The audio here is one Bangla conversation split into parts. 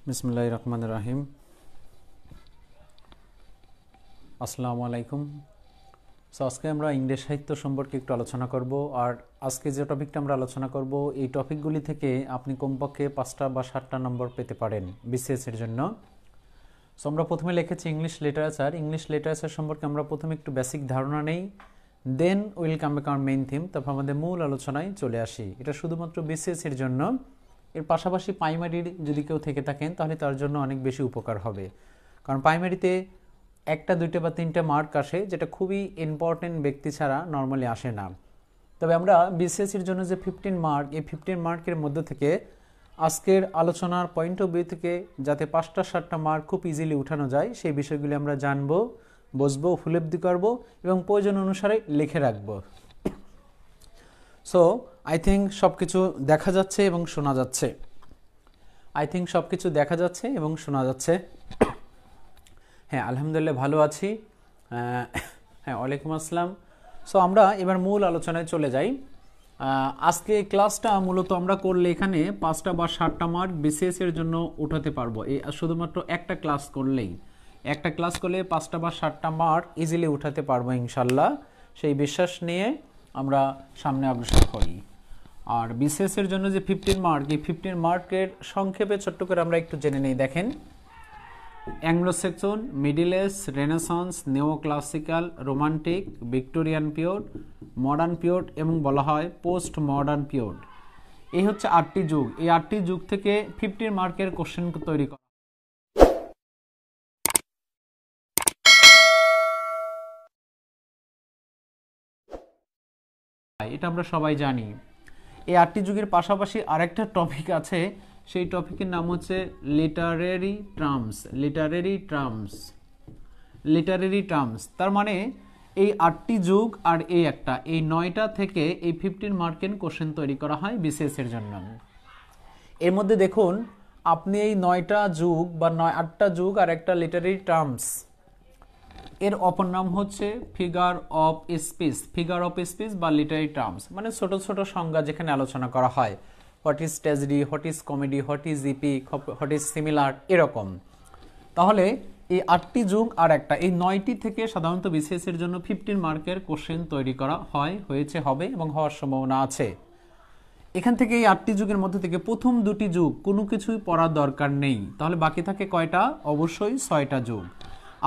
বিসমিল্লাহির রহমানির রহিম। আসসালামু আলাইকুম। আজকে আমরা ইংরেজি সাহিত্য সম্পর্কে একটু আলোচনা করব। আর আজকে যে টপিকটা আমরা আলোচনা করব, এই টপিকগুলি থেকে আপনি কমপক্ষে 5টা বা 7টা নম্বর পেতে পারেন বিসিএস এর জন্য। আমরা প্রথমে লিখেছি ইংলিশ লিটারেচার। ইংলিশ লিটারেচার সম্পর্কে আমরা প্রথমে একটু বেসিক ধারণা নেই, then will come back our main theme, তারপর আমাদের মূল আলোচনায় চলে আসি। এটা শুধুমাত্র বিসিএস এর জন্য। এর পাশাপাশি প্রাইমারির যদি কেউ থেকে থাকেন তাহলে তার জন্য অনেক বেশি উপকার হবে, কারণ প্রাইমারিতে 1টা 2টা বা 3টা মার্ক আসে, যেটা খুবই ইম্পর্টেন্ট ব্যক্তি ছাড়া নর্মালি আসে না। তবে আমরা বিসিএসির জন্য যে 15 মার্ক, এই 15 মার্কের মধ্যে থেকে আজকের আলোচনার পয়েন্ট অফ ভিউ থেকে যাতে 5টা 7টা মার্ক খুব ইজিলি উঠানো যায়, সেই বিষয়গুলি আমরা জানবো, বুঝবো, উপলব্ধি করব এবং প্রয়োজন অনুসারে লিখে রাখবো। সো আই থিঙ্ক সব কিছু দেখা যাচ্ছে এবং শোনা যাচ্ছে। হ্যাঁ, আলহামদুলিল্লাহ ভালো আছি। হ্যাঁ, ওয়ালাইকুম আসসালাম। সো আমরা এবার মূল আলোচনায় চলে যাই। আজকে ক্লাসটা মূলত আমরা করলে এখানে 5টা বা 7টা মার্ক বিসিএস এর জন্য উঠাতে পারবো। এই শুধুমাত্র একটা ক্লাস করলে 5টা বা 7টা মার্ক ইজিলি উঠাতে পারবো ইনশাল্লাহ। সেই বিশ্বাস নিয়ে আমরা সামনে অগ্রসর করি। আর বিসিএস এর জন্য যে 15 মার্ক, এই 15 মার্কের সংক্ষেপে ছোট্ট করে আমরা একটু জেনে নেই। দেখেন, Anglo Saxon, middle age, renaissance, neo classical, romantic, Victorian period, modern period এবং বলা হয় পোস্ট মডার্ন পিরিয়ড। এই হচ্ছে 8টি যুগ। এই 8টি যুগ থেকে 15 মার্কের কোশ্চেন তৈরি করা। এটা আমরা সবাই জানি। এই 8টি যুগের পাশাপাশি আরেকটা টপিক আছে, সেই টপিকের নাম হচ্ছে লিটারেরি টার্মস। তার মানে এই 8টি যুগ আর এই 9টা থেকে এই 15 মার্কের কোশ্চেন তৈরি করা হয় বিসিএস এর জন্য। এর মধ্যে দেখুন, আপনি এই 9টা যুগ বা 8টা যুগ আর একটা লিটারেরি টার্মস, এর অপর নাম হচ্ছে ফিগার অফ স্পিচ বা লিটারি টার্মস, মানে ছোট ছোট সংজ্ঞা যেখানে আলোচনা করা হয়। What is tragedy, what is comedy, what is epic, what is similar, এরকম। তাহলে এই 8টি যুগ আর এই 9টি থেকে সাধারণত বিসিএস এর জন্য 15 মার্কের কোশ্চেন তৈরি করা হবে এবং হওয়ার সম্ভাবনা আছে। এখান থেকে এই 8টি যুগের মধ্যে থেকে প্রথম 2টি যুগ কোনো কিছুই পড়ার দরকার নেই। তাহলে বাকি থাকে কয়টা? অবশ্যই 6টা যুগ।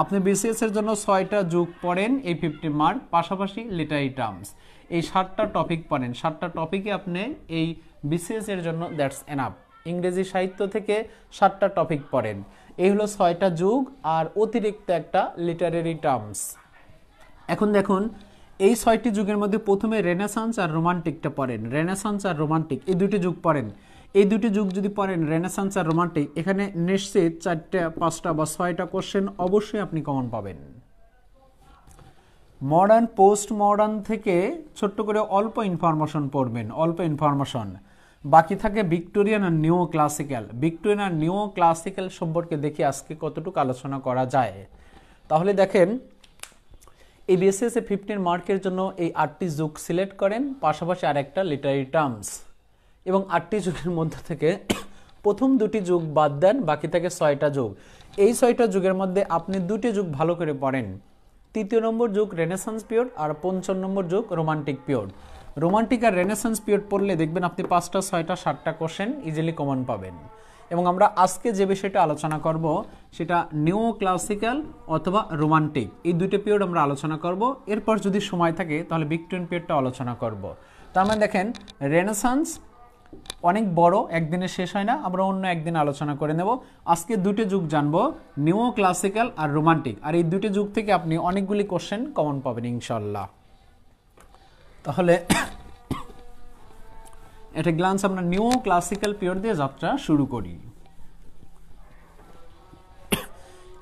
আপনি বিসিএস এর জন্য 6টা যুগ পড়েন, এই 50 মার্ক, পাশাপাশি লিটারি টার্মস, এই 7টা টপিক পড়েন। 7টা টপিকে আপনি এই বিসিএস এর জন্য দ্যাটস এনাফ। ইংরেজি সাহিত্য থেকে 7টা টপিক পড়েন, এই হলো 6টা যুগ আর অতিরিক্ত একটা লিটারেরি টার্মস। এখন দেখুন, এই 6টি যুগের মধ্যে প্রথমে রেনেসান্স আর রোমান্টিকটা পড়েন। এই দুটি যুগ পড়েন। এই দুটি যুগ যদি পড়েন, রেনেসান্স আর রোমান্টিক, এখানে নিশ্চিত 4টা 5টা বা 6টা কোশ্চেন অবশ্যই আপনি কমন পাবেন। মডার্ন পোস্ট মডার্ন থেকে ছোট্ট করে অল্প ইনফরমেশন পড়বেন, বাকি থাকে ভিক্টোরিয়ান আর নিও ক্লাসিক্যাল সম্পর্কে দেখি আজকে কতটুকু আলোচনা করা যায়। তাহলে দেখেন, এই বিসিএস এ 15 মার্কের জন্য এই 8টি যুগ সিলেক্ট করেন, পাশাপাশি আরেকটা লিটারি টার্মস, এবং 8টি যুগের মধ্যে থেকে প্রথম 2টি যুগ বাদ দেন, বাকি থাকে 6টা যুগ। এই 6টা যুগের মধ্যে আপনি 2টি যুগ ভালো করে পড়েন। 3য় নম্বর যুগ রেনেসান্স পিরিয়ড আর 5ম নম্বর যুগ রোমান্টিক পিরিয়ড। রোমান্টিক আর রেনেসান্স পিরিয়ড পড়লে দেখবেন আপনি 5টা 6টা 7টা কোশ্চেন ইজিলি কমন পাবেন। এবং আমরা আজকে যে বিষয়টা আলোচনা করব সেটা নিও ক্লাসিক্যাল অথবা রোমান্টিক, এই দুইটা পিরিয়ড আমরা আলোচনা করব। এরপর যদি সময় থাকে তাহলে ভিক্টোরিয়ান পিরিয়ডটা আলোচনা করব। তার মানে দেখেন, রেনেসান্স অনেক বড়, একদিনে শেষ হয় না, আমরা অন্য একদিন আলোচনা করে নেব। আজকে 2টি যুগ জানবো, নিও ক্লাসিক্যাল আর রোমান্টিক, আর এই 2টি যুগ থেকে আপনি অনেকগুলি কোশ্চেন কমন পাবেন ইনশাল্লাহ। তাহলে একটা গ্লান্স আমরা নিও ক্লাসিক্যাল পিরিয়ড দিয়ে যাত্রা শুরু করি।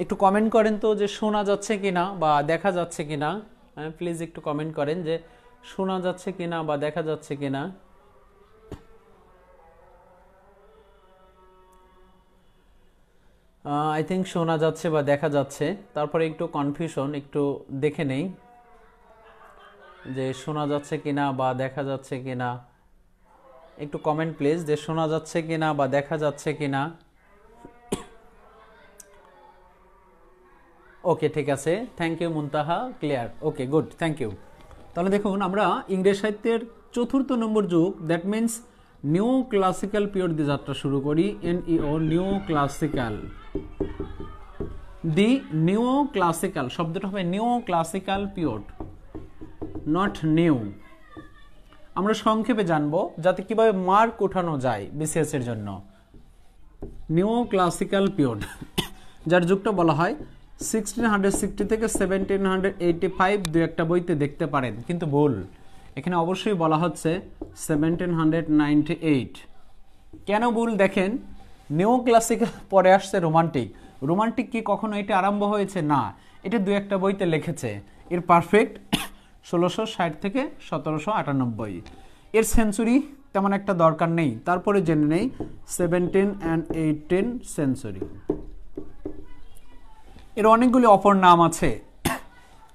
একটু কমেন্ট করেন তো যে শোনা যাচ্ছে কিনা বা দেখা যাচ্ছে কিনা। প্লিজ একটু কমেন্ট করেন যে শোনা যাচ্ছে কিনা বা দেখা যাচ্ছে কিনা। আই থিঙ্ক শোনা যাচ্ছে বা দেখা যাচ্ছে। তারপরে একটু কনফিউশন, একটু দেখে নেই যে শোনা যাচ্ছে কিনা বা দেখা যাচ্ছে কিনা। একটু কমেন্ট প্লিজ যে শোনা যাচ্ছে কিনা বা দেখা যাচ্ছে কিনা। ওকে, ঠিক আছে, thank you Muntaha, clear, okay good, thank you. তাহলে দেখুন আমরা ইংরেজ সাহিত্যের 4র্থ নম্বর যুগ, that means new classical period দিয়ে যাত্রা শুরু করি। NEO, new classical. The new classical শব্দটা হবে new classical period, not new. আমরা সংক্ষেপে জানবো যাতে কিভাবে মার্ক ওঠানো যায় বিসিএস এর জন্য। নিউ ক্লাসিক্যাল পিরিয়ড, যার যুগটা বলা হয় 1660 থেকে 1785, দু একটা বইতে দেখতে পারেন, কিন্তু ভুল, এখানে অবশ্যই বলা হচ্ছে 1798। কেন ভুল দেখেন, নিউ ক্লাসিক্যাল পরে আসছে রোমান্টিক। রোমান্টিক কি কখনো এটা আরম্ভ হয়েছে? না, এটা দু একটা বইতে লিখেছে। এর পারফেক্ট 1660 থেকে 1798। এর সেঞ্চুরি তেমন একটা দরকার নেই, তারপরে জেনে নেই 17 and 18 সেঞ্চুরি। এর অনেকগুলি অপর নাম আছে।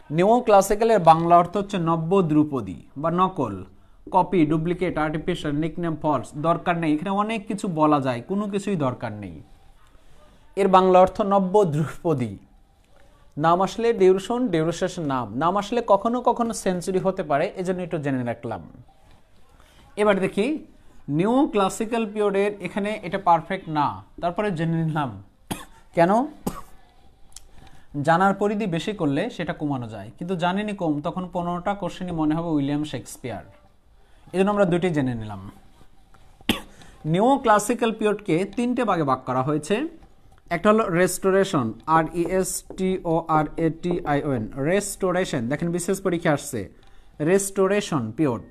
নিউ ক্লাসিক্যালের বাংলা অর্থ হচ্ছে নব্য ধ্রুপদী বা নকল, copy, duplicate, artificial, nickname, false. দরকার নেই, এখানে অনেক কিছু বলা যায়, কোনো কিছুই দরকার নেই। এর বাংলা অর্থ নব্য ধ্রুপদী। নাম আসলে ডিউরেশন, ডিউরেশন নাম আসলে কখনো কখনো সেঞ্চুরি হতে পারে, এজন্য একটু জেনে রাখলাম। এবার দেখি নিউ ক্লাসিক্যাল পিরিয়ডের এখানে এটা পারফেক্ট না, তারপরে জেনে নিলাম কেন। জানার পরিধি বেশি করলে সেটা কমানো যায়, কিন্তু জানেনি কম, তখন 15টা কোশ্চেনই মনে হবে উইলিয়াম শেক্সপিয়ার। এই জন্য আমরা দুটি জেনে নিলাম। নিউ ক্লাসিক্যাল পিরিয়ডকে 3টে ভাগে ভাগ করা হয়েছে। একটা হলো রেস্টোরেশন, RESTORATION, রেস্টোরেশন। দেখেন বিশেষ পরীক্ষা আসছে restoration period,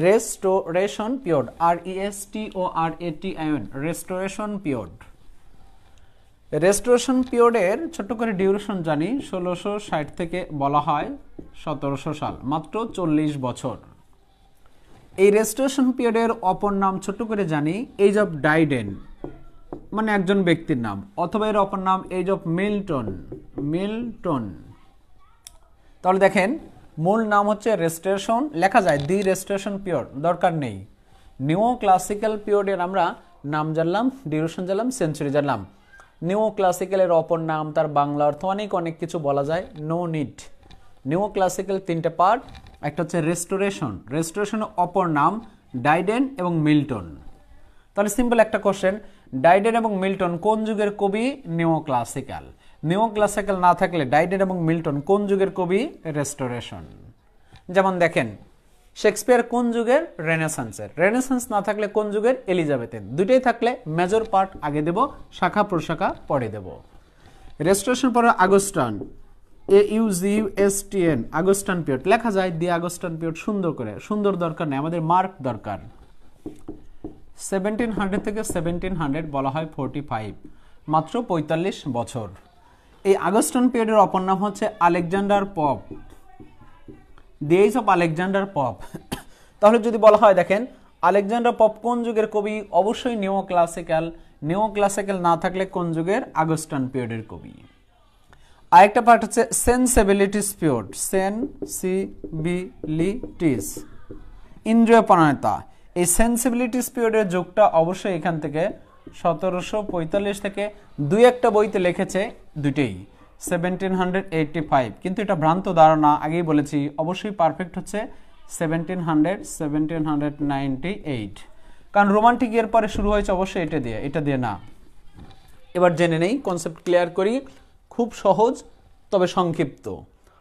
restoration period, RESTORATION, restoration period. Restoration পিরিয়ডের ছোট্ট করে ডিউরেশন জানি, 1660 থেকে বলা হয় 1700 সাল, মাত্র 40 বছর। এই রেস্টোরেশন পিরিয়ডের অপর নাম ছোট্ট করে জানি এজ অফ ডাইডেন, মানে একজন ব্যক্তির নাম, অথবা এর অপর নাম এজ অফ মিল্টন, মিল্টন। তাহলে দেখেন মূল নাম হচ্ছে রেস্টোরেশন, লেখা যায় দি রেস্টোরেশন পিরিয়ড, দরকার নেই। নিউ ক্লাসিক্যাল পিরিয়ডের আমরা নাম জানলাম, ডিউরেশন জানলাম, সেঞ্চুরি জানলাম। নিউ ক্লাসিক্যালের অপর নাম, তার বাংলা অর্থ অনেক কিছু বলা যায়, নো নিড। নিউ ক্লাসিক্যাল 3টে পার্ট, একটা হচ্ছে রেস্টোরেশন, রেস্টোরেশনের অপর নাম ডাইডেন এবং মিল্টন। তাহলে সিম্পল একটা কোশ্চেন, ডাইডেন এবং মিল্টন কোন যুগের কবি? New classical. নিউ ক্লাসিক্যাল না থাকলে ডাইডেন এবং মিল্টন কোন যুগের কবি? রেস্টোরেশন। যেমন দেখেন শেক্সপিয়ার কোন যুগের? রেনেসান্সের। রেনেসান্স না থাকলে কোন যুগের? এলিজাবেথের। দুটোই থাকলে মেজর পার্ট আগে দেব, শাখা প্রশাখা পরে দেব। রেস্টোরেশন পরে আগস্টান, AUGUSTN, আগস্টান পিরিয়ড লেখা যায়, দি আগস্টান পিরিয়ড সুন্দর করে, সুন্দর দরকার নেই, আমাদের মার্ক দরকার। 1700 থেকে 1700 বলা হয় 45, মাত্র 45 বছর। এই আগস্টান পিরিয়ডের অপর নাম হচ্ছে Alexander Pope, the age of Alexander Pope. তাহলে যদি বলা হয় দেখেন আলেকজান্ডার পপ কোন যুগের কবি? অবশ্যই নিউ ক্লাসিক্যাল। নিউ ক্লাসিক্যাল না থাকলে কোন যুগের? আগস্টান পিরিয়ডের কবি। আরেকটা পার্ট হচ্ছে সেন্সিবিলিটিস পিরিয়ড, সেন্সিবিলিটিস, ইন্দ্রিয়পরায়ণতা। এই সেন্সিবিলিটিস পিরিয়ডের যুগটা অবশ্যই এখান থেকে 1745 থেকে দুই একটা বইতে লিখেছে, দুটেই 1785, কিন্তু এটা ভ্রান্ত ধারণা, আগেই বলেছি। অবশ্যই পারফেক্ট হচ্ছে 1798, কারণ রোমান্টিক এর পরে শুরু হয়েছে অবশ্যই এটা দিয়ে না। এবার জেনে নেই, কনসেপ্ট ক্লিয়ার করি, খুব সহজ তবে সংক্ষিপ্ত,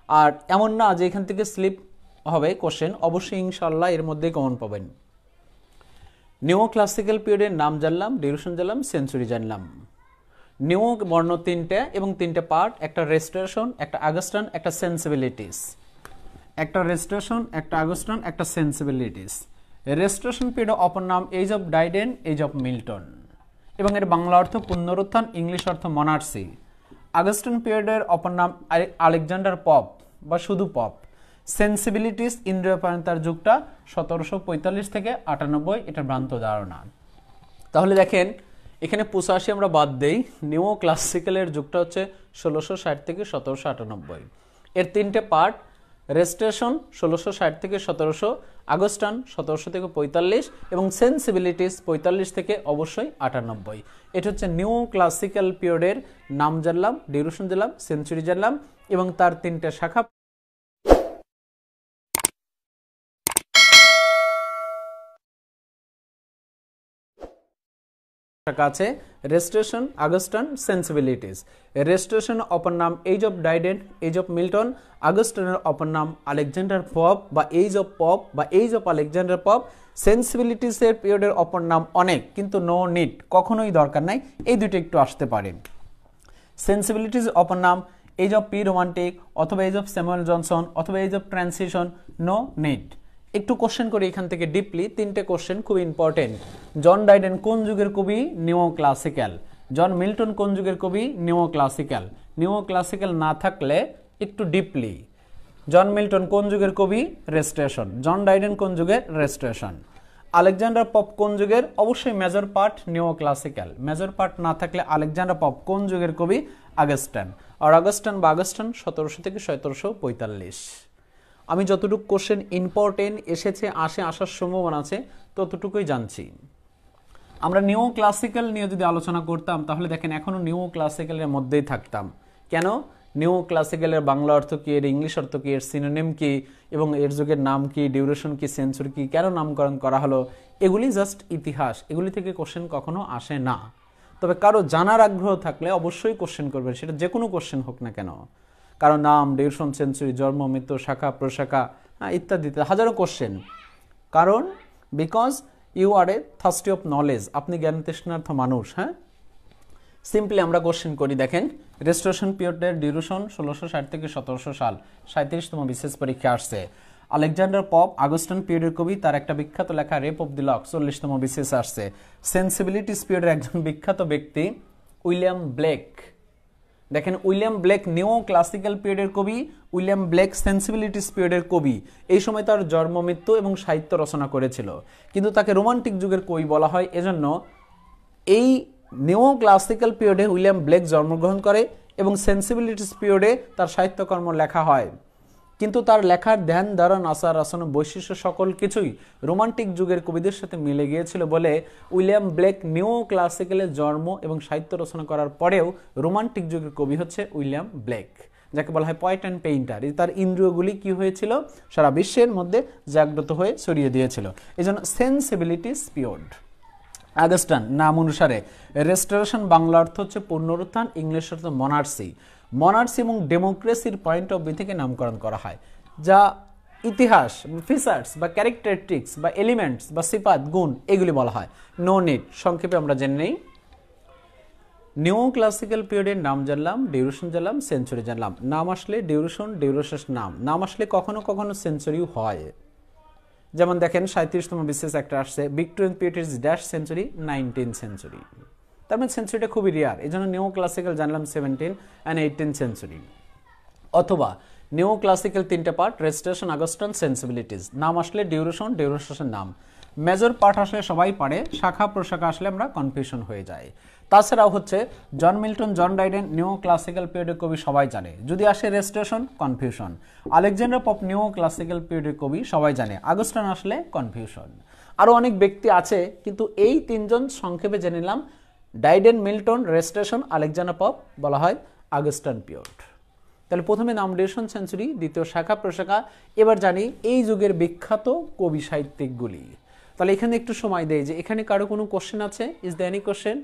আর এমন না যে এখান থেকে স্লিপ হবে কোশ্চেন, অবশ্যই ইনশাল্লাহ এর মধ্যেই কমন পাবেন। নিউ ক্লাসিক্যাল পিরিয়ডের নাম জানলাম, ডিউরেশন জানলাম, সেঞ্চুরি জানলাম। নিউ বর্ণ 3টে এবং 3টে পার্ট, একটা রেস্টোরেশন, একটা আগস্টান, একটা সেন্সিবিলিটিস। একটা রেস্টোরেশন, একটা আগস্টান, একটা সেন্সিবিলিটিস। রেস্টোরেশন পিরিয়ড অপর নাম age of Dryden, age of Milton, এবং এর বাংলা অর্থ পুনরুত্থান, ইংলিশ অর্থ মনার্সি। আগস্টান পিরিয়ডের অপর নাম আলেকজান্ডার পপ বা শুধু পপ। সেন্সিবিলিটিস, ইন্দ্রিয়পরায়ণতার যুগটা 1745 থেকে 98, এটা ভ্রান্ত ধারণা। তাহলে দেখেন এখানে 85 আমরা বাদ দেই, নিউ ক্লাসিক্যালের যুগটা হচ্ছে 1660 থেকে 1798। এর 3টে পার্ট, রেস্টেশন 1660 থেকে 1700, আগস্টান 1700 থেকে 45 এবং সেন্সিবিলিটিস 45 থেকে অবশ্যই 98। এটা হচ্ছে নিউ ক্লাসিক্যাল পিরিয়ডের নাম জানলাম, ডিউরেশন জানলাম, সেঞ্চুরি জানলাম এবং তার তিনটে শাখা আছে, রেস্টোরেশন, আগস্টান, সেন্সিবিলিটিস। রেস্টোরেশন অপর নাম age of Dryden, age of Milton. আগস্টানের অপর নাম আলেকজান্ডার পপ বা এজ অফ পপ বা এজ অফ আলেকজান্ডার পপ। সেন্সিবিলিটিসের পিরিয়ডের অপর নাম অনেক, কিন্তু নো নিড, কখনোই দরকার নাই, এই দুটো একটু আসতে পারে। সেন্সিবিলিটিস অপর নাম এজ অফ প্রি রোমান্টিক অথবা এজ অফ স্যামুয়েল জনসন অথবা age of transition, no need. একটু কোশ্চেন করি এখান থেকে ডিপলি, তিনটে কোশ্চেন খুব ইম্পর্টেন্ট। জন ডাইডেন কোন যুগের কবি? নিও ক্লাসিক্যাল। জন মিল্টন কোন যুগের কবি? নিও ক্লাসিক্যাল। নিও ক্লাসিক্যাল না থাকলে একটু ডিপলি, জন মিল্টন কোন যুগের কবি? রেস্টোরেশন। জন ডাইডেন কোন যুগের? রেস্টোরেশন। আলেকজান্ডার পপ কোন যুগের? অবশ্যই মেজর পার্ট নিও ক্লাসিক্যাল। মেজর পার্ট না থাকলে আলেকজান্ডার পপ কোন যুগের কবি? আগস্টান। আর আগস্টান বা আগস্টান 1700 থেকে 1745। আমি যতটুকু কোশ্চেন ইম্পর্টেন্ট এসেছে, আসার সম্ভাবনা আছে ততটুকুই জানছি। আমরা নিও ক্লাসিক্যাল নিয়ে যদি আলোচনা করতাম তাহলে দেখেন এখনো নিও ক্লাসিক্যালের মধ্যেই থাকতাম। কেন? নিও ক্লাসিক্যালের বাংলা অর্থ কি, এর ইংলিশ অর্থ কি, এর সিনোনিম কি এবং এর যুগের নাম কি, ডিউরেশন কি, সেঞ্চুরি কি, কেন নামকরণ করা হলো, এগুলি জাস্ট ইতিহাস, এগুলি থেকে কোশ্চেন কখনো আসে না। তবে কারো জানার আগ্রহ থাকলে অবশ্যই কোশ্চেন করবেন, সেটা যে কোনো কোশ্চেন হোক না কেন। কারো নাম, ডিউরেশন, সেঞ্চুরি, জন্ম, মৃত্যু, শাখা, প্রশাখা, ইত্যাদি হাজারো কোশ্চেন। কারণ because you are a thirsty of knowledge, আপনি জ্ঞান তৃষ্ণার্থ মানুষ। হ্যাঁ, সিম্পলি আমরা কোশ্চেন করি। দেখেন রেস্টোরেশন পিরিয়ডের ডিউরেশন 1660 থেকে 1700 সাল, 37তম বিশেষ পরীক্ষা আসছে। আলেকজান্ডার পপ আগস্টান পিরিয়ডের কবি, তার একটা বিখ্যাত লেখা রেপ অফ দি লক 40তম বিশেষ আসছে। সেন্সিবিলিটিস পিরিয়ডের একজন বিখ্যাত ব্যক্তি উইলিয়াম ব্লেক। দেখেন উইলিয়াম ব্লেক নিও ক্লাসিক্যাল পিরিয়ডের কবি, উইলিয়াম ব্লেক সেন্সিবিলিটিস পিরিয়ডের কবি। এই সময় তার জন্ম, মৃত্যু এবং সাহিত্য রচনা করেছিল, কিন্তু তাকে রোমান্টিক যুগের কবি বলা হয়। এজন্য এই নিও ক্লাসিক্যাল পিরিয়ডে উইলিয়াম ব্লেক জন্মগ্রহণ করে এবং সেন্সিবিলিটিস পিরিয়ডে তার সাহিত্যকর্ম লেখা হয়। কিন্তু তার লেখার ধ্যান ধারণ, আচার আচরণ, বৈশিষ্ট্য সকল কিছুই রোমান্টিক যুগের কবিদের সাথে মিলে গিয়েছিল বলে উইলিয়াম ব্লেক নিও ক্লাসিক্যালের জন্ম এবং সাহিত্য রচনা করার পরেও রোমান্টিক যুগের কবি হচ্ছে উইলিয়াম ব্লেক, যাকে বলা হয় পয়েট অ্যান্ড পেইন্টার। তার ইন্দ্রিয়গুলি কি হয়েছিল? সারা বিশ্বের মধ্যে জাগ্রত হয়ে ছড়িয়ে দিয়েছিল। এই জন্য সেন্সিবিলিটিস পিরিয়ড। আগস্টান নাম অনুসারে রেস্টোরেশন বাংলা অর্থ হচ্ছে পুনরুত্থান, ইংলিশ অর্থ মনার্সি। মনার্সি এবং ডেমোক্রেসির পয়েন্ট অফ ভিউ থেকে নামকরণ করা হয়, যা ইতিহাস, ফিচার্স বা ক্যারেক্টারিস্টিক্স বা এলিমেন্টস বা সিফাত, গুণ, এগুলি বলা হয়। নো নিড, সংক্ষেপে আমরা জেনে নেই। নিও ক্লাসিক্যাল পিরিয়ডের নাম জানলাম, ডিউরেশন জানলাম, সেঞ্চুরি জানলাম। নাম আসলে ডিউরেশন, ডিউরেশন নাম, নাম আসলে কখনো কখনো সেঞ্চুরিও হয়। যেমন দেখেন 37তম বিশেষ একটা আসছে, Victorian period is dash century, 19th century. তার মানে সেঞ্চুরিটা খুবই রেয়ার, এই জন্য নিও ক্লাসিক্যাল জানলাম 17 and 18th সেঞ্চুরি। অথবা নিও ক্লাসিক্যাল তিনটে পার্ট, রেস্টোরেশন, আগস্টান, সেন্সিবিলিটিস। নাম আসলে ডিউরেশন, ডিউরেশন নাম। মেজর পার্ট আসলে সবাই পারে, শাখা প্রশাখা আসলে আমরা কনফিউশন হয়ে যায়। তাছাড়াও হচ্ছে জন মিল্টন, জন ডাইডেন নিও ক্লাসিক্যাল পিরিয়ডের কবি সবাই জানে, যদি আসে রেস্টোরেশন কনফিউশন। আলেকজান্ডার পপ নিও ক্লাসিক্যাল পিরিয়ডের কবি সবাই জানে, আগস্টান আসলে কনফিউশন। আরও অনেক ব্যক্তি আছে, কিন্তু এই তিনজন সংক্ষেপে জেনে নিলাম। ডাইডেন, মিল্টন, রেস্টোরেশন, আলেকজান্ডার পপ বলা হয় আগস্টান পিরিয়ড। তাহলে প্রথমে নাম, ডিউরেশন, সেঞ্চুরি, দ্বিতীয় শাখা প্রশাখা। এবার জানি এই যুগের বিখ্যাত কবি সাহিত্যিকগুলি। তাহলে এখানে একটু সময় দেয় যে এখানে কারো কোনো কোশ্চেন আছে? Is there any question?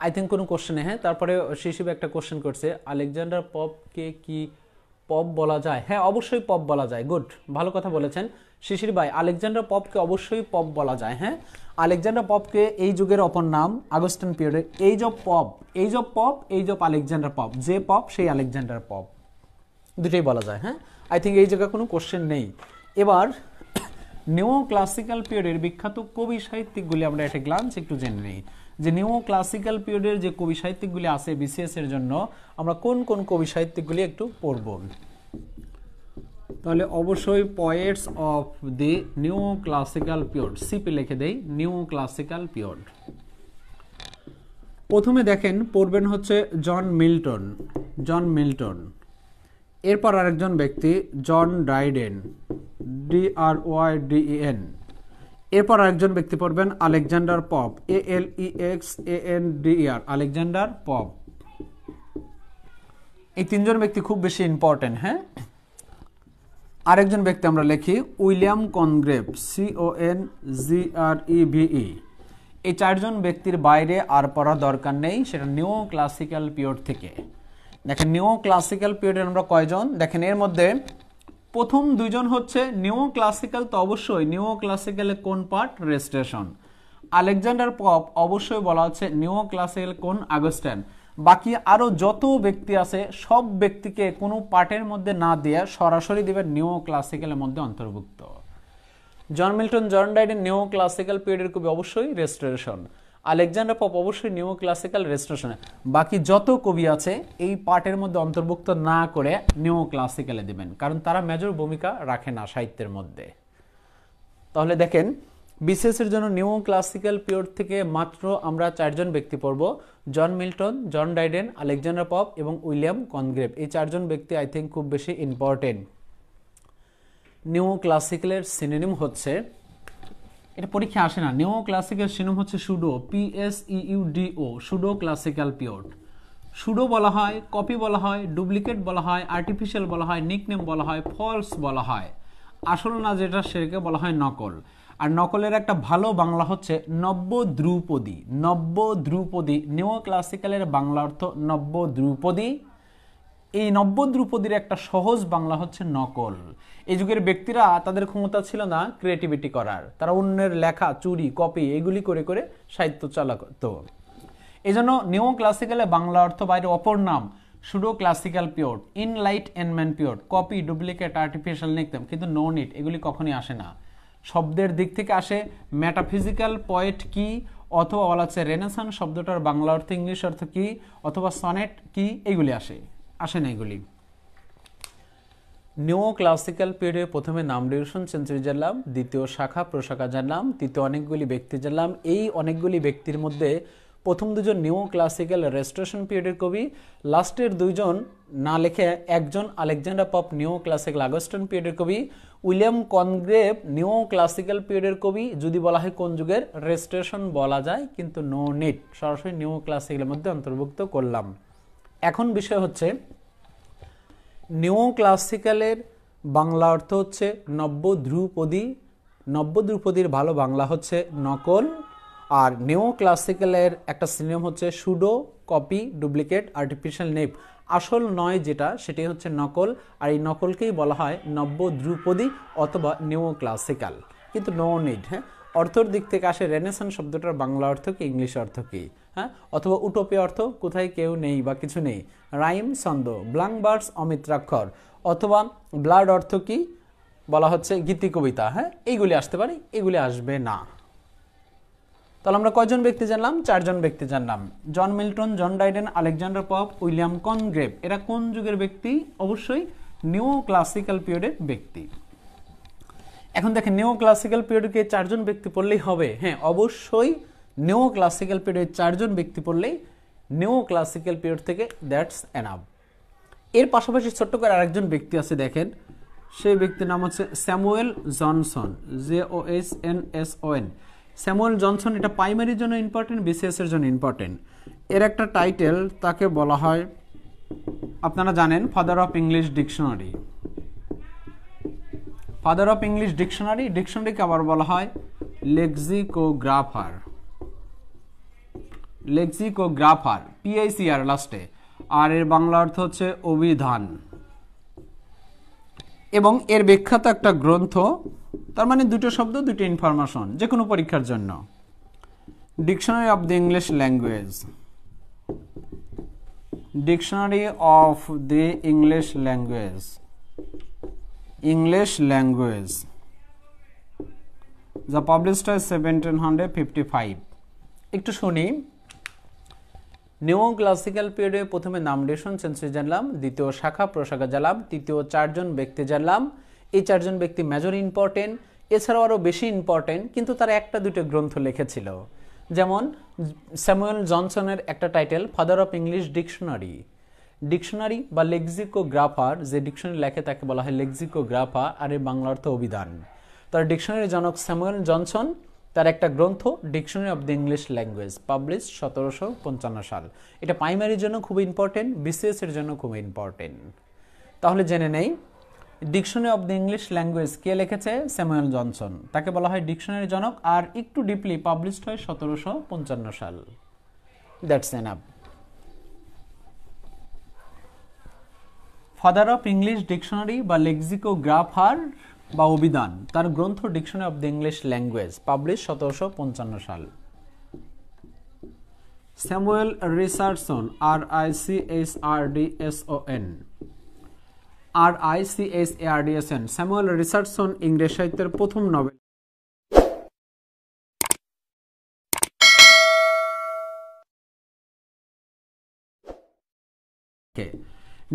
I think কোনো কোশ্চেন নেই। হ্যাঁ, তারপরে শিশিব একটা কোশ্চেন করছে, আলেকজান্ডার পপকে কি পপ বলা যায়? হ্যাঁ, অবশ্যই পপ বলা যায়। গুড, ভালো কথা বলেছেন শিশির ভাই। আলেকজান্ডার পপকে অবশ্যই পপ বলা যায়। হ্যাঁ, আলেকজান্ডার পপকে এই যুগের অপর নাম আগস্টান পিরিয়ডে age of Pope, age of Pope, age of Alexander Pope. যে পপ সেই আলেকজান্ডার পপ, দুটোই বলা যায়। হ্যাঁ, আই থিঙ্ক এই জায়গায় কোনো কোশ্চেন নেই। এবার নিও ক্লাসিক্যাল পিরিয়ডের বিখ্যাত কবি সাহিত্যিকগুলি আমরা একটা গ্লান্স একটু জেনে নিই, যে নিও ক্লাসিক্যাল পিরিয়ডের যে কবি সাহিত্যিকগুলি আছে বিসিএস এর জন্য, আমরা কোন কোন কবি সাহিত্যিকগুলি একটু পড়ব। তাহলে অবশ্যই পোয়েটস অফ দি নিও ক্লাসিক্যাল পিরিয়ড, সিপি লিখে দেই, নিও ক্লাসিক্যাল পিরিয়ড। প্রথমে দেখেন পড়বেন হচ্ছে জন মিল্টন। জন মিল্টন এরপর আরেকজন ব্যক্তি জন ড্রাইডেন, DRYDEN। এরপর আরেকজন ব্যক্তি পড়বেন Alexander pop, ALEXANDER, Alexander pop. এই তিনজন ব্যক্তি খুব বেশি ইম্পর্টেন্ট। হ্যাঁ, আরেকজন ব্যক্তি আমরা লিখি উইলিয়াম কনগ্রেভ, CONGREVE। এই চারজন ব্যক্তির বাইরে আর পড়া দরকার নেই, সেটা নিও ক্লাসিক্যাল পিরিয়ড থেকে। দেখেন নিও ক্লাসিক্যাল পিরিয়ডে আমরা কয়জন, দেখেন এর মধ্যে প্রথম দুইজন হচ্ছে নিও ক্লাসিক্যাল, তো অবশ্যই নিও ক্লাসিক্যালে কোন পার্ট, রেস্টোরেশন। আলেকজান্ডার পপ অবশ্যই বলা হচ্ছে নিও ক্লাসিক্যাল কোন, আগস্টাইন। বাকি আরো যত ব্যক্তি আছে সব ব্যক্তিকে কোনো পার্টের মধ্যে না দিয়ে সরাসরি দিবেন নিও ক্লাসিক্যালের মধ্যে অন্তর্ভুক্ত। John Milton, John Dryden neo classical পিরিয়ডের কবি, অবশ্যই রেস্টোরেশন। আলেকজান্ডার পপ অবশ্যই নিও ক্লাসিক্যাল, রেস্টোরেশন। বাকি যত কবি আছে এই পার্টের মধ্যে অন্তর্ভুক্ত না করে নিও ক্লাসিক্যালে দিবেন, কারণ তারা মেজর ভূমিকা রাখে না সাহিত্যের মধ্যে। তাহলে দেখেন বিসিএস এর জন্য নিও ক্লাসিক্যাল পিরিয়ড থেকে মাত্র আমরা চারজন ব্যক্তি পড়ব, John Milton, John Dryden, Alexander Pope এবং উইলিয়াম কনগ্রেভ। এই চারজন ব্যক্তি আই থিঙ্ক খুব বেশি ইম্পর্টেন্ট। নিও ক্লাসিক্যালের সিনোনিম হচ্ছে, এটা পরীক্ষা আসে না, নিও ক্লাসিক্যাল সিনোনিম হচ্ছে pseudo, PSEUDO, pseudo classical period. Pseudo বলা হয়, কপি বলা হয়, ডুপ্লিকেট বলা হয়, আর্টিফিশিয়াল বলা হয়, নিকনেম বলা হয়, ফলস বলা হয়। আসল না যেটা সেটাকে বলা হয় নকল। আর নকলের একটা ভালো বাংলা হচ্ছে নব্য ধ্রুপদী। নব্য ধ্রুপদী নিও ক্লাসিক্যালের বাংলা অর্থ নব্য ধ্রুপদী। এই নব্য ধ্রুপদীর একটা সহজ বাংলা হচ্ছে নকল। এই যুগের ব্যক্তিরা তাদের ক্ষমতা ছিল না ক্রিয়েটিভিটি করার, তারা অন্যের লেখা চুরি কপি এগুলি করে করে সাহিত্য চালাতো। এই জন্য নিও ক্লাসিক্যালে বাংলা অর্থ বাইরে অপর নাম pseudo classical period, enlightenment period, copy, duplicate, artificial, nickname, কিন্তু নো নিট এগুলি কখনই আসে না। শব্দের দিক থেকে আসে মেটাফিজিক্যাল পয়েট কি, অথবা বলা হচ্ছে রেনেসান্স শব্দটার বাংলা অর্থ ইংলিশ অর্থ কি, অথবা সনেট কি, এগুলি আসে না এগুলি। নিও ক্লাসিক্যাল পিরিয়ডে প্রথমে নাম ডিভিশন সেঞ্চুরি জানলাম, দ্বিতীয় শাখা প্রশাখা জানলাম, তৃতীয় অনেকগুলি ব্যক্তি জানলাম। এই অনেকগুলি ব্যক্তির মধ্যে প্রথম দুজন নিও ক্লাসিক্যাল রেস্টোরেশন পিরিয়ডের কবি, লাস্টের দুইজন না লিখে একজন আলেকজান্ডার পপ নিও ক্লাসিক্যাল আগস্টাইন পিরিয়ডের কবি, উইলিয়াম কনগ্রেভ নিও ক্লাসিক্যাল পিরিয়ডের কবি। যদি বলা হয় কোন যুগের, রেস্টোরেশন বলা যায়, কিন্তু নো নিড, সরাসরি নিও ক্লাসিক্যালের মধ্যে অন্তর্ভুক্ত করলাম। এখন বিষয় হচ্ছে নিও ক্লাসিক্যালের বাংলা অর্থ হচ্ছে নব্য ধ্রুপদী। নব্য ধ্রুপদীর ভালো বাংলা হচ্ছে নকল। আর নিও ক্লাসিক্যালের একটা সিনোনিম হচ্ছে সুডো, কপি, ডুপ্লিকেট, আর্টিফিশিয়াল, নেপ। আসল নয় যেটা, সেটাই হচ্ছে নকল। আর এই নকলকেই বলা হয় নব্য ধ্রুপদী অথবা নিও ক্লাসিক্যাল, কিন্তু নো নিড। হ্যাঁ, অর্থের দিক থেকে আসে রেনেসান্স শব্দটার বাংলা অর্থ কি, ইংলিশ অর্থ কি, হ্যাঁ, অথবা উটোপিয়া অর্থ কোথায় কেউ নেই বা কিছু নেই, রাইম ছন্দ, ব্ল্যাঙ্ক ভার্স অমিত্রাক্ষর, অথবা ব্লাড অর্থ কি বলা হচ্ছে গীতি কবিতা। হ্যাঁ, এইগুলি আসতে পারে, এগুলি আসবে না। তাহলে আমরা কয়জন ব্যক্তি জানলাম, চারজন ব্যক্তি জানলাম, John Milton, John Dryden, Alexander Pope, William Congreve. এরা কোন যুগের ব্যক্তি, অবশ্যই নিও ক্লাসিক্যাল পিরিয়ডের ব্যক্তি। এখন দেখেন নিও ক্লাসিক্যাল পিরিয়ডকে চারজন ব্যক্তি পড়লেই হবে? হ্যাঁ, অবশ্যই নিও ক্লাসিক্যাল পিরিয়ডে চারজন ব্যক্তি পড়লেই নিও ক্লাসিক্যাল পিরিয়ড থেকে দ্যাটস এনাফ। এর পাশাপাশি ছোট্ট করে আরেকজন ব্যক্তি আছে, দেখেন সেই ব্যক্তির নাম হচ্ছে Samuel Johnson, JOHNSON। Samuel Johnson, এটা প্রাইমারির জন্য ইম্পর্টেন্ট, বিসিএস এর জন্য ইম্পর্টেন্ট। এর একটা টাইটেল, তাকে বলা হয়, আপনারা জানেন, father of English dictionary. Father of English dictionary, ডিকশনারিকে আবার বলা হয় লেক্সিকোগ্রাফার। লেক্সিকোগ্রাফার, PICR লাস্টে। আর এর বাংলা অর্থ হচ্ছে অভিধান। এবং এর বিখ্যাত একটা গ্রন্থ, তার মানে দুটো শব্দ দুটো ইনফরমেশন, যে কোনো পরীক্ষার জন্য, dictionary of the English language. Dictionary of the English language, English language, যা পাবলিশড হয় 1755। একটু শুনি। নিও ক্লাসিক্যাল পিরিয়ডে প্রথমে নাম ডিভিশন সেঞ্চুরি জানলাম, দ্বিতীয় শাখা প্রশাখা জানলাম, তৃতীয় চারজন ব্যক্তি জানলাম। এই চারজন ব্যক্তি মেজর ইম্পর্টেন্ট, এছাড়াও আরও বেশি ইম্পর্টেন্ট, কিন্তু তারা একটা দুটো গ্রন্থ লিখেছিল। যেমন স্যামুয়েল জনসনের একটা title father of English dictionary, dictionary বা লেক্সিকোগ্রাফার, যে ডিকশনারি লেখে তাকে বলা হয় লেক্সিকোগ্রাফার, আর এর বাংলা অর্থ অভিধান। তার ডিকশনারির জনক স্যামুয়েল জনসন, তার একটা গ্রন্থ dictionary of the English language, publish 1755 সাল। এটা প্রাইমারির জন্য খুব ইম্পর্টেন্ট, বিসিএস এর জন্য খুব ইম্পর্টেন্ট। তাহলে জেনে নেই dictionary of the English language কে লিখেছে? স্যামুয়েল জনসন, তাকে বলা হয় ডিকশনারির জনক, আর একটু ডিপলি পাবলিশড হয় 1755 সাল। That's enough. Father of English dictionary বা লেক্সিকোগ্রাফার বা অভিধান, তার গ্রন্থ dictionary of the English language, publish 1755 সাল। Samuel Richardson, RICHARDSON, Samuel Richardson ইংরেজ সাহিত্যের প্রথম নোবেল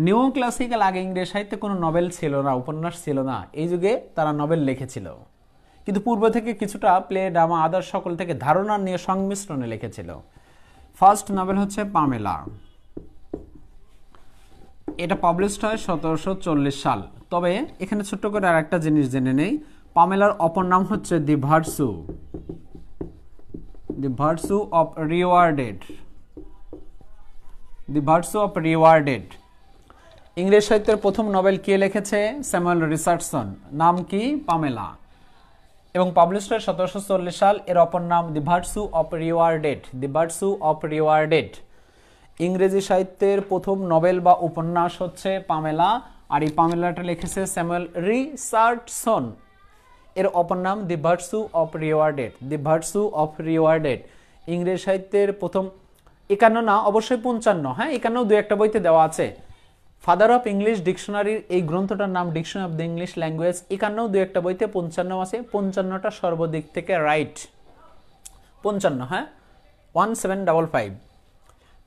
নিও ক্লাসিক্যাল, আগে ইংরেজ সাহিত্যে কোনো নোবেল ছিল না, উপন্যাস ছিল না, এই যুগে তারা নোবেল লিখেছিল, কিন্তু পূর্ব থেকে কিছুটা প্লে, ড্রামা, আদার সকল থেকে ধারণা নিয়ে সংমিশ্রণে লিখেছিল। ফার্স্ট নোবেল হচ্ছে পামেলা, এটা পাবলিশড হয় 1740 সাল। তবে এখানে ছোট্ট করে আর একটা জিনিস জেনে নেই, পামেলার অপর নাম হচ্ছে the virtue of rewarded, the virtue of rewarded. ইংরেজ সাহিত্যের প্রথম নোবেল কে লিখেছে? স্যামুয়েল রিচার্ডসন, নাম কি? পামেলা, এবং পাবলিশড হয় 1740 সাল। এর অপর নাম the virtue of rewarded, the virtue of rewarded. ইংরেজি সাহিত্যের প্রথম নোবেল বা উপন্যাস হচ্ছে পামেলা, আর এই পামেলাটা লিখেছে স্যামুয়েল রিচার্ডসন। এর অপর নাম the virtue of rewarded, the virtue of rewarded. ইংরেজ সাহিত্যের প্রথম 51 না, অবশ্যই 55, হ্যাঁ 51 দু একটা বইতে দেওয়া আছে। ফাদার অফ ইংলিশ ডিকশনারির এই গ্রন্থটার নাম dictionary of the English language, 51 দু একটা বইতে 55 আছে, 55টা সর্বদিক থেকে রাইট, 55, হ্যাঁ 1755।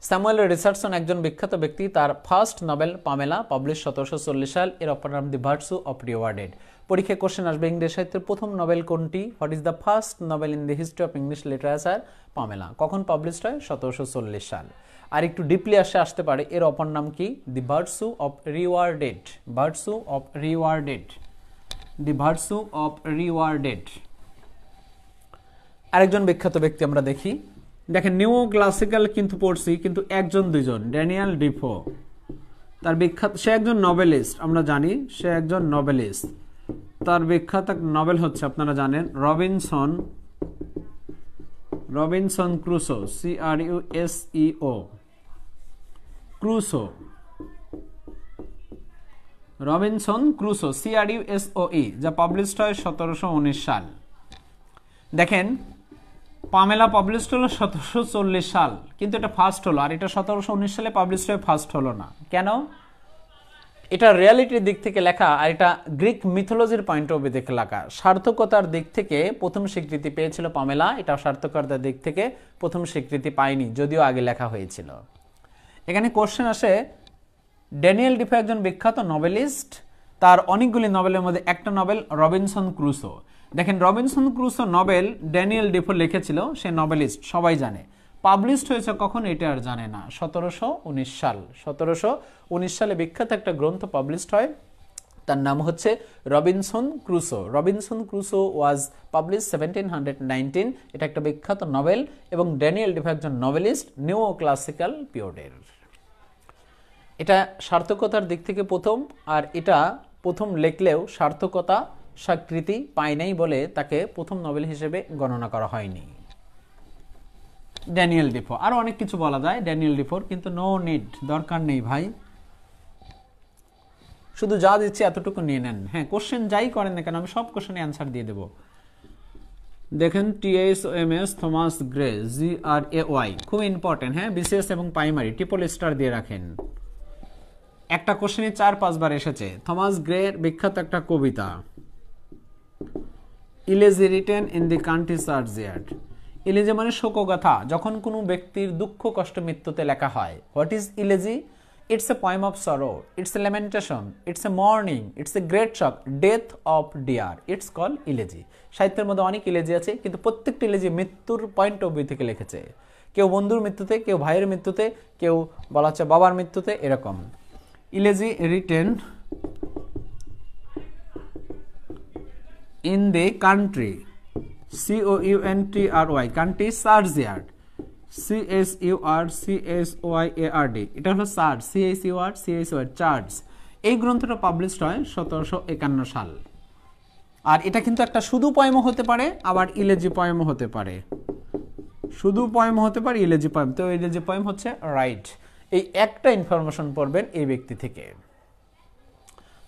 স্যামুয়েল রিচার্ডসন একজন বিখ্যাত ব্যক্তি, তার ফার্স্ট নোবেল পামেলা, পাবলিশ 1740 সাল। এর অপর নাম দি ভার্চু অফ রিওয়ার্ডেড। পরীক্ষায় কোশ্চেন আসবে, ইংরেজ সাহিত্যের প্রথম নোবেল কোনটি? What is the first Nobel in the history of English literature? Pamela. কখন পাবলিশড হয়? 1740 সাল। আর একটু ডিপলি আসতে পারে, এর অপর নাম কি? The virtue of rewarded, virtue of rewarded, the virtue of rewarded. আরেকজন বিখ্যাত ব্যক্তি আমরা দেখি, দেখেন নিও ক্লাসিক্যাল কিন্তু পড়ছি, কিন্তু একজন দুইজন, ড্যানিয়েল ডিফো, তার বিখ্যাত, সে একজন নোবেলিস্ট, আমরা জানি সে একজন নোবেলিস্ট। তার বিখ্যাত নোবেল হচ্ছে, আপনারা জানেন, Robinson Crusoe, CRUSEO, Crusoe, Robinson Crusoe, CRUSOE, যা পাবলিশড হয় 1719 সাল। দেখেন পামেলা পাবলিশড হলো 1740 সাল, কিন্তু এটা ফার্স্ট হলো, আর এটা 1719 সালে পাবলিশড হয়ে ফার্স্ট হলো না। কেন? এটা রিয়ালিটির দিক থেকে লেখা, আর এটা গ্রিক মিথোলজির পয়েন্ট অফ ভিউ থেকে লেখা। সার্থকতার দিক থেকে প্রথম স্বীকৃতি পেয়েছিল পামেলা, এটা সার্থকতার দিক থেকে প্রথম স্বীকৃতি পায়নি, যদিও আগে লেখা হয়েছিল। এখানে কোশ্চেন আসে, ড্যানিয়েল ডিফো একজন বিখ্যাত নোবেলিস্ট, তার অনেকগুলি নোবেলের মধ্যে একটা নোবেল রবিনসন ক্রুসো। দেখেন Robinson Crusoe Nobel Daniel Defoe লিখেছিল, সে নোবেলিস্ট, সবাই জানে। পাবলিশড হয়েছে কখন এটা আর জানে না, 1719 সাল। 1719 সালে বিখ্যাত একটা গ্রন্থ পাবলিশড হয়, তার নাম হচ্ছে Robinson Crusoe. Robinson Crusoe was publish 1719। এটা একটা বিখ্যাত নোবেল, এবং ড্যানিয়েল ডিফো একজন নোবেলিস্ট, নিও ক্লাসিক্যাল পিরিয়ডের। এটা সার্থকতার দিক থেকে প্রথম, আর এটা প্রথম লেখলেও সার্থকতা স্বীকৃতি পায় নাই বলে তাকে প্রথম নোবেল হিসেবে গণনা করা হয়নি। ড্যানিয়েল ডিফো, আরো অনেক কিছু বলা যায় ড্যানিয়েল ডিফোর, কিন্তু নো নিড, দরকার নেই ভাই, শুধু যা দিচ্ছি এতটুকু নিয়ে নেন। হ্যাঁ কোশ্চেন যাই করেন না কেন, আমি সব কোশ্চেনে অ্যান্সার দিয়ে দেবো। দেখেন THOMS থমাস গ্রে, GRAY, খুব ইম্পর্টেন্ট, হ্যাঁ বিসিএস এবং প্রাইমারি ট্রিপল স্টার দিয়ে রাখেন। একটা কোশ্চেনে 4-5 বার এসেছে। থমাস গ্রের বিখ্যাত একটা কবিতা, elegy written in the country চার্চইয়ার্ড। ইলেজি মানে শোকগাথা, যখন কোনো ব্যক্তির দুঃখ কষ্ট মৃত্যুতে লেখা হয়। What is elegy? It's a poem of sorrow, it's a lamentation, it's a mourning, it's a great shock, death of dear, it's call elegy. সাহিত্যের মধ্যে অনেক ইলেজি আছে, কিন্তু প্রত্যেকটি ইলেজি মৃত্যুর পয়েন্ট অফ ভিউ থেকে লিখেছে। কেউ বন্ধুর মৃত্যুতে, কেউ ভাইয়ের মৃত্যুতে, কেউ বলা হচ্ছে বাবার মৃত্যুতে, এরকম। Elegy written in the country, COUNTRY, country churchyard, CHURCHOYARD, এটা হলো সার্জ, CHURCHOYARD, চার্জ। এই গ্রন্থটা পাবলিশড হয় 1751 সাল। আর এটা কিন্তু একটা শুধু পয়েমও হতে পারে, আবার ইলেজি পয়েমও হতে পারে, শুধু পয়েম হতে পারে, ইলেজি পয়েম। তো ইলেজি পয়েম হচ্ছে রাইট। এই একটা ইনফরমেশন পড়বেন এই ব্যক্তি থেকে।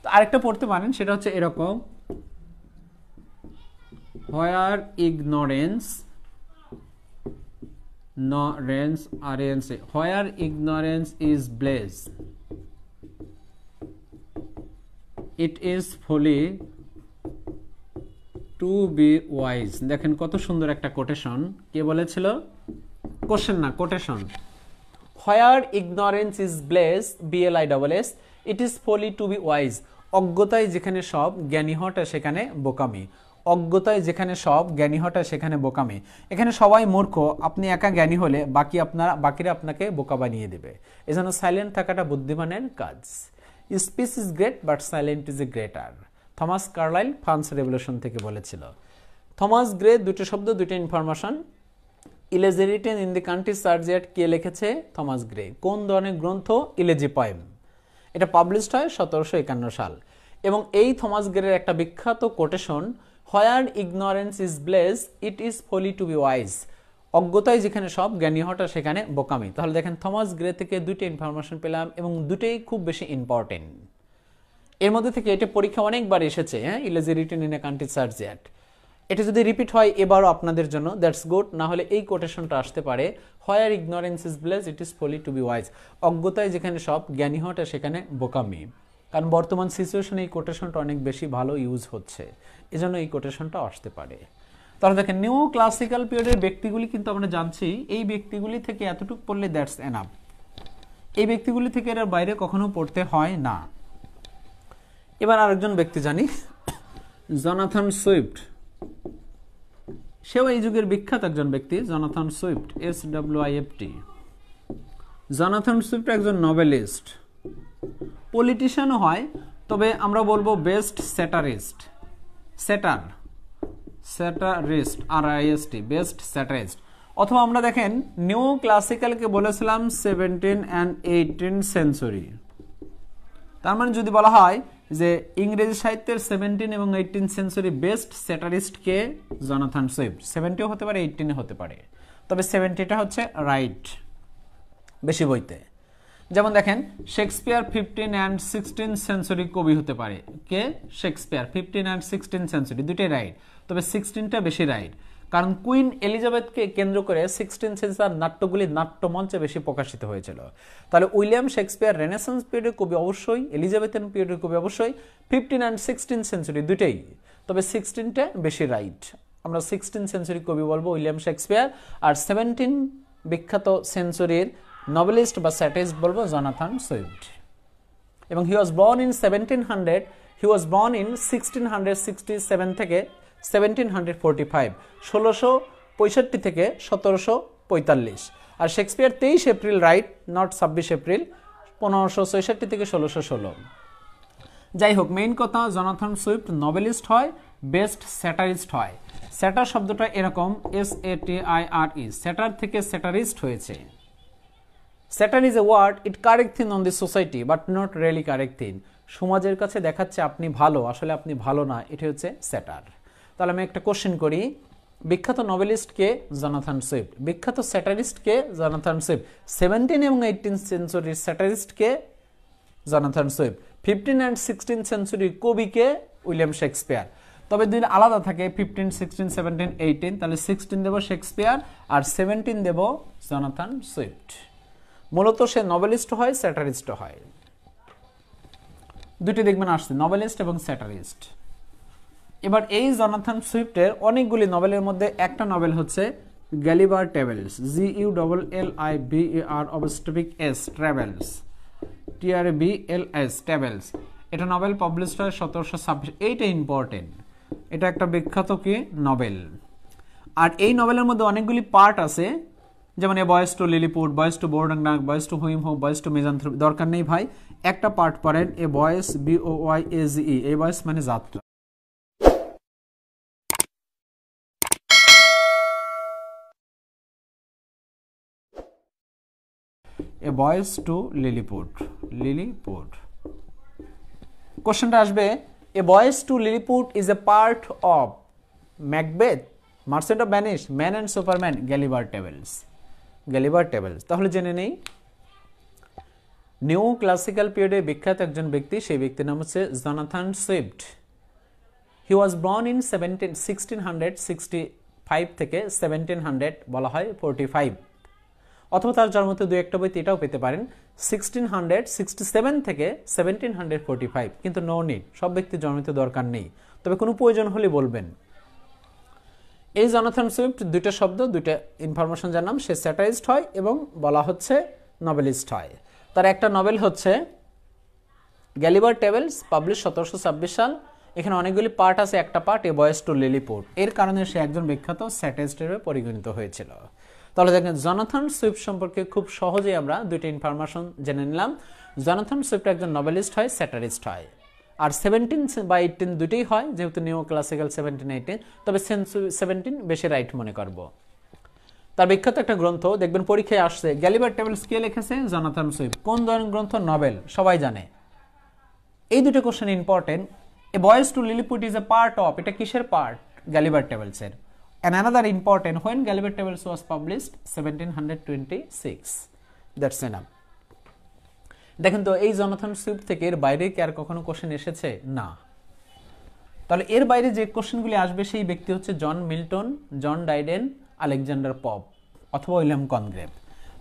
তো আরেকটা পড়তে পারেন, সেটা হচ্ছে এরকম, where ignorance where ignorance is bliss, it is folly to be wise. দেখেন কত সুন্দর একটা কোটেশন, কে বলেছিল? কোশ্চেন না, quotation. Where ignorance is bliss, BLISS, it is folly to be wise. অজ্ঞতায় যেখানে সব, জ্ঞানী হওয়াটা সেখানে বোকামি। অজ্ঞতায় যেখানে সব, জ্ঞানী হওয়াটা সেখানে বোকামি। এখানে সবাই মূর্খ, আপনি একা জ্ঞানী হলে বাকিরা আপনাকে বোকা বানিয়ে দেবে। এজন্য সাইলেন্ট থাকাটা বুদ্ধিমানের কাজ। Speech is great but silent is a greater, Thomas Carlyle France revolution থেকে বলেছিল। থমাস গ্রে, দুটো শব্দ, দুটো information. Elegy written in the country churchyard, কে লিখেছে? Thomas Gray. কোন ধরনের গ্রন্থ? Elegy poem. এটা পাবলিশড হয় 1751 সাল। এবং এই থমাস গ্রের একটা বিখ্যাত quotation, where ignorance is bliss, it is folly to be wise. অজ্ঞতায় যেখানে সব, জ্ঞানী হওয়াটা সেখানে বোকামি। তাহলে দেখেন থমাস গ্রে থেকে দুটো ইনফরমেশন পেলাম এবং দুটোই খুব বেশি ইম্পর্টেন্ট। এর মধ্যে থেকে এটা পরীক্ষা অনেকবার এসেছে, হ্যাঁ, ইলেজি রিটেন ইন এ কান্ট্রি সার্জিয়ার্ড। এটা যদি রিপিট হয় এবারও আপনাদের জন্য, দ্যাটস গুড। না হলে এই কোটেশনটা আসতে পারে, where ignorance is bliss, it is folly to be wise. অজ্ঞতায় যেখানে সব, জ্ঞানী হওয়াটা সেখানে বোকামি। কারণ বর্তমান সিচুয়েশনে এই কোটেশনটা অনেক বেশি ভালো ইউজ হচ্ছে, এজন্য এই কোটেশনটা আসতে পারে। তাহলে দেখেন নিউ ক্লাসিক্যাল পিরিয়ডের ব্যক্তিগুলি কিন্তু আমরা জানছি, এই ব্যক্তিগুলি থেকে এতটুকু পড়লে দ্যাটস এনাফ। এই ব্যক্তিগুলি থেকে এর বাইরে কখনো পড়তে হয় না। এবার আরেকজন ব্যক্তি জানি, জনাথন সুইফট। সেও এই যুগের বিখ্যাত একজন ব্যক্তি, Jonathan Swift, SWIFT। Jonathan Swift একজন নোবেলিস্ট, পলিটিশিয়ানও হয়, তবে আমরা বলবো best satirist, satirist, RIST, best satirist. অথবা আমরা দেখেন নিউ ক্লাসিক্যালকে বলেছিলাম 17 and 18 সেঞ্চুরি। তার মানে যদি বলা হয় যে ইংরেজি সাহিত্যের 17 এবং 18 সেঞ্চুরি বেস্ট স্যাটারিস্ট কে? Jonathan Swift. 70ও হতে পারে, 18 হতে পারে, তবে 70টা হচ্ছে রাইট বেশি বইতে। যেমন দেখেন শেক্সপিয়ার 15 and 16 সেঞ্চুরি কবি হতে পারে, কে? শেক্সপিয়ার। 15 and 16 সেঞ্চুরি দুটোই রাইট, তবে 16টা বেশি রাইট, কারণ কুইন এলিজাবেথকে কেন্দ্র করে 16 সেঞ্চুরির নাট্যগুলি নাট্যমঞ্চে বেশি প্রকাশিত হয়েছিল। তাহলে উইলিয়াম শেক্সপিয়ার রেনেসান্স পিরিয়ডের কবি অবশ্যই, এলিজাবেথিয়ান পিরিয়ডের কবি অবশ্যই, 15 and 16 সেঞ্চুরি দুটোই, তবে 16টা বেশি রাইট। আমরা 16 সেঞ্চুরি কবি বলবো উইলিয়াম শেক্সপিয়ার, আর 17 বিখ্যাত সেঞ্চুরির নোবেলিস্ট বা স্যাটারিস্ট বলবো জনাথন সুইফট। এবং he was born in 1700, he was born in 1667 থেকে 1745, 1665 থেকে 1745। আর Shakespeare 23 April right, not 26 April, 1566 থেকে 1616। যাই হোক, মেইন কথা জনাথন সুইফট নোবেলিস্ট হয়, বেস্ট স্যাটারিস্ট হয়। স্যাটার শব্দটা এরকম, SATIRE, স্যাটার থেকে স্যাটারিস্ট হয়েছে। Satire is a word, it correct thing on the society but not really correct thing. সমাজের কাছে দেখাচ্ছে আপনি ভালো, আসলে আপনি ভালো না, এটি হচ্ছে স্যাটার। তাহলে আমি একটা কোশ্চেন করি, বিখ্যাত নোবেলিস্ট কে? Jonathan Swift. বিখ্যাত স্যাটারিস্ট কে? Jonathan Swift. 17 এবং 18 সেঞ্চুরির স্যাটারিস্ট কে? Jonathan Swift. 15 and 16 সেঞ্চুরির কবি কে? William Shakespeare. তবে দুই আলাদা থাকে, 15, 16, 17, 18, তাহলে 16 দেব শেক্সপিয়ার আর 17 দেব জনাথন সুইফট। মূলত সে নোবেলিস্ট হয়, স্যাটারিস্ট হয়, দুটি দেখবেন আসছে, নোবেলিস্ট এবং স্যাটারিস্ট। এবার এই জনাথন সুইফটের অনেকগুলি নোবেলের মধ্যে একটা নোবেল হচ্ছে Gulliver Travels, GULLIBER Travels, TRAVELS Travels. এটা নোবেল পাবলিশড হয় 1726। এইটা ইম্পর্টেন্ট, এটা একটা বিখ্যাত কি নোবেল। আর এই নোবেলের মধ্যে অনেকগুলি পার্ট আছে, যেমন এ বয়েস টু লিলিপুট, বয়েস টু বোর্ডাংনাক, বয়েস টু হুইম হোপ, বয়েস টু মিজানথ্রপি, দরকার নেই ভাই, একটা পার্ট পড়েন এ বয়েস BOYSE, এই বয়েস মানে যাত্রা। এ বয়েস টু লিলিপুট, লিলিপুট। কোশ্চেনটা আসবে a voyage to Lilliput is a part of Macbeth, Merchant of Venice, Man and Superman, Gulliver Travels, Gulliver Travels. তাহলে জেনে নেই নিউ ক্লাসিক্যাল পিরিয়ডে বিখ্যাত একজন ব্যক্তি, সেই ব্যক্তির নাম হচ্ছে Jonathan Swift. He was born in 1665 থেকে 1700 বলা হয় 45, অথবা তার জন্মতে দু একটা বইতে এটাও পেতে পারেন 1667 থেকে 1745, কিন্তু নো নিড, সব ব্যক্তির জন্মতে দরকার নেই, তবে কোনো প্রয়োজন হলে বলবেন। এই জনাথন সুইফট দুইটা শব্দ, দুইটা ইনফরমেশন জানলাম, সে স্যাটারিস্ট হয় এবং বলা হচ্ছে নভেলিস্ট হয়। তার একটা নভেল হচ্ছে গ্যালিবার টেবলস, পাবলিশ 1726 সাল। এখানে অনেকগুলি পার্ট আছে, একটা part A voyage to lilliput, এর কারণে সে একজন বিখ্যাত স্যাটারিস্ট হিসেবে পরিগণিত হয়েছিল। তাহলে দেখেন জনাথন সুইফট সম্পর্কে খুব সহজেই আমরা দুইটা ইনফরমেশন জেনে নিলাম। জনাথন সুইফট একজন নভেলিস্ট হয়, স্যাটারিস্ট হয়, আর 17 বা 18 দুইটাই হয়, যেহেতু নিউ ক্লাসিক্যাল 17-18, তবে 17 বেশি রাইট মনে করব। তার বিখ্যাত একটা গ্রন্থ দেখবেন পরীক্ষায় আসছে, গ্যালিবার টেবলস কে লিখেছে? Jonathan Swift. কোন ধরনের গ্রন্থ? নভেল, সবাই জানে। এই দুটো question important. A voyage to Lilliput is a part of, এটা কিসের পার্ট? গ্যালিবার টেবলসের। And another important, when Gulliver Tables was published 1726, that's enough. দেখেন তো এই জনাথন সুইফট থেকে এর বাইরে কি আর কখনো কোশ্চেন এসেছে? না। তাহলে এর বাইরে যে কোশ্চেনগুলি আসবে সেই ব্যক্তি হচ্ছে জন মিল্টন, জন ডাইডেন, আলেকজান্ডার পপ অথবা উইলিয়াম কনগ্রেভ।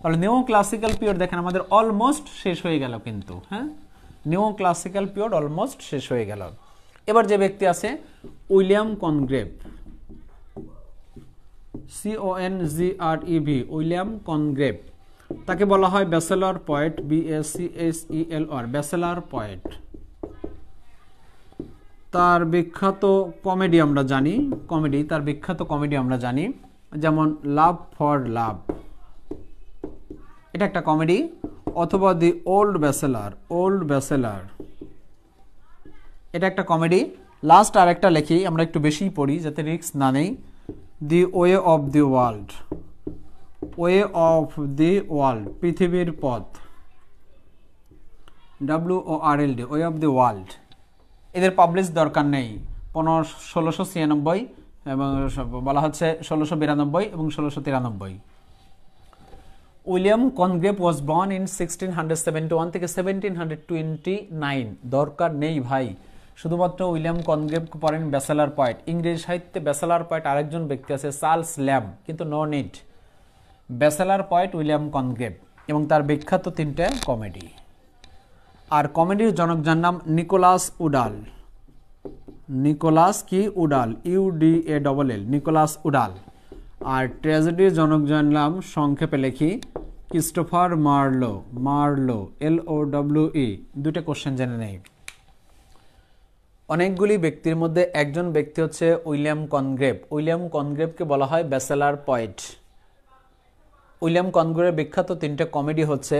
তাহলে নিউ ক্লাসিক্যাল পিরিয়ড দেখেন আমাদের অলমোস্ট শেষ হয়ে গেল, কিন্তু হ্যাঁ নিউ ক্লাসিক্যাল পিরিয়ড অলমোস্ট শেষ হয়ে গেল। এবার যে ব্যক্তি আছে উইলিয়াম কনগ্রেভ, CONGREV, উইলিয়াম কনগ্রেভ, তাকে বলা হয় bachelor poet, BACHELR, bachelor poet. তার বিখ্যাত কমেডি আমরা জানি, তার বিখ্যাত কমেডি আমরা জানি, যেমন লাভ ফর লাভ, এটা একটা কমেডি, অথবা দি ওল্ড ব্যাচেলার, এটা একটা কমেডি। লাস্ট আর একটা লেখি, আমরা একটু বেশি পড়ি যাতে রিস্ক না নেই, দি ওয়ে অফ দি ওয়ার্ল্ড, পৃথিবীর পথ, WORLD, way of the world. এদের পাবলিশ দরকার নেই, 1696 এবং বলা হচ্ছে 1692 এবং 1693। উইলিয়াম কনগ্রেভ ওয়াজ বর্ন ইন 1671 থেকে 1729, দরকার নেই ভাই, শুধুমাত্র উইলিয়াম কনগ্রেভ পড়েন ব্যাচেলার পয়েট। ইংরেজি সাহিত্যে ব্যাচেলার পয়েট আরেকজন ব্যক্তি আছে চার্লস ল্যাম্ব, কিন্তু no need, bachelor poet William Congreve, এবং তার বিখ্যাত 3টে কমেডি। আর কমেডির জনক যার নাম নিকোলাস উডাল, UDALL, নিকোলাস উডাল। আর ট্র্যাজেডির জনক যার নাম সংক্ষেপে লিখি ক্রিস্টোফার মার্লো, LOWE। দুটো কোশ্চেন জেনে নেই। অনেকগুলি ব্যক্তির মধ্যে একজন ব্যক্তি হচ্ছে উইলিয়াম কনগ্রেভ। উইলিয়াম কনগ্রেভকে বলা হয় ব্যাচেলার পয়েট। উইলিয়াম কনগ্রেভের বিখ্যাত 3টে কমেডি হচ্ছে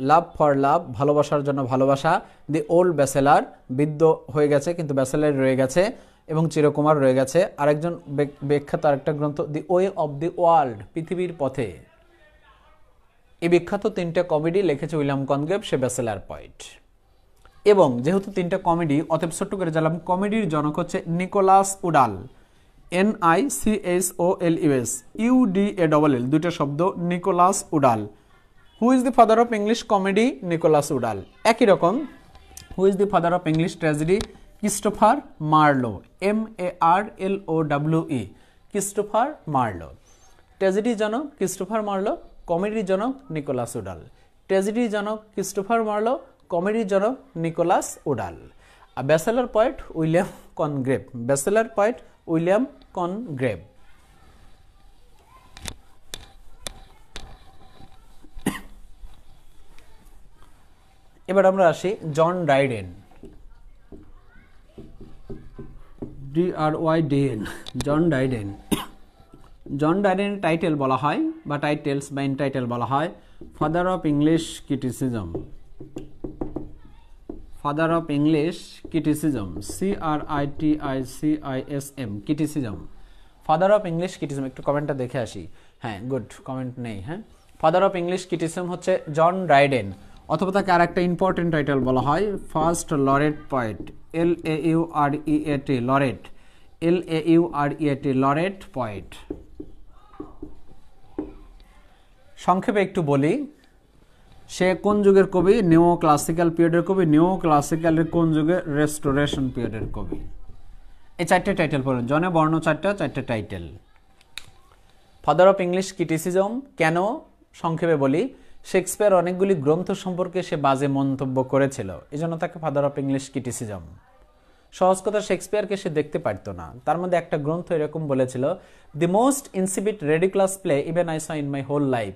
লাভ ফর লাভ, ভালোবাসার জন্য ভালোবাসা, দি ওল্ড ব্যাচেলার, বৃদ্ধ হয়ে গেছে কিন্তু ব্যাচেলার রয়ে গেছে, এবং চিরকুমার রয়ে গেছে। আরেকজন বিখ্যাত আরেকটা গ্রন্থ দি ওয়ে অফ দি ওয়ার্ল্ড, পৃথিবীর পথে। এই বিখ্যাত 3টে কমেডি লিখেছে উইলিয়াম কনগ্রেভ, সে ব্যাচেলার পয়েট। এবং যেহেতু 3টে কমেডি, অতএব ছোট্ট করে জানলাম কমেডির জনক হচ্ছে নিকোলাস উডাল, NICHOLUS, UDALL, দুটো শব্দ, Nicholas Udall. Who is the father of English comedy? Nicholas Udall. একই রকম who is the father of English tragedy? Christopher Marlowe, MARLOWE, Christopher Marlowe. Tragedy জনক ক্রিস্টোফার মার্লো, কমেডির জনক নিকোলাস উডাল। ট্র্যাজেডি জনক ক্রিস্টোফার মার্লো, কমেডির জনক নিকোলাস উডাল। আর bachelor poet William Congreve, bachelor poet William Congreve. এবার আমরা আসি জন ডাইডেন, DRYDEN, জন ডাইডেন। জন ডাইডেনের টাইটেল বলা হয় বা টাইটেলস বা ইনটাইটেল বলা হয়। Father of English criticism, father of English criticism, CRITICISM, criticism, father of English criticism. একটু কমেন্টটা দেখে আসি। হ্যাঁ, গুড, কমেন্ট নেই। হ্যাঁ, ফাদার অফ ইংলিশ ক্রিটিসিজম হচ্ছে জন ড্রাইডেন, অথবা তাকে আর একটা ইম্পর্টেন্ট টাইটেল বলা হয় first laureate poet, LAUREAT, laureate, LAUREAT, laureate poet. সংক্ষেপে একটু বলি, সে কোন যুগের কবি? নিও ক্লাসিক্যাল পিরিয়ডের কবি। নিও ক্লাসিক্যালের কোন যুগে? রেস্টোরেশন পিরিয়ডের কবি। এই চারটে টাইটেল পড়ুন, জনে বর্ণ চারটে title. Father of English criticism কেন? সংক্ষেপে বলি, শেক্সপিয়ার অনেকগুলি গ্রন্থ সম্পর্কে সে বাজে মন্তব্য করেছিল, এজন্য তাকে ফাদার অফ ইংলিশ ক্রিটিসিজম। সহজ কথা, শেক্সপিয়ারকে সে দেখতে পারত না। তার মধ্যে একটা গ্রন্থ এরকম বলেছিল, the most insipid ridiculous play even I saw in my whole life.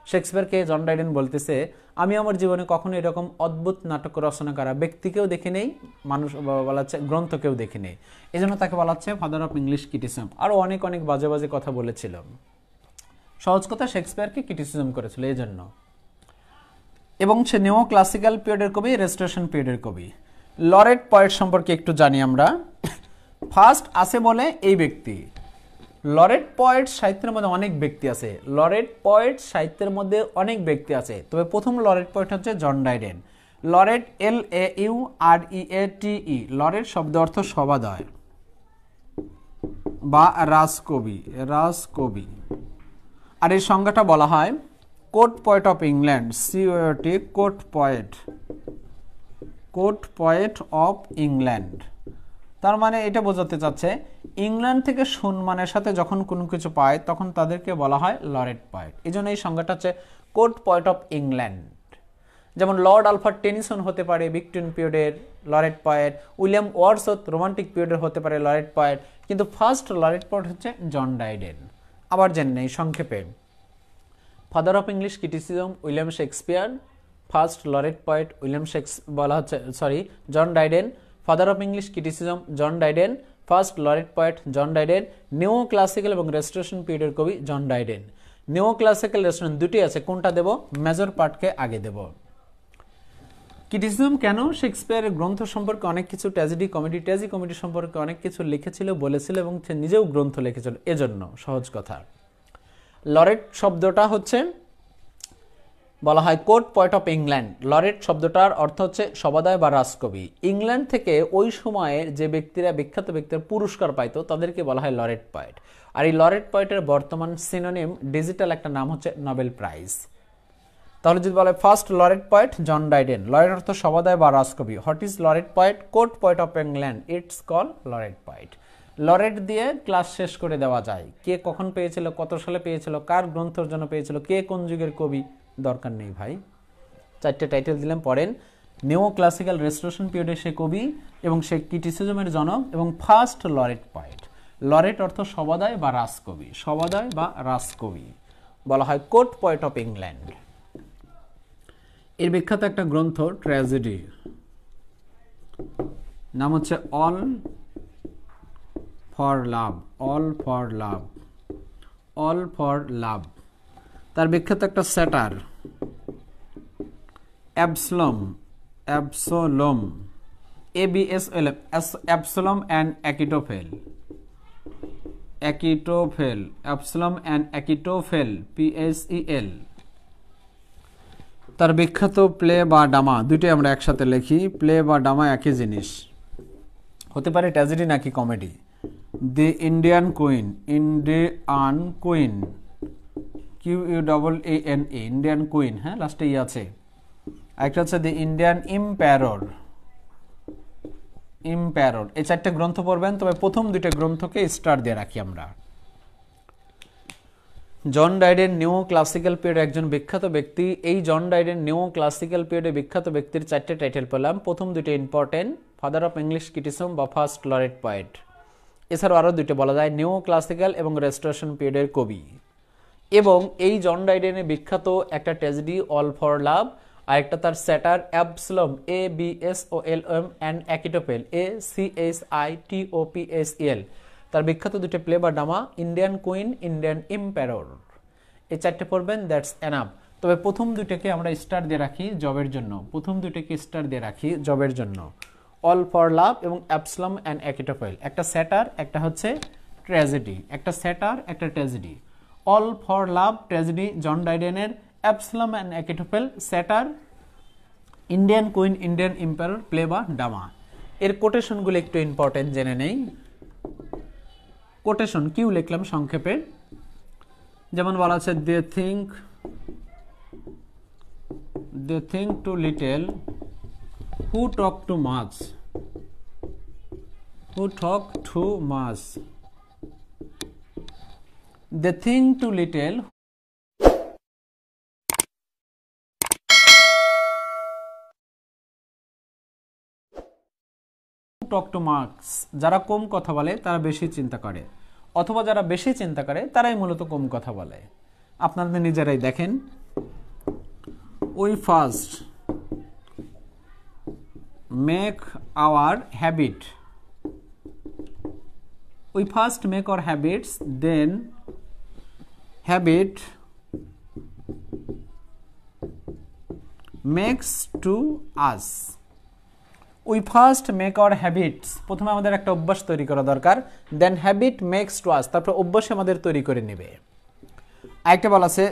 শেক্সপিয়ারকে জন ড্রাইডেন বলতেছে, আমি আমার জীবনে কখনো এরকম অদ্ভুত নাটক রচনা করা ব্যক্তিকেও দেখি নেই, মানুষ বলা হচ্ছে গ্রন্থকেও দেখি নেই, এই জন্য তাকে বলা হচ্ছে ফাদার অফ ইংলিশ ক্রিটিসিজম। আরও অনেক অনেক বাজে বাজে কথা বলেছিল। সহজ কথা, শেক্সপিয়ারকে ক্রিটিসিজম করেছিল এই জন্য। এবং সে নিও ক্লাসিক্যাল পিরিয়ডের কবি, রেস্টোরেশন পিরিয়ডের কবি। লরেট পয়েট সম্পর্কে একটু জানি আমরা। ফার্স্ট আছে বলে এই ব্যক্তি। লরেট পয়েট সাহিত্যের মধ্যে অনেক ব্যক্তি আছে, লরেট পয়েট সাহিত্যের মধ্যে অনেক ব্যক্তি আছে, তবে প্রথম লরেট পয়েট হচ্ছে John Dryden. Laureate, LAUREATE, laureate শব্দ অর্থ সবাদয় বা রাজকবি, রাজকবি। আর এই সংজ্ঞাটা বলা হয় court poet of England, COT, court poet, court poet of England. তার মানে এটা বোঝাতে চাচ্ছে ইংল্যান্ড থেকে সম্মানের সাথে যখন কোনো কিছু পায় তখন তাদেরকে বলা হয় লরেট পয়েট। এই জন্য এই সংজ্ঞাটা হচ্ছে কোর্ট পয়েট অফ ইংল্যান্ড। যেমন লর্ড আলফ্রেড টেনিসন হতে পারে ভিক্টোরিয়ান পিরিয়ডের laureate poet, William Wordsworth Romantic পিরিয়ডের হতে পারে লরেট পয়েট, কিন্তু ফার্স্ট লরেট পয়েট হচ্ছে জন ড্রাইডেন। আবার জেনে নেই সংক্ষেপে, father of English criticism William Shakespeare, first laureate poet William বলা হচ্ছে John Dryden. Father of English criticism John Dryden, first laureate poet John Dryden, neo classical এবং রেস্টোরেশন পিরিয়ডের কবি John Dryden. Neo classical, restoration দুটি আছে, কোনটা দেব? মেজর পার্টকে আগে দেব। ক্রিটিসিজম কেন? শেক্সপিয়ারের গ্রন্থ সম্পর্কে অনেক কিছু, ট্র্যাজেডি কমেডি সম্পর্কে অনেক কিছু লিখেছিল, বলেছিল এবং সে নিজেও গ্রন্থ লিখেছিল, এজন্য। সহজ কথা, লরেট শব্দটা হচ্ছে বলা হয় court poet of England. Laureate শব্দটার অর্থ হচ্ছে সবাদয় বা রাজকবি। ইংল্যান্ড থেকে ওই সময়ে যে ব্যক্তিরা, বিখ্যাত ব্যক্তিরা পুরস্কার পাইতো তাদেরকে বলা হয় লরেট পয়েট। আর এই লরেট পয়েটের বর্তমান সিনোনিম, ডিজিটাল একটা নাম হচ্ছে নোবেল প্রাইজ। তাহলে যদি বলে first laureate poet John Dryden, laureate অর্থ সবাদয় বা রাজকবি। What is laureate poet? Court poet of England, it's call laureate poet. Laureate দিয়ে ক্লাস শেষ করে দেওয়া যায়। কে কখন পেয়েছিল, কত সালে পেয়েছিল, কার গ্রন্থের জন্য পেয়েছিল, কে কোন যুগের কবি, দরকার নেই ভাই। চারটে টাইটেল দিলাম, পড়েন। নিও ক্লাসিক্যাল রেস্টোরেশন পিরিয়ডে সে কবি এবং সে ক্রিটিসিজমের জনক, এবং ফার্স্ট লরেট পয়েট। লরেট অর্থ সবাদয় বা রাজকবি, সবাদয় বা রাজকবি বলা হয় কোর্ট পয়েট অফ ইংল্যান্ড। এর বিখ্যাত একটা গ্রন্থ ট্র্যাজেডি, নাম হচ্ছে all for love, all for love, all for লাভ। তার বিখ্যাত একটা স্যাটার অ্যাবসলম, অ্যাবসোলম, ABSLM, অ্যাবসলম অ্যান্ড অ্যাকিটোফেল, অ্যাকিটোফেল, অ্যাবসলম অ্যান্ড অ্যাকিটোফেল, PSEL। তার বিখ্যাত প্লে বা ডামা, দুইটাই আমরা একসাথে লিখি, প্লে বা ডামা একই জিনিস, হতে পারে ট্র্যাজেডি নাকি comedy. The Indian queen, Indian queen, QUANA, Indian queen, হ্যাঁ লাস্টে ই আছে। একটা হচ্ছে দি ইন্ডিয়ান ইম্প্যারর, ইম্প্যারর। এই চারটে গ্রন্থ পড়বেন, তবে প্রথম দুইটা গ্রন্থকে স্টার দিয়ে রাখি আমরা। John Dryden neo classical period একজন বিখ্যাত ব্যক্তি। এই জন ড্রাইডেন নিও ক্লাসিক্যাল পিরিয়ডে বিখ্যাত ব্যক্তির চারটে টাইটেল পেলাম, প্রথম দুইটা important, father of English criticism বা ফার্স্ট লরেট পয়েট। এছাড়াও আরও দুইটা বলা যায়, নিও ক্লাসিক্যাল এবং রেস্টোরেশন পিরিয়ডের কবি। এবং এই জন ড্রাইডেনের বিখ্যাত একটা ট্র্যাজেডি অল ফর লাভ, আর একটা তার স্যাটার অ্যাবসলম, ABSOLM অ্যান্ড অ্যাকিটোফেল, ACHITOPSEL। তার বিখ্যাত দুটো প্লে বা ড্রামা ইন্ডিয়ান কুইন, ইন্ডিয়ান ইম্প্যারর। এই 4টে পড়বেন, দ্যাটস এনাফ। তবে প্রথম দুইটাকে আমরা স্টার দিয়ে রাখি জবের জন্য, প্রথম দুইটাকে স্টার দিয়ে রাখি জবের জন্য, অল ফর লাভ এবং অ্যাবসলম অ্যান্ড অ্যাকিটোফেল। একটা স্যাটার, একটা হচ্ছে ট্র্যাজেডি, একটা স্যাটার, একটা tragedy. All for Love tragedy John ডাইডেনের, Absalom and Achitophel satire, Indian queen Indian Empire play বা ড্রামা। এর কোটেশনগুলো একটু ইম্পর্টেন্ট জেনে নেই। কোটেশন কিউ লিখলাম সংক্ষেপে, যেমন বলা আছে they think too little who talk too much, who talk too much, they think too little, who talk too much। যারা কম কথা বলে তারা বেশি চিন্তা করে, অথবা যারা বেশি চিন্তা করে তারাই মূলত কম কথা বলে। আপনাদের নিজেরাই দেখেন, we first make our habit, we first make our habits, then habit makes to us। we first make our habits, প্রথমে আমাদের একটা অভ্যাস তৈরি করা দরকার, then habit makes to us, তারপর অভ্যাস আমাদের তৈরি করে নেবে। আরেকটা বলা আছে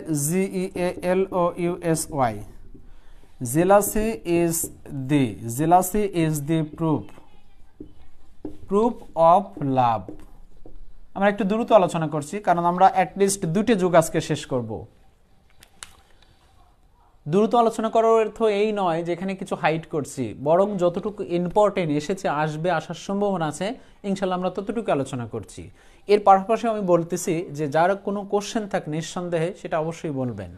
GEALOUSY, jealousy is the proof of love। আমরা একটু দ্রুত আলোচনা করছি কারণ আমরা অ্যাটলিস্ট দুটো যুগ আজকে শেষ করব। দ্রুত আলোচনা করার অর্থ এই নয় যে এখানে কিছু হাইড করছি, বরং যতটুকু ইম্পর্টেন্ট এসেছে, আসবে, আসার সম্ভাবনা আছে, ইনশাল্লাহ আমরা ততটুকু আলোচনা করছি। এর পাশাপাশি আমি বলতেছি যে যার কোনো কোশ্চেন থাকে নিঃসন্দেহে সেটা অবশ্যই বলবেন।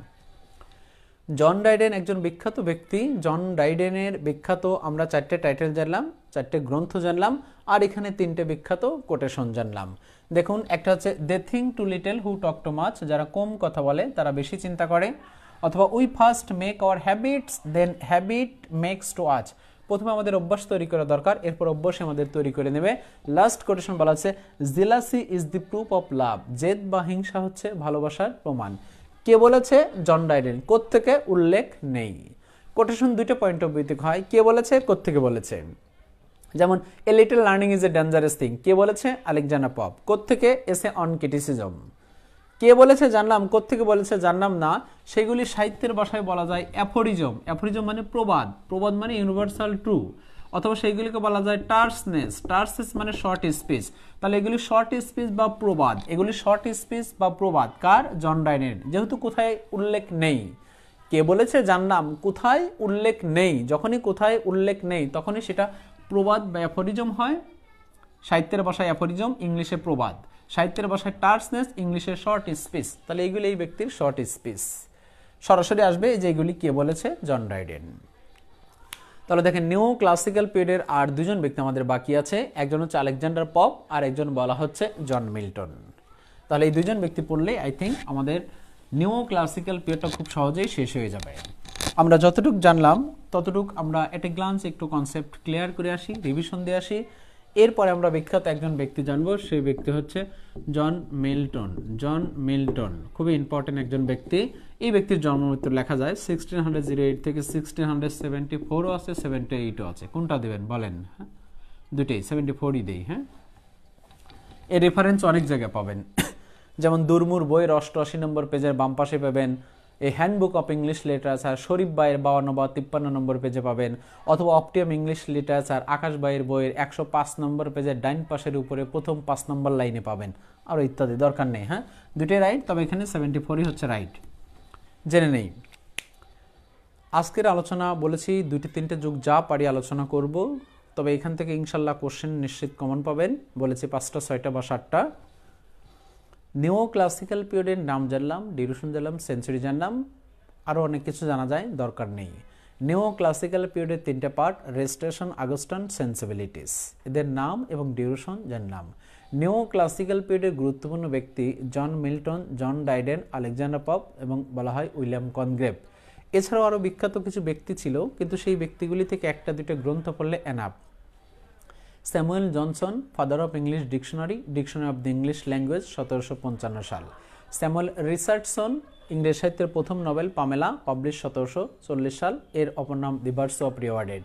জন ডাইডেন একজন বিখ্যাত ব্যক্তি। জন ডাইডেনের বিখ্যাত আমরা 4টে টাইটেল জানলাম, 4টে গ্রন্থ জানলাম, আর এখানে 3টে বিখ্যাত কোটেশন জানলাম। দেখুন, একটা হচ্ছে they think too little who talk too much, যারা কম কথা বলে তারা বেশি চিন্তা করে, অথবা we first make our habits then habit makes to us, প্রথমে আমাদের অভ্যাস তৈরি করা দরকার, এরপর অভ্যাস আমাদের তৈরি করে নেবে। লাস্ট কোটেশন বলা আছে jealousy is the proof of love, জেদ বা হিংসা হচ্ছে ভালোবাসার প্রমাণ। কে বলেছে? জন ডাইডেন। কোত্থেকে? উল্লেখ নেই। কোটেশন 2টা পয়েন্ট অফ ভিউ থেকে হয়, কে বলেছে, কোত্থেকে বলেছে। যেমন a little learning is a dangerous thing, কে বলেছে? Alexander Pope. কোত্থেকে? Essay on criticism. কে বলেছে? জানলাম। কোত্থেকে বলেছে? জানলাম না। সেগুলি সাহিত্যের ভাষায় বলা যায় অ্যাফোরিজম। অ্যাফোরিজম মানে প্রবাদ, প্রবাদ মানে ইউনিভার্সাল ট্রু, অথবা সেইগুলিকে বলা যায় টার্সনেস। টার্সনেস মানে শর্ট স্পিচ। তাহলে এগুলি শর্ট স্পিচ বা প্রবাদ, এগুলি শর্ট স্পিচ বা প্রবাদ কার? জন ডাইডেন। যেহেতু কোথায় উল্লেখ নেই, কে বলেছে জানলাম, কোথায় উল্লেখ নেই, যখনই কোথায় উল্লেখ নেই তখনই সেটা প্রবাদ বা অ্যাফোরিজম হয়। সাহিত্যের ভাষায় অ্যাফোরিজম, ইংলিশে প্রবাদ। সাহিত্যের ভাষায় টার্সনেস, ইংলিশে শর্ট স্পিচ। তাহলে এইগুলি এই ব্যক্তির শর্ট স্পিচ। সরাসরি আসবে যে এগুলি কে বলেছে? জন ডাইডেন। তাহলে দেখেন, নিউ ক্লাসিক্যাল পিরিয়ডের আর 2জন ব্যক্তি আমাদের বাকি আছে, একজন হচ্ছে আলেকজান্ডার পপ আর একজন বলা হচ্ছে জন মিল্টন। তাহলে এই 2জন ব্যক্তি পড়লে আই থিঙ্ক আমাদের নিউ ক্লাসিক্যাল পিরিয়ডটা খুব সহজেই শেষ হয়ে যাবে। আমরা যতটুকু জানলাম ততটুকু আমরা এট এ গ্লান্স একটু কনসেপ্ট ক্লিয়ার করে আসি, রিভিশন দিয়ে আসি। এরপরে আমরা বিখ্যাত একজন ব্যক্তি জানবো, সেই ব্যক্তি হচ্ছে জন মিল্টন। জন মিল্টন খুবই ইম্পর্টেন্ট একজন ব্যক্তি। এই ব্যক্তির জন্ম মৃত্যু লেখা যায় 1608 থেকে 1674ও আছে, 78ও আছে। কোনটা দেবেন বলেন? হ্যাঁ, দুটেই 74ই দেই। হ্যাঁ, এর রেফারেন্স অনেক জায়গায় পাবেন, যেমন দুর্মুর বইয়ের 88 নম্বর পেজের বাম পাশে পাবেন, এই হ্যান্ডবুক অফ ইংলিশ লিটারেচার শরীফ ভাইয়ের 52 বা 53 নম্বর পেজে পাবেন, অথবা অপটিয়াম ইংলিশ লিটারেচার আকাশ ভাইয়ের বইয়ের 105 নম্বর পেজের ডাইন পাশের উপরে প্রথম 5 নম্বর লাইনে পাবেন, আরও ইত্যাদি। দরকার নেই। হ্যাঁ, দুটোই রাইট, তবে এখানে 74ই হচ্ছে রাইট। জেনে নেই আজকের আলোচনা বলেছি 2-3টে যুগ যা পারি আলোচনা করব, তবে এখান থেকে ইনশাল্লাহ কোশ্চেন নিশ্চিত কমন পাবেন। বলেছি 5টা 6টা বা 7টা। নিও ক্লাসিক্যাল পিরিয়ডের নাম জানলাম, ডিউরেশন জানলাম, সেঞ্চুরি জানলাম, আরও অনেক কিছু জানা যায়, দরকার নেই। নিও ক্লাসিক্যাল পিরিয়ডের 3টে পার্ট, রেজিস্ট্রেশন, আগস্টান, সেন্সিবিলিটিস, এদের নাম এবং ডিউরেশন জানলাম। নিও ক্লাসিক্যাল পিরিয়ডের গুরুত্বপূর্ণ ব্যক্তি জন মিল্টন, জন ডাইডেন, আলেকজান্ডার পপ এবং বলা হয় উইলিয়াম কনগ্রেভ। এছাড়াও আরও বিখ্যাত কিছু ব্যক্তি ছিল, কিন্তু সেই ব্যক্তিগুলি থেকে 1-2টা গ্রন্থ পড়লে enough. Samuel Johnson, father of English dictionary, dictionary of the English language, 1755 সাল। স্যামুয়েল রিচার্ডসন ইংরেজি সাহিত্যের প্রথম নোবেল পামেলা, পাবলিশ 1740 সাল, এর অপর নাম the birds of rewarded.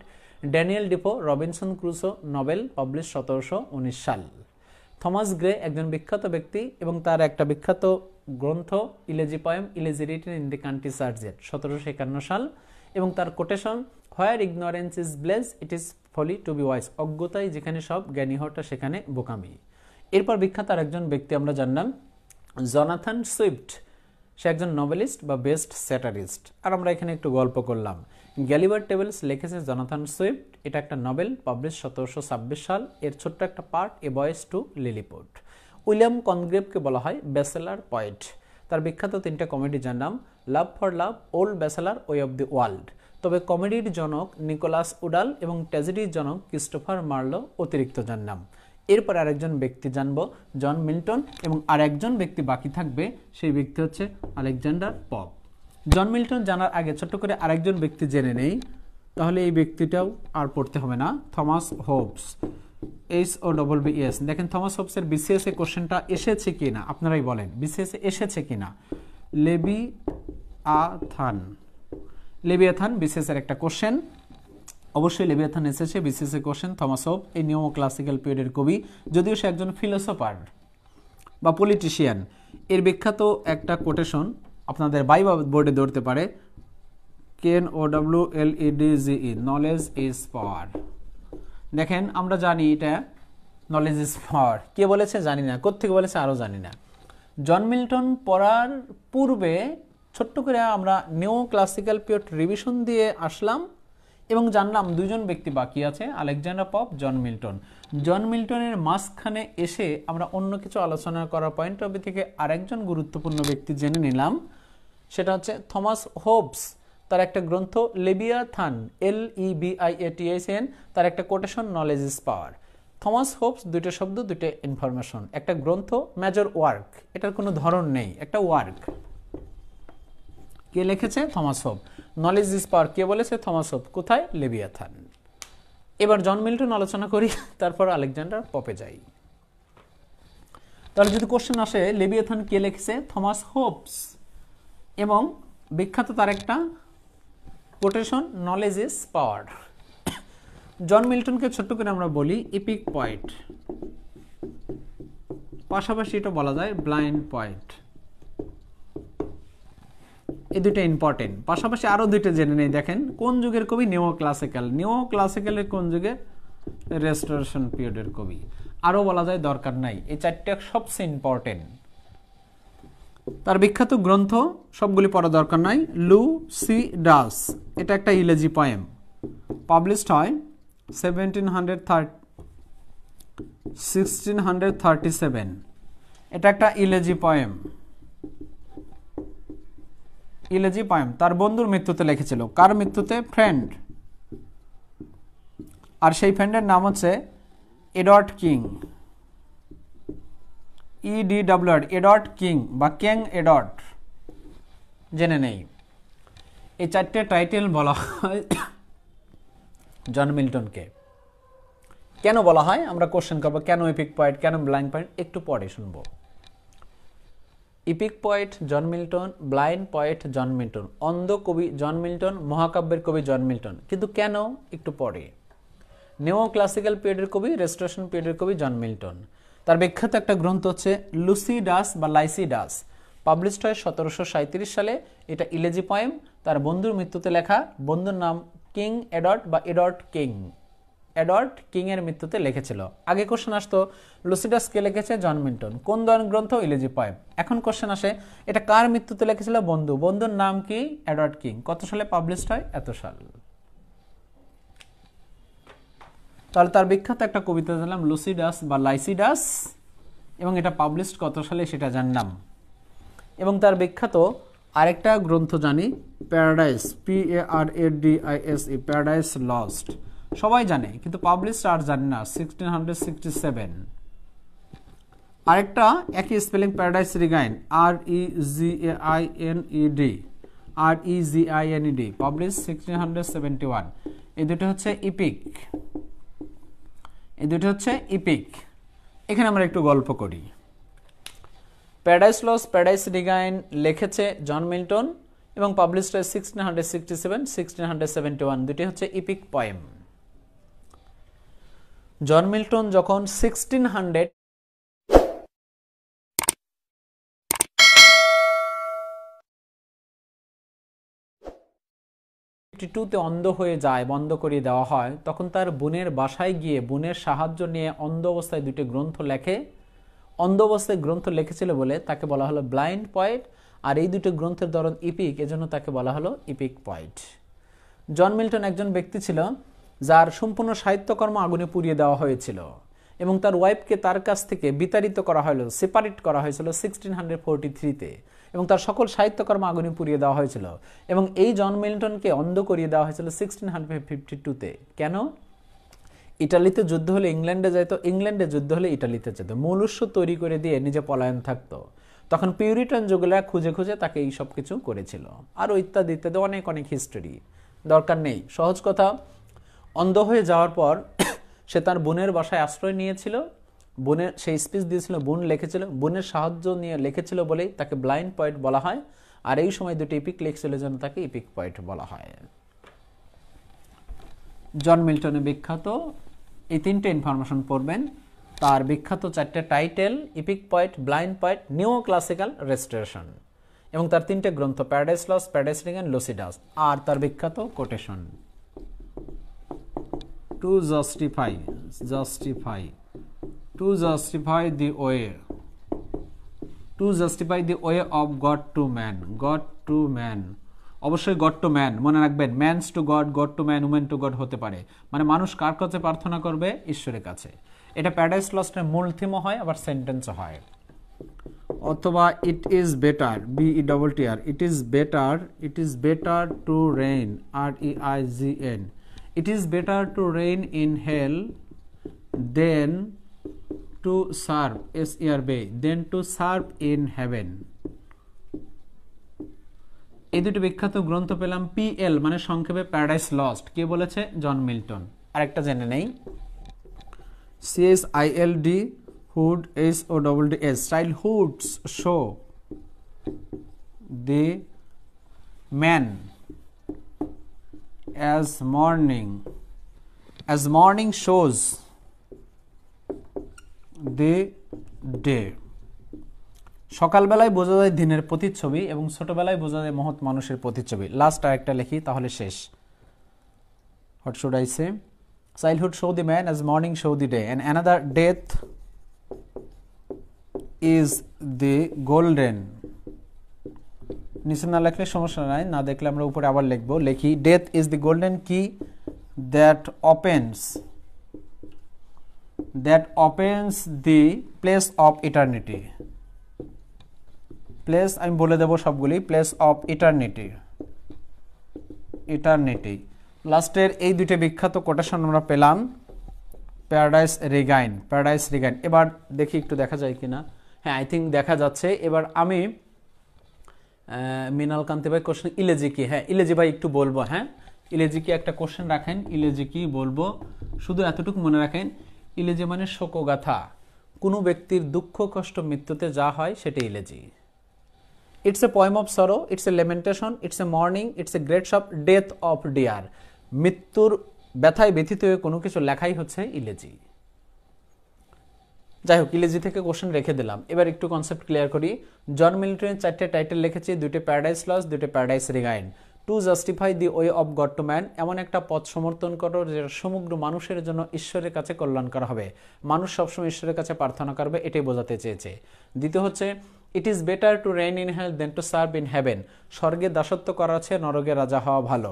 Daniel Defoe Robinson Crusoe Nobel, publish 1719 সাল। থমাস গ্রে একজন বিখ্যাত ব্যক্তি এবং তার একটা বিখ্যাত গ্রন্থ elegy poem, elegy written in the country churchyard, 1751 সাল, এবং তার quotation where ignorance is bliss it is folly to be wise, অজ্ঞতাই যেখানে সব, জ্ঞানী হওয়াটা সেখানে বোকামি। এরপর বিখ্যাত আরেকজন ব্যক্তি আমরা জানলাম জনাথন সুইফট, সে একজন নোবেলিস্ট বা বেস্ট স্যাটারিস্ট। আর আমরা এখানে একটু গল্প করলাম। গ্যালিবার টেবলস লিখেছে জনাথন সুইফট, এটা একটা নোবেল, পাবলিশ 1726 সাল, এর ছোট্ট একটা part A voyage to lilliput. William কনগ্রেভকে বলা হয় ব্যাচেলার পয়েট, তার বিখ্যাত 3টা কমেডি যার নাম love for love, old bachelor, way of the world. তবে কমেডির জনক নিকোলাস উডাল এবং ট্র্যাজেডির জনক ক্রিস্টোফার মার্লো অতিরিক্ত যার নাম। এরপর আরেকজন ব্যক্তি জানবো জন মিল্টন, এবং আরেকজন ব্যক্তি বাকি থাকবে, সেই ব্যক্তি হচ্ছে আলেকজান্ডার পপ। জন মিল্টন জানার আগে ছোট্ট করে আরেকজন ব্যক্তি জেনে নেই, তাহলে এই ব্যক্তিটাও আর পড়তে হবে না, থমাস হোবস, HOBBS। দেখেন থমাস হোবসের বিসিএস এ কোশ্চেনটা এসেছে কিনা আপনারাই বলেন, বিসিএস এ এসেছে কিনা। লেবিয়াথান বিসিএস এর একটা কোশ্চেন, অবশ্যই লেবিয়াথান এসেছে বিসিএস এর কোশ্চেন। থমাস হোব এই নিও ক্লাসিক্যাল পিরিয়ডের কবি, যদিও সে একজন ফিলোসফার বা পলিটিশিয়ান। এর বিখ্যাত একটা কোটেশন আপনাদের বাইবা বোর্ডে ধরতে পারে, KNOWLEDGE, নলেজ ইজ পাওয়ার। দেখেন আমরা জানি এটা নলেজ ইজ পাওয়ার, কে বলেছে জানি না, কোত্থেকে বলেছে আরও জানি না। জন মিল্টন পড়ার পূর্বে ছোট্ট করে আমরা নিও ক্লাসিক্যাল পিরিয়ড রিভিশন দিয়ে আসলাম এবং জানলাম দুজন ব্যক্তি বাকি আছে, আলেকজান্ডার পপ, জন মিল্টন। জন মিল্টনের মাঝখানে এসে আমরা অন্য কিছু আলোচনা করার পয়েন্ট অফ ভিউ থেকে আরেকজন গুরুত্বপূর্ণ ব্যক্তি জেনে নিলাম, সেটা হচ্ছে থমাস হোবস। তার একটা গ্রন্থ লেবিয়াথান, LEBIATHAN, তার একটা quotation knowledge is power. Thomas Hobbes, দুইটা শব্দ দুইটা ইনফরমেশন, একটা গ্রন্থ মেজর ওয়ার্ক, এটার কোনো ধরন নেই, একটা ওয়ার্ক। কে লিখেছে? থমাস হোব। নলেজ ইজ পাওয়ার কে বলেছে? থমাস হোব। কোথায়? লেবিয়াথান। এবার জন মিল্টন আলোচনা করি, তারপর আলেকজান্ডার পপে যাই। তাহলে যদি কোশ্চেন আসে লেবিয়াথান কে লিখেছে? থমাস হোবস, এবং বিখ্যাত তার একটা কোটেশন নলেজ ইজ পাওয়ার। জন মিল্টনকে ছোট্ট করে আমরা বলি ইপিক পয়েট, পাশাপাশি এটা বলা যায় ব্লাইন্ড পয়েট। এই দুইটা ইম্পর্টেন্ট, পাশাপাশি আরো দুইটা জেনে নেই। দেখেন কোন যুগের কবি? নিও ক্লাসিক্যাল। নিও ক্লাসিক্যালের কোন যুগে? রেস্টোরেশন পিরিয়ডের কবি। আরো বলা যায় দরকার নাই, এই চারটা সবচেয়ে ইম্পর্টেন্ট। তার বিখ্যাত গ্রন্থ সবগুলি পড়া দরকার নাই। লুসিডাস, এটা একটা ইলেজি পয়েম, পাবলিশড হয় 1637। এটা একটা ইলেজি পয়েম, ইলেজি পয়েম তার বন্ধুর মৃত্যুতে লিখেছিল। কার মৃত্যুতে? ফ্রেন্ড। আর সেই ফ্রেন্ডের নাম হচ্ছে Edward king, EDWARD, Edward king বা ক্যাং এডওয়ার্ড, জেনে নেই। এই চারটে টাইটেল বলা হয় জন মিল্টনকে। কেন বলা হয় আমরা কোশ্চেন করবো, কেন এপিক পয়েট, কেন ব্লাইন্ড পয়েট, একটু পরে শুনবো। Epic poet John Milton, blind poet John Milton, অন্ধ কবি জন মিল্টন, মহাকাব্যের কবি জন মিল্টন। কিন্তু কেন? একটু পরে। নিও ক্লাসিক্যাল পিরিয়ডের কবি, রেস্টোরেশন পিরিয়ডের কবি জন মিল্টন। তার বিখ্যাত একটা গ্রন্থ হচ্ছে লুসিডাস বা লাইসিডাস, পাবলিশড হয় 1737 সালে। এটা ইলেজি পয়েম, তার বন্ধুর মৃত্যুতে লেখা। বন্ধুর নাম কিং এডওয়ার্ড বা এডওয়ার্ড কিং। এডওয়ার্ড কিং এর মৃত্যুতে লিখেছিল। আগে কোশ্চেন আসতো লুসিডাস কে লিখেছে? John Milton. কোন ধরনের গ্রন্থ? Elegy poem. এখন কোশ্চেন আসে এটা কার মৃত্যুতে লিখেছিল? বন্ধু। বন্ধুর নাম কি? Edward king. কত সালে পাবলিশড হয়? এত সাল। তাহলে তার বিখ্যাত একটা কবিতা জানলাম লুসিডাস বা লাইসিডাস, এবং এটা পাবলিশড কত সালে সেটা জানলাম। এবং তার বিখ্যাত আরেকটা গ্রন্থ জানি প্যারাডাইস, PARADISE, প্যারাডাইস লস্ট, সবাই জানে কিন্তু পাবলিশড আর জানি না, 1667। আরেকটা একই স্পেলিং, প্যারাডাইস রিগাইন, REGINED, পাবলিশ 1671। এই দুটো হচ্ছে ইপিক, এই দুটো হচ্ছে ইপিক। এখানে আমরা একটু গল্প করি। প্যারাডাইস লস্ট, প্যারাডাইস রিগাইন লিখেছে জন মিল্টন এবং পাবলিশড হয় 1667, 1671, দুটি হচ্ছে ইপিক পোয়েম। জন মিল্টন যখন 1652-তে অন্ধ হয়ে যায়, বন্ধ করিয়ে দেওয়া হয়, তখন তার বোনের বাসায় গিয়ে বোনের সাহায্য নিয়ে অন্ধ অবস্থায় দুটি গ্রন্থ লেখে। অন্ধ অবস্থায় গ্রন্থ লিখেছিল বলে তাকে বলা হলো ব্লাইন্ড পয়েট, আর এই দুটো গ্রন্থের ধরন ইপিক, এজন্য তাকে বলা হলো ইপিক পয়েট। জন মিল্টন একজন ব্যক্তি ছিল যার সম্পূর্ণ সাহিত্যকর্ম আগুনে পুড়িয়ে দেওয়া হয়েছিল এবং তার ওয়াইফকে তার কাছ থেকে বিতাড়িত করা হলো, সেপারেট করা হয়েছিল 1643-তে, এবং তার সকল সাহিত্যকর্ম আগুনে পুড়িয়ে দেওয়া হয়েছিল। এবং এই জন মিল্টনকে অন্ধ করিয়ে দেওয়া হয়েছিল 1652-তে। কেন? ইটালিতে যুদ্ধ হলে ইংল্যান্ডে যাইতো, ইংল্যান্ডে যুদ্ধ হলে ইটালিতে যেত, মৌলস্য তৈরি করে দিয়ে নিজে পলায়ন থাকতো। তখন পিউরিটান যুগলা খুঁজে খুঁজে তাকে এই সব কিছু করেছিল, আরও ইত্যাদি ইত্যাদি অনেক অনেক হিস্টোরি, দরকার নেই। সহজ কথা, অন্ধ হয়ে যাওয়ার পর সে তার বোনের বাসায় আশ্রয় নিয়েছিল, বোনের সেই স্পিচ দিয়েছিল, বোন লিখেছিল, বোনের সাহায্য নিয়ে লিখেছিল বলেই তাকে ব্লাইন্ড পয়েট বলা হয়। আর এই সময় দুটি ইপিক লিখছিল জন্য তাকে ইপিক পয়েট বলা হয়। জন মিল্টনের বিখ্যাত এই তিনটে ইনফরমেশন পড়বেন। তার বিখ্যাত চারটে title: epic poet, blind poet, neo classical restoration, এবং তার তিনটে গ্রন্থ প্যারাডাইস লস্ট, প্যারাডাইস রিগাইন, লুসিডাস। আর তার বিখ্যাত quotation to justify the way, to justify the way of God to man, God to man, অবশ্যই গড টু ম্যান মনে রাখবেন, man's two god, god to man, women two god হতে পারে, মানে মানুষ কার কাছে প্রার্থনা করবে? ঈশ্বরের কাছে। এটা প্যারাডাইস লস্টের মূল থিমও হয়, আবার সেন্টেন্সও হয়। অথবা ইট is better, BETTR, it is better to reign, REIGN, it is better to reign in hell than to serve, SERV, than to serve in heaven। এই দুটো বিখ্যাত গ্রন্থ পেলাম। PL মানে সংক্ষেপে প্যারাডাইস লস্ট, কে বলেছে? John Milton. আরেকটা জেনে নেই, CHILD hood, SODDS, childhoods show the man as morning shows the day। সকালবেলায় বোঝা যায় দিনের প্রতিচ্ছবি এবং ছোটবেলায় বোঝা যায় মহৎ মানুষের প্রতিচ্ছবি। লাস্ট আরেকটা লিখি তাহলে শেষ। What should I say? Childhood show the man as morning show the day, and another death is the golden। নিচে না লিখলে সমস্যা নাই, না দেখলে আমরা উপরে আবার লিখবো। লিখি, death is the golden key that opens the place of eternity। Place আমি বলে দেব সবগুলি, প্লেস অফ ইটারনিটি। লাস্টের এই দুটো বিখ্যাত কোটেশন আমরা পেলাম, প্যারাডাইস রিগাইন। এবার দেখি একটু দেখা যায় কিনা। হ্যাঁ, আই থিঙ্ক দেখা যাচ্ছে। এবার আমি মৃণাল কান্তি ভাই কোশ্চেন ইলেজি কি, হ্যাঁ ইলেজি ভাই একটু বলবো। হ্যাঁ, ইলেজি কি একটা কোশ্চেন রাখেন, ইলেজি কি বলবো, শুধু এতটুকু মনে রাখেন, ইলেজি মানে শোকগাথা। কোনো ব্যক্তির দুঃখ কষ্ট মৃত্যুতে যা হয় সেটা ইলেজি। It's a poem of sorrow, it's a lamentation, it's a mourning, it's a great shock, death of dear। মৃত্যুর ব্যথায় ব্যথিত হয়ে কোনো কিছু লেখাই হচ্ছে ইলেজি। যাই হোক, ইলেজি থেকে কোশ্চেন রেখে দিলাম। এবার একটু কনসেপ্ট ক্লিয়ার করি। জন মিল্টনের চারটে টাইটেল লিখেছি, দুটো প্যারাডাইস লস্ট, দুটো Paradise Regain. To justify the way of God to man, এমন একটা পথ সমর্থন করো যেটা সমগ্র মানুষের জন্য ঈশ্বরের কাছে কল্যাণকর হবে, মানুষ সবসময় ঈশ্বরের কাছে প্রার্থনা করবে, এটাই বোঝাতে চেয়েছে। দ্বিতীয় হচ্ছে, it is better to reign in hell than to serve in heaven, স্বর্গে দাসত্ব করা আছে, নরকে রাজা হওয়া ভালো।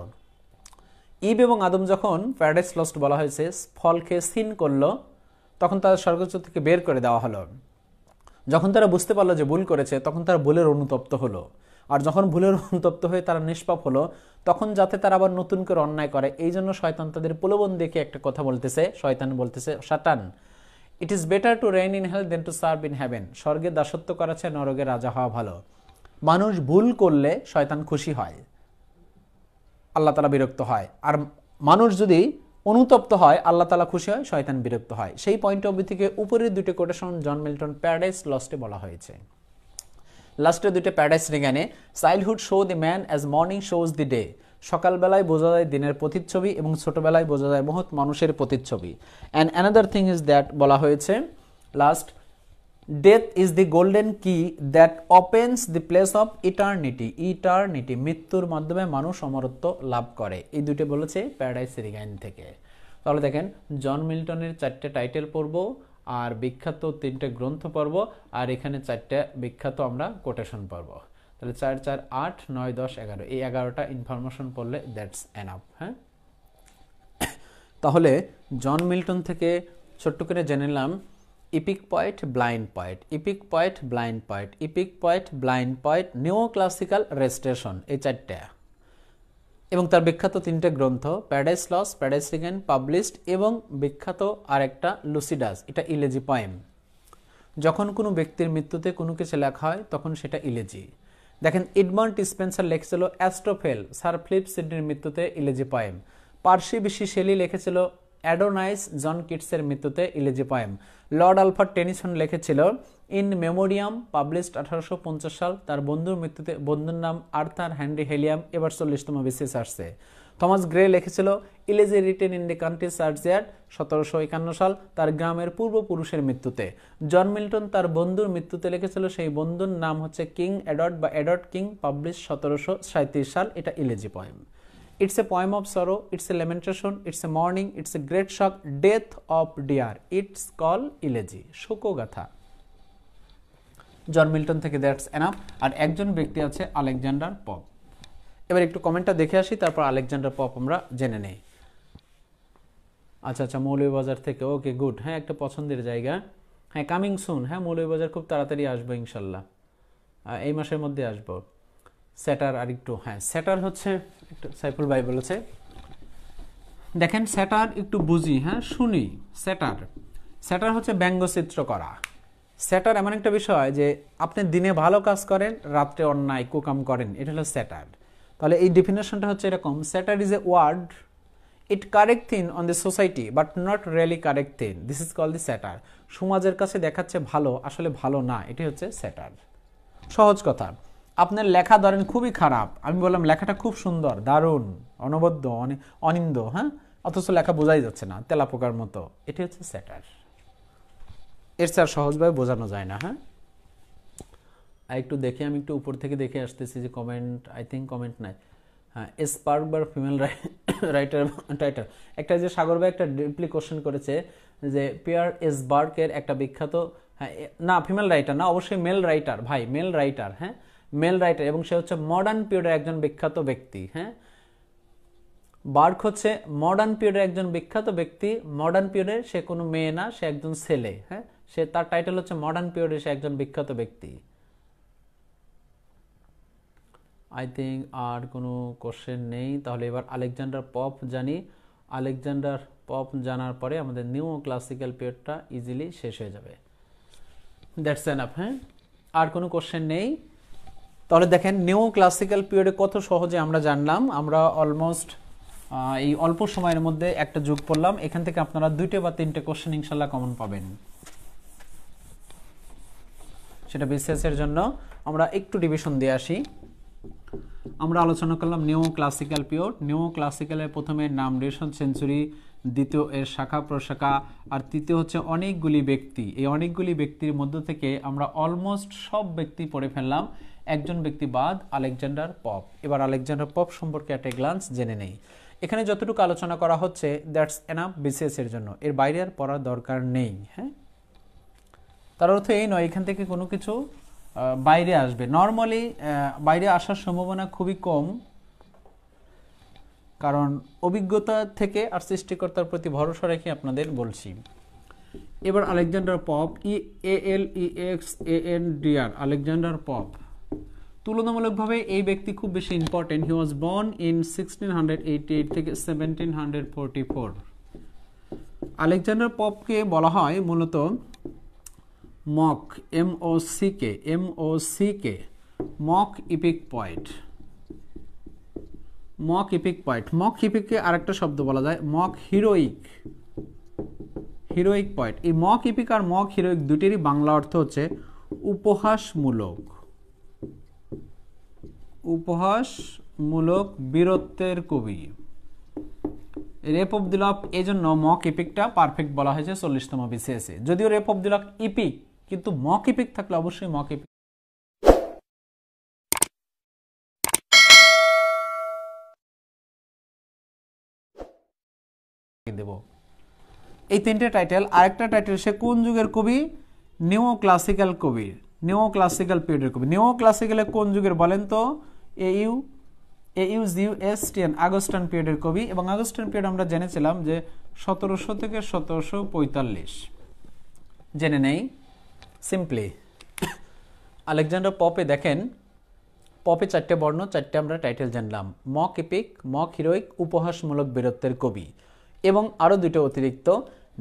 ইভ এবং আদম যখন প্যারাডাইস লস্ট বলা হয়েছে, ফল খেয়ে সিন করলো, তখন তাদের স্বর্গচ্য থেকে বের করে দেওয়া হলো। যখন তারা বুঝতে পারলো যে ভুল করেছে, তখন তারা ভুলের অনুতপ্ত হলো। আর যখন ভুলের অনুতপ্ত হয়ে তারা নিষ্পাপ হলো, তখন যাতে তারা আবার নতুন করে অন্যায় করে, এই জন্য শয়তান তাদের প্রলোভন দেখে একটা কথা বলতেছে। শয়তান বলতেছে, Satan, it is better to reign in hell than to serve in heaven, স্বর্গে দাসত্ব করাছে, নরকে রাজা হওয়া ভালো। মানুষ ভুল করলে শয়তান খুশি হয়, আল্লাহ তাআলা বিরক্ত হয়। আর মানুষ যদি অনুতপ্ত হয়, আল্লাহ তাআলা খুশি হয়, শয়তান বিরক্ত হয়। সেই পয়েন্ট অফ ভিউ থেকে উপরের দুটো কোটেশন জন মিল্টন প্যারাডাইস লস্টে বলা হয়েছে। লাস্টে দুইটা প্যারাডাইস রিগানে childhood show the man as morning shows the day, সকালবেলায় বোঝা যায় দিনের প্রতিচ্ছবি এবং ছোটবেলায় বোঝা যায় বহুত মানুষের প্রতিচ্ছবি। And another thing is that বলা হয়েছে last, death is the golden key that opens the place of eternity, eternity মৃত্যুর মাধ্যমে মানুষ অমরত্ব লাভ করে। এই দুটো বলেছে প্যারাডাইস রিগাইন থেকে। তাহলে দেখেন জন মিল্টনের 4টে টাইটেল পড়ব আর বিখ্যাত 3টে গ্রন্থ পড়ব আর এখানে 4টে বিখ্যাত আমরা কোটেশন পড়ব। তাহলে 4 4 8 9 10 11, এই 11টা ইনফরমেশন পড়লে দ্যাটস এনাফ। হ্যাঁ, তাহলে জন মিল্টন থেকে ছোট্ট করে জেনে নিলাম epic poet, blind poet, epic poet, blind poet, epic poet, blind poet, neo classical restoration, এই 4টে এবং তার বিখ্যাত 3টে গ্রন্থ Paradise Lost, Paradise Regain published এবং বিখ্যাত আরেকটা লুসিডাস, এটা ইলেজি পয়েম। যখন কোনো ব্যক্তির মৃত্যুতে কোনো কিছু লেখা হয় তখন সেটা ইলেজি। দেখেন এডমান্ড স্পেন্সার লিখেছিল অ্যাস্ট্রোফেল, স্যার ফিলিপ সিডনির মৃত্যুতে ইলেজি পয়েম। পার্সি বিশি শেলি লিখেছিল অ্যাডোনাইস জন কিটসের মৃত্যুতে ইলেজি পয়েম। লর্ড আলফার্ড টেনিসন লিখেছিল ইন মেমোরিয়াম পাবলিশড 1850 সাল, তার বন্ধুর মৃত্যুতে, বন্ধুর নাম আর্থার হেনরি হেলিয়াম, এবার 40তম বিসিএস আসছে। থমাস গ্রে লিখেছিল ইলেজি রিটেন ইন দ্য কান্ট্রি চার্চইয়ার্ড 1751 সাল, তার গ্রামের পূর্বপুরুষের মৃত্যুতে। জন মিল্টন তার বন্ধুর মৃত্যুতে লিখেছিল, সেই বন্ধুর নাম হচ্ছে কিং এডওয়ার্ড বা এডওয়ার্ড কিং, পাবলিশ 1737 সাল, এটা ইলেজি poem. It's a poem of sorrow, it's a lamentation, it's a mourning, it's a great shock, death of dear, it's called elegy, শোকগাথা। জন মিল্টন থেকে দ্যাটস এনাফ। আর একজন ব্যক্তি আছে আলেকজান্ডার পপ। এবার একটু কমেন্টটা দেখে আসি, তারপর আলেকজান্ডার পপ আমরা জেনে নেই। আচ্ছা আচ্ছা, মৌলভীবাজার থেকে, ওকে গুড। হ্যাঁ, একটা পছন্দের জায়গা। হ্যাঁ, কামিং সুন। হ্যাঁ, মৌলভীবাজার খুব তাড়াতাড়ি আসবো ইনশাল্লাহ, এই মাসের মধ্যে আসবো। স্যাটার আর একটু, হ্যাঁ স্যাটার হচ্ছে একটু সাইফুল ভাই বলেছে। দেখেন স্যাটার একটু বুঝি, হ্যাঁ শুনি। স্যাটার, স্যাটার হচ্ছে ব্যঙ্গচিত্র করা। স্যাটার এমন একটা বিষয় যে আপনি দিনে ভালো কাজ করেন, রাত্রে অন্যায় কুকাম করেন, এটা হলো স্যাটার। তাহলে এই ডেফিনেশনটা হচ্ছে এরকম, satire is a word, it correct thing on the society but not really correct thing, this is called the satire. সমাজের কাছে দেখাচ্ছে ভালো, আসলে ভালো না, এটি হচ্ছে স্যাটার। সহজ কথা, আপনার লেখা ধরেন খুবই খারাপ, আমি বললাম লেখাটা খুব সুন্দর, দারুণ, অনবদ্য, অনিন্দ, হ্যাঁ, অথচ লেখা বোঝাই যাচ্ছে না, তেলাপোকার মতো, এটি হচ্ছে স্যাটার। এর স্যার সহজভাবে বোঝানো যায় না। হ্যাঁ, একটু দেখে, আমি একটু উপর থেকে দেখে আসতেছি যে কমেন্ট, আই থিঙ্ক কমেন্ট নাই। হ্যাঁ, স্পার্ক বার ফিমেল রাইটার টাইটার, একটা যে সাগর ভাই একটা ডিপলি কোশ্চেন করেছে যে পিয়ার এসবার্কের একটা বিখ্যাত, হ্যাঁ না ফিমেল রাইটার না, অবশ্যই মেল রাইটার ভাই, মেল রাইটার, হ্যাঁ মেল রাইটার, এবং সে হচ্ছে মডার্ন পিরিয়ডের একজন বিখ্যাত ব্যক্তি। হ্যাঁ, বার্ক হচ্ছে মডার্ন পিরিয়ডের একজন বিখ্যাত ব্যক্তি। মডার্ন পিরিয়ডের সে কোনো মেয়ে না, সে একজন ছেলে। হ্যাঁ, সে তার টাইটেল হচ্ছে মডার্ন পিরিয়ডের সে একজন বিখ্যাত ব্যক্তি। আই থিঙ্ক আর কোনো কোশ্চেন নেই। তাহলে এবার আলেকজান্ডার পপ জানি। আলেকজান্ডার পপ জানার পরে আমাদের নিউ ক্লাসিক্যাল পিরিয়ডটা ইজিলি শেষ হয়ে যাবে। That's enough. হ্যাঁ, আর কোনো কোশ্চেন নেই। তাহলে দেখেন নিউ ক্লাসিক্যাল পিরিয়ডে কত সহজে আমরা জানলাম। আমরা অলমোস্ট এই অল্প সময়ের মধ্যে একটা যুগ পড়লাম। এখান থেকে আপনারা 2টে বা 3টে কোশ্চেন ইনশাল্লাহ কমন পাবেন, সেটা বিসিএস এর জন্য। আমরা একটু ডিভিশন দিয়ে আসি। আমরা আলোচনা করলাম নিউ ক্লাসিক্যাল পিরিয়ড। নিউ ক্লাসিক্যালের প্রথমে নাম, রেশন, সেঞ্চুরি, দ্বিতীয় এর শাখা প্রশাখা, আর তৃতীয় হচ্ছে অনেকগুলি ব্যক্তি। এই অনেকগুলি ব্যক্তির মধ্য থেকে আমরা অলমোস্ট সব ব্যক্তি পড়ে ফেললাম, একজন ব্যক্তি বাদ, আলেকজান্ডার পপ। এবার আলেকজান্ডার পপ সম্পর্কে একটা গ্লান্স জেনে নেই। এখানে যতটুকু আলোচনা করা হচ্ছে দ্যাটস এনাফ বিসিএস এর জন্য, এর বাইরে আর পড়ার দরকার নেই। হ্যাঁ, তার অর্থ এই নয় এখান থেকে কোনো কিছু বাইরে আসবে। নর্মালি বাইরে আসার সম্ভাবনা খুবই কম, কারণ অভিজ্ঞতা থেকে আর সৃষ্টিকর্তার প্রতি ভরসা রেখে আপনাদের বলছি। এবার Alexander Pope, EALEXANDR, Alexander Pope. তুলনামূলকভাবে এই ব্যক্তি খুব বেশি important. He was born in 1688 থেকে 1744। আলেকজান্ডার পপকে বলা হয় মূলত mock, MOCK, mock epic poet. Mock epic poet, mock ইপিককে আরেকটা শব্দ বলা যায় মক হিরোইক, হিরোইক পয়েট। এই মক ইপিক আর মক হিরোইক দুটিরই বাংলা অর্থ হচ্ছে উপহাসমূলক, উপহাসমূলক বীরত্বের কবি। রেপ অফ দি লক এই জন্য মক ইপিকটা পারফেক্ট বলা হয়েছে 40তম বিসিএসে। যদিও rape of the lock epic, কিন্তু মক ইপিক থাকলে অবশ্যই মক ইপিক দেব। এই তিনটে টাইটেল। আরেকটা টাইটেল, সে কোন যুগের কবি? নিও ক্লাসিক্যাল কবি, নিও ক্লাসিক্যাল পিরিয়ডের কবি। নিও ক্লাসিক্যালে কোন যুগের বলেন তো? AUGUSTN আগস্টান পিরিয়ডের কবি। এবং আগস্টান পিরিয়ড আমরা জেনেছিলাম যে 1700 থেকে 1745। জেনে নেই সিম্পলি। আলেকজান্ডার পপে দেখেন, পপে 4টে বর্ণ, 4টে আমরা টাইটেল জানলাম। মক এপিক, মক হিরোইক, উপহাসমূলক বীরত্বের কবি। এবং আরও দুটো অতিরিক্ত,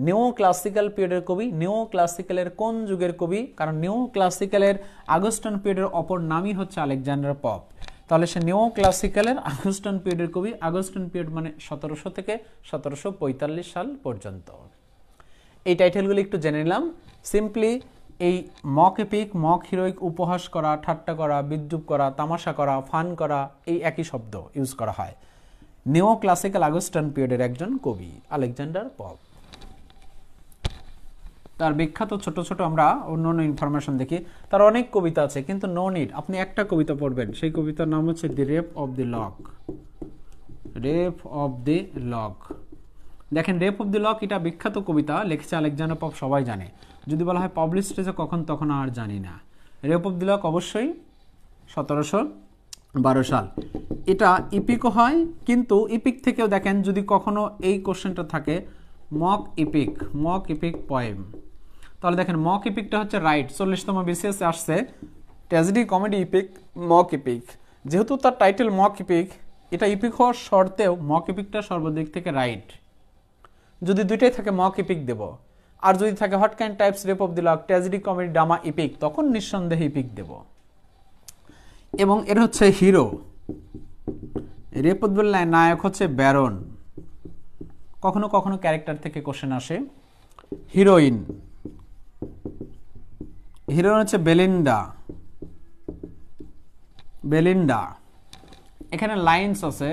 নিও ক্লাসিক্যাল পিরিয়ডের কবি। নিও ক্লাসিক্যালের কোন যুগের কবি? কারণ নিও ক্লাসিক্যালের আগস্টান পিরিয়ডের অপর নামই হচ্ছে আলেকজান্ডার পপ। তাহলে সে নিও ক্লাসিক্যালের আগস্টান পিরিয়ডের কবি। আগস্টান পিরিয়ড মানে 1700 থেকে 1745 সাল পর্যন্ত। এই টাইটেলগুলি একটু জেনে নিলাম। সিম্পলি এই মক এপিক, মক হিরোইক, উপহাস করা, ঠাট্টা করা, বিদ্রুপ করা, তামাশা করা, ফান করা, এই একই শব্দ ইউজ করা হয়। নিও ক্লাসিক্যাল আগস্টান পিরিয়ডের একজন কবি আলেকজান্ডার পপ। তার বিখ্যাত ছোট ছোট আমরা অন্য অন্য ইনফরমেশন দেখি। তার অনেক কবিতা আছে, কিন্তু নো নিড, আপনি একটা কবিতা পড়বেন। সেই কবিতার নাম হচ্ছে the Rape of the lock. Rape of the Lock. দেখেন, রেপ অফ দি লক এটা বিখ্যাত কবিতা, লিখেছে আলেকজান্ডার পপ, সবাই জানে। যদি বলা হয় পাবলিশড হয়েছে কখন, তখন আর জানি না। রেপ অফ দি লক অবশ্যই 1712 সাল। এটা ইপিকও হয়, কিন্তু ইপিক থেকেও দেখেন যদি কখনো এই কোশ্চেনটা থাকে, mock epic, mock epic poem, তাহলে দেখেন মক ইপিকটা হচ্ছে রাইট। 40তম বিসিএসে আসছে tragedy, comedy, epic, mock epic. যেহেতু তার টাইটেল মক ইপিক, এটা ইপিক হওয়ার শর্তেও মক ইপিকটা সর্বদিক থেকে রাইট। যদি দুইটাই থাকে মক ইপিক দেব। আর যদি থাকে what kind types Rape of the Lock, tragedy, comedy, drama, epic, তখন নিঃসন্দেহে ইপিক দেব। এবং এর হচ্ছে hero. Rape of the Lock নায়ক হচ্ছে ব্যারন। কখনো কখনো ক্যারেক্টার থেকে কোশ্চেন আসে। হিরোইন, হিরোইন হচ্ছে বেলিন্ডা। বেলিন্ডা। এখানে লাইনস আছে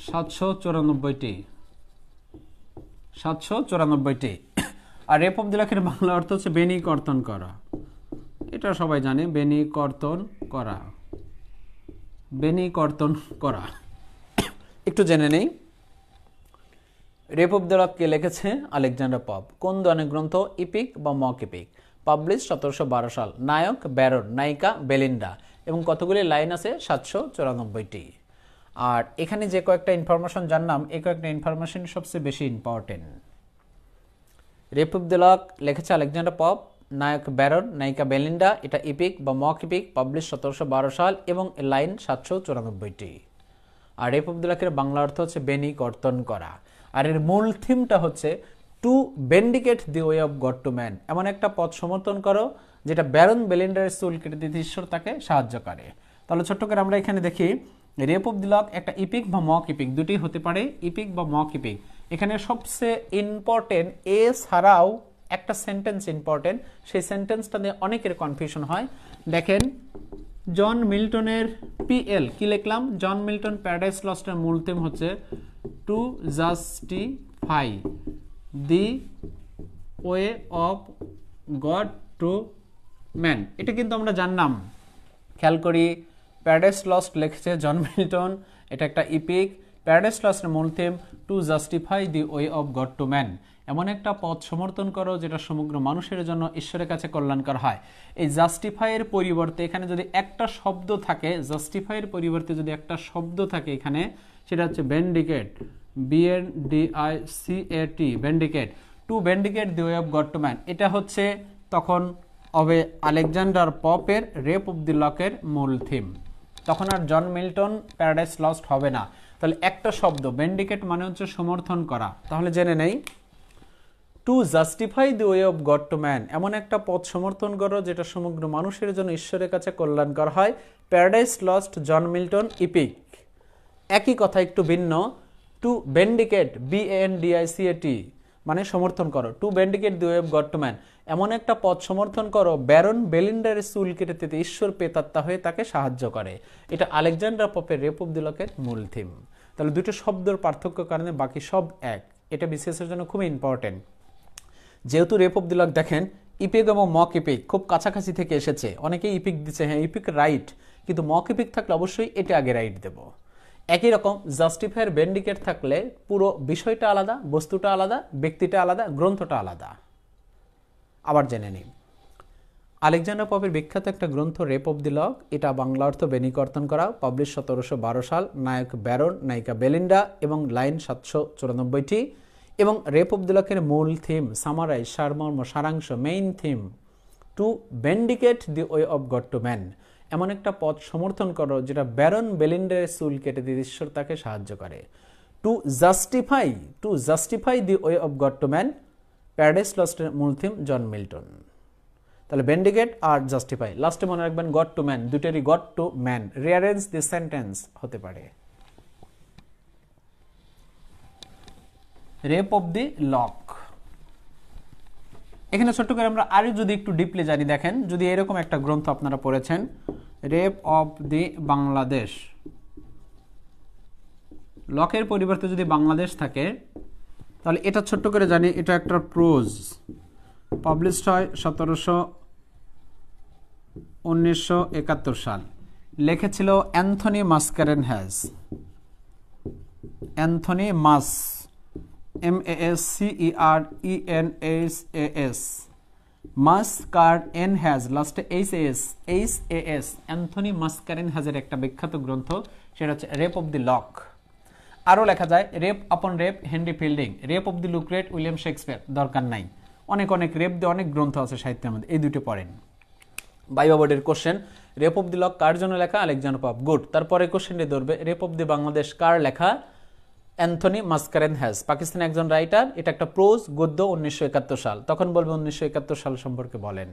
794টি। 794টি। আর রেপ অফ দি লকের বাংলা অর্থ হচ্ছে বেনি কর্তন করা। এটা সবাই জানে, বেনি কর্তন করা, বেনি কর্তন করা। একটু জেনে নেই, রেপ অফ দি লক কে লিখেছে? Alexander pop. কোন ধরনের গ্রন্থ? ইপিক বা মক ইপিক। পাবলিশ 1712 সাল। নায়ক ব্যারন, নায়িকা বেলিন্ডা। এবং কতগুলি লাইন আছে? 794টি। আর এখানে যে কয়েকটা ইনফরমেশন জানলাম, এই কয়েকটা ইনফরমেশন সবচেয়ে বেশি important. Rape of the Lock লিখেছে আলেকজান্ডার পপ, নায়ক ব্যারন, নায়িকা বেলিন্ডা। এটা ইপিক বা মক ইপিক, পাবলিশ 1712 সাল এবং লাইন 794টি। আর রেপ অফ দি লকের বাংলা অর্থ হচ্ছে বেনি কর্তন করা। আর এর মূল থিমটা হচ্ছে to vindicate the way of God to man. এমন একটা পথ সমর্থন করো যেটা ব্যারন বেলিন্ডারের চুল কেটে দিতে ঈশ্বর তাকে সাহায্য করে। তাহলে ছোট্ট করে আমরা এখানে দেখি, রেপ অফ দি লক একটা ইপিক বা মক ইপিক, দুটি হতে পারে, ইপিক বা মক ইপিক। এখানে সবচেয়ে ইম্পর্টেন্ট এ ছাড়াও একটা সেন্টেন্স ইম্পর্টেন্ট, সেই সেন্টেন্সটা নিয়ে অনেকের কনফিউশন হয়। দেখেন, জন মিল্টনের পিএল কি লিখলাম? জন মিল্টন প্যারাডাইস লস্টের মূল থিম হচ্ছে two justify the way of God to man. এটা কিন্তু আমরা জানলাম। খেয়াল করি, প্যারাডাইস লস্ট লিখেছে জন মিল্টন, এটা একটা ইপিক। প্যারাডাইস লস্টের মূল theme two justify the way of God to man. এমন একটা পথ সমর্থন করো যেটা সমগ্র মানুষের জন্য ঈশ্বরের কাছে কল্যাণকর হয়। এই জাস্টিফাইয়ের পরিবর্তে এখানে যদি একটা শব্দ থাকে, জাস্টিফাইয়ের পরিবর্তে যদি একটা শব্দ থাকে এখানে, সেটা হচ্ছে vindicate, BNDICAT, vindicate, to vindicate the way of God to man. এটা হচ্ছে তখন হবে আলেকজান্ডার পপের রেপ অফ দি লকের মূল থিম। তখন আর জন মিল্টন প্যারাডাইস লস্ট হবে না। তাহলে একটা শব্দ ভেন্ডিকেট মানে হচ্ছে সমর্থন করা। তাহলে জেনে নেই, two justify the way of God to man, এমন একটা পথ সমর্থন করো যেটা সমগ্র মানুষের জন্য ঈশ্বরের কাছে কল্যাণকর হয়। Paradise Lost, John Milton, epic. একই কথা একটু ভিন্ন, টু ভেন্ডিকেট, BANDICAT, মানে সমর্থন করো, to vindicate the way of God to man, এমন একটা পথ সমর্থন করো ব্যারন বেলিন্ডারের চুল কেটে দিতে ঈশ্বর প্রেতাত্মা হয়ে তাকে সাহায্য করে। এটা আলেকজান্ডার পপের রেপ অফ দি লকের মূল থিম। তাহলে দুটো শব্দের পার্থক্য কারণে বাকি সব এক, এটা বিসিএসের জন্য খুব ইম্পর্টেন্ট। যেহেতু রেপ অফ দি লক দেখেন ইপিক এবং মক ইপিক খুব কাছাকাছি থেকে এসেছে, অনেকেই ইপিক দিচ্ছে, হ্যাঁ ইপিক রাইট, কিন্তু মক ইপিক থাকলে অবশ্যই এটা আগে রাইট দেব। একই রকম জাস্টিফায়ার ভেন্ডিকেট থাকলে পুরো বিষয়টা আলাদা, বস্তুটা আলাদা, ব্যক্তিটা আলাদা, গ্রন্থটা আলাদা। আবার জেনে নিই, আলেকজান্ডার পপের বিখ্যাত একটা গ্রন্থ রেপ অফ দি লক, এটা বাংলা অর্থ বেনিকর্তন করা, পাবলিশ 1712 সাল, নায়ক ব্যারন, নায়িকা বেলিন্ডা এবং লাইন 794টি। এবং রেপ অফ দি লকের মূল থিম, সামারাইজ, সারমর্ম, সারাংশ, main theme, to vindicate the way of God to man, এমন একটা পথ সমর্থন করো যেটা ব্যারন বেলিন্ডারের চুল কেটে দিয়ে ঈশ্বর তাকে সাহায্য করে। To justify the way of God to man, Paradise লস্টের মূল থিম জন মিল্টন। তাহলে ভেন্ডিকেট আর জাস্টিফাই, লাস্টে মনে রাখবেন গড টু ম্যান, দুটারই God to man, rearrange the sentence হতে পারে। রেপ অফ দি লক, এখানে ছোট্ট করে আমরা আরো যদি একটু ডিপলি জানি, দেখেন যদি এরকম একটা গ্রন্থ আপনারা পড়েছেন রেপ অফ দি বাংলাদেশ, লকের পরিবর্তে যদি বাংলাদেশ থাকে তাহলে এটা ছোট্ট করে জানি এটা একটা প্রোজ, পাবলিশড হয় 1971 সাল, লিখেছিল অ্যান্থনি মাসকারেনহ্যাজ, অ্যান্থনি মাস MASCERENHAS, মাসকারেনহ্যাজ, লাস্টে HAS, অ্যান্থনি মাসকারেনহ্যাজের একটা বিখ্যাত গ্রন্থ, সেটা হচ্ছে রেপ অফ দি লক। আরও লেখা যায় Rape upon Rape, Henry Fielding, Rape of the Lucrece, William Shakespeare, দরকার নাই, অনেক রেপ দিয়ে অনেক গ্রন্থ আছে সাহিত্যের মধ্যে, এই দুটো পড়েন। ভাইভা বোর্ডের question, Rape of the Lock কার জন্য লেখা? Alexander Pope, good. তারপরে কোশ্চেনটি ধরবে রেপ অফ দি বাংলাদেশ কার লেখা? অ্যান্থনি মাসকারেনহ্যাজ, পাকিস্তানি একজন রাইটার, এটা একটা প্রোজ গদ্য, 1971 সাল। তখন বলবে 1971 সাল সম্পর্কে বলেন।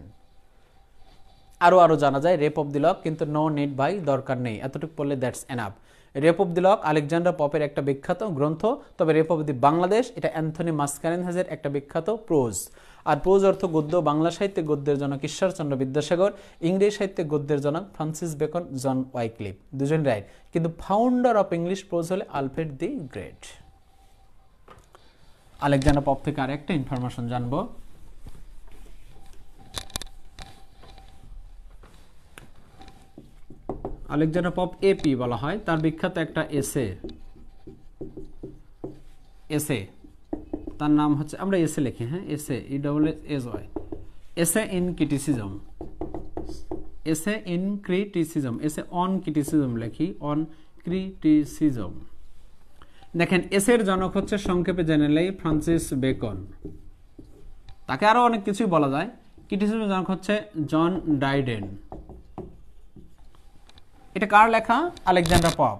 আরো জানা যায় রেপ অফ দি লক, কিন্তু নো নিড ভাই, দরকার নেই, এতটুকু পড়লে that's enough. Rape of the Lock Alexander পপের একটা বিখ্যাত গ্রন্থ, তবে রেপ অফ দি বাংলাদেশ এটা অ্যান্থনি মাসকারেনহ্যাজের একটা বিখ্যাত প্রোজ। আর প্রোজ অর্থ গদ্য, বাংলা সাহিত্যে গদ্যের জনক ঈশ্বরচন্দ্র বিদ্যাসাগর, ইংরেজি সাহিত্যে গদ্যের জনক ফ্রান্সিস বেকন, জন ওয়াইক্লিফ, দুজন রাইট, কিন্তু ফাউন্ডার অফ ইংলিশ প্রোজ হলে আলফ্রেড দি গ্রেট। আলেকজান্ডার পপ থেকে আর একটা ইনফরমেশন জানবো, আলেকজান্ডার পপ এপি বলা হয়, তার বিখ্যাত একটা এসে, তার নাম হচ্ছে, আমরা এসে লিখি, হ্যাঁ এসে, ESSY, এসে in criticism, essay on criticism লিখি, অন ক্রিটিসিজম। দেখেন এসের জনক হচ্ছে সংক্ষেপে জেনে নেই ফ্রান্সিস বেকন, তাকে আরো অনেক কিছুই বলা যায়। ক্রিটিসিজমের জনক হচ্ছে জন ডাইডেন। এটা কার লেখা? Alexander pop.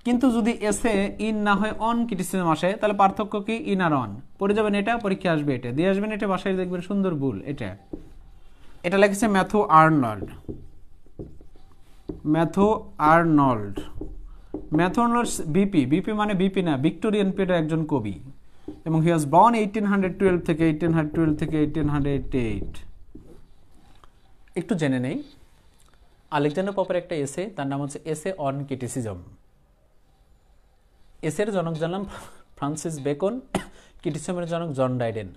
কিন্তু যদি এসে ইন না হয় অন ক্রিটিসিজম আসে, তাহলে পার্থক্য কি? ইন আর অন। পড়ে যাবেন এটা, পরীক্ষা আসবে এটা, দিয়ে আসবেন এটা, বাসায় দেখবেন সুন্দর ভুল। এটা লিখেছে ম্যাথু আর্নল্ড, বিপি মানে বিপি না, ভিক্টোরিয়ান পিরিয়ডের একজন কবি, এবং হি ওয়াজ বর্ন 1812 থেকে 1808। একটু জেনে নেই, আলেকজান্ডার পপের একটা এসে, তার নাম হচ্ছে এসে অন ক্রিটিসিজম। এসের জনক জানলাম ফ্রান্সিস বেকন, ক্রিটিসিজমের জনক জন ডাইডেন।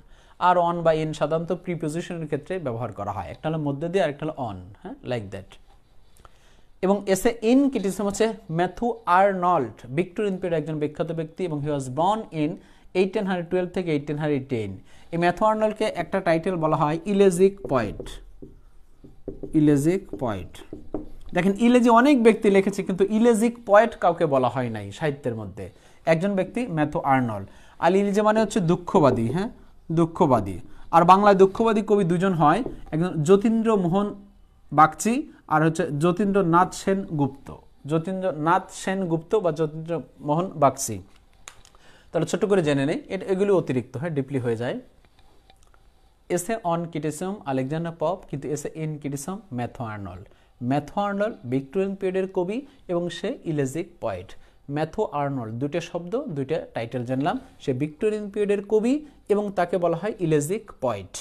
আর অন বা ইন সাধারণত প্রিপোজিশনের ক্ষেত্রে ব্যবহার করা হয়, একটা হলো মধ্যে দিয়ে, আরেকটা হলো অন, হ্যাঁ, লাইক দ্যাট। এবং এসে ইন ক্রিটিসিজম হচ্ছে ম্যাথু আর্নল্ড, ভিক্টোরিয়ান পিরিয়ডের একজন বিখ্যাত ব্যক্তি, এবং হি ওয়াজ বর্ন ইন 1812 থেকে 1810। এই ম্যাথু আর্নল্ডকে একটা টাইটেল বলা হয় ইলেজিক পয়েট। দেখেন ইলেজি অনেক ব্যক্তি লিখেছে, কিন্তু ইলেজিক পয়েট কাউকে বলা হয় নাই সাহিত্যের মধ্যে। একজন ব্যক্তি ম্যাথু আর্নল্ড। আর ইলেজি মানে হচ্ছে দুঃখবাদী, হ্যাঁ দুঃখবাদী। আর বাংলায় দুঃখবাদী কবি দুজন হয়, একজন যতীন্দ্র মোহন বাগচি আর হচ্ছে যতীন্দ্রনাথ সেনগুপ্ত বা যতীন্দ্র মোহন বাগচি। তাহলে ছোট্ট করে জেনে নেই, এগুলি অতিরিক্ত হয়, ডিপলি হয়ে যায়। Essay on criticism Alexander pop, কিন্তু এসে in criticism Matthew Arnold. Victorian পিরিয়ডের কবি এবং সে ইলেজিক পয়েট। ম্যাথু আর্নল্ড, দুইটা শব্দ দুইটা টাইটেল জানলাম। সে ভিক্টোরিয়ান পিরিয়ডের কবি এবং তাকে বলা হয় ইলেজিক পয়েট।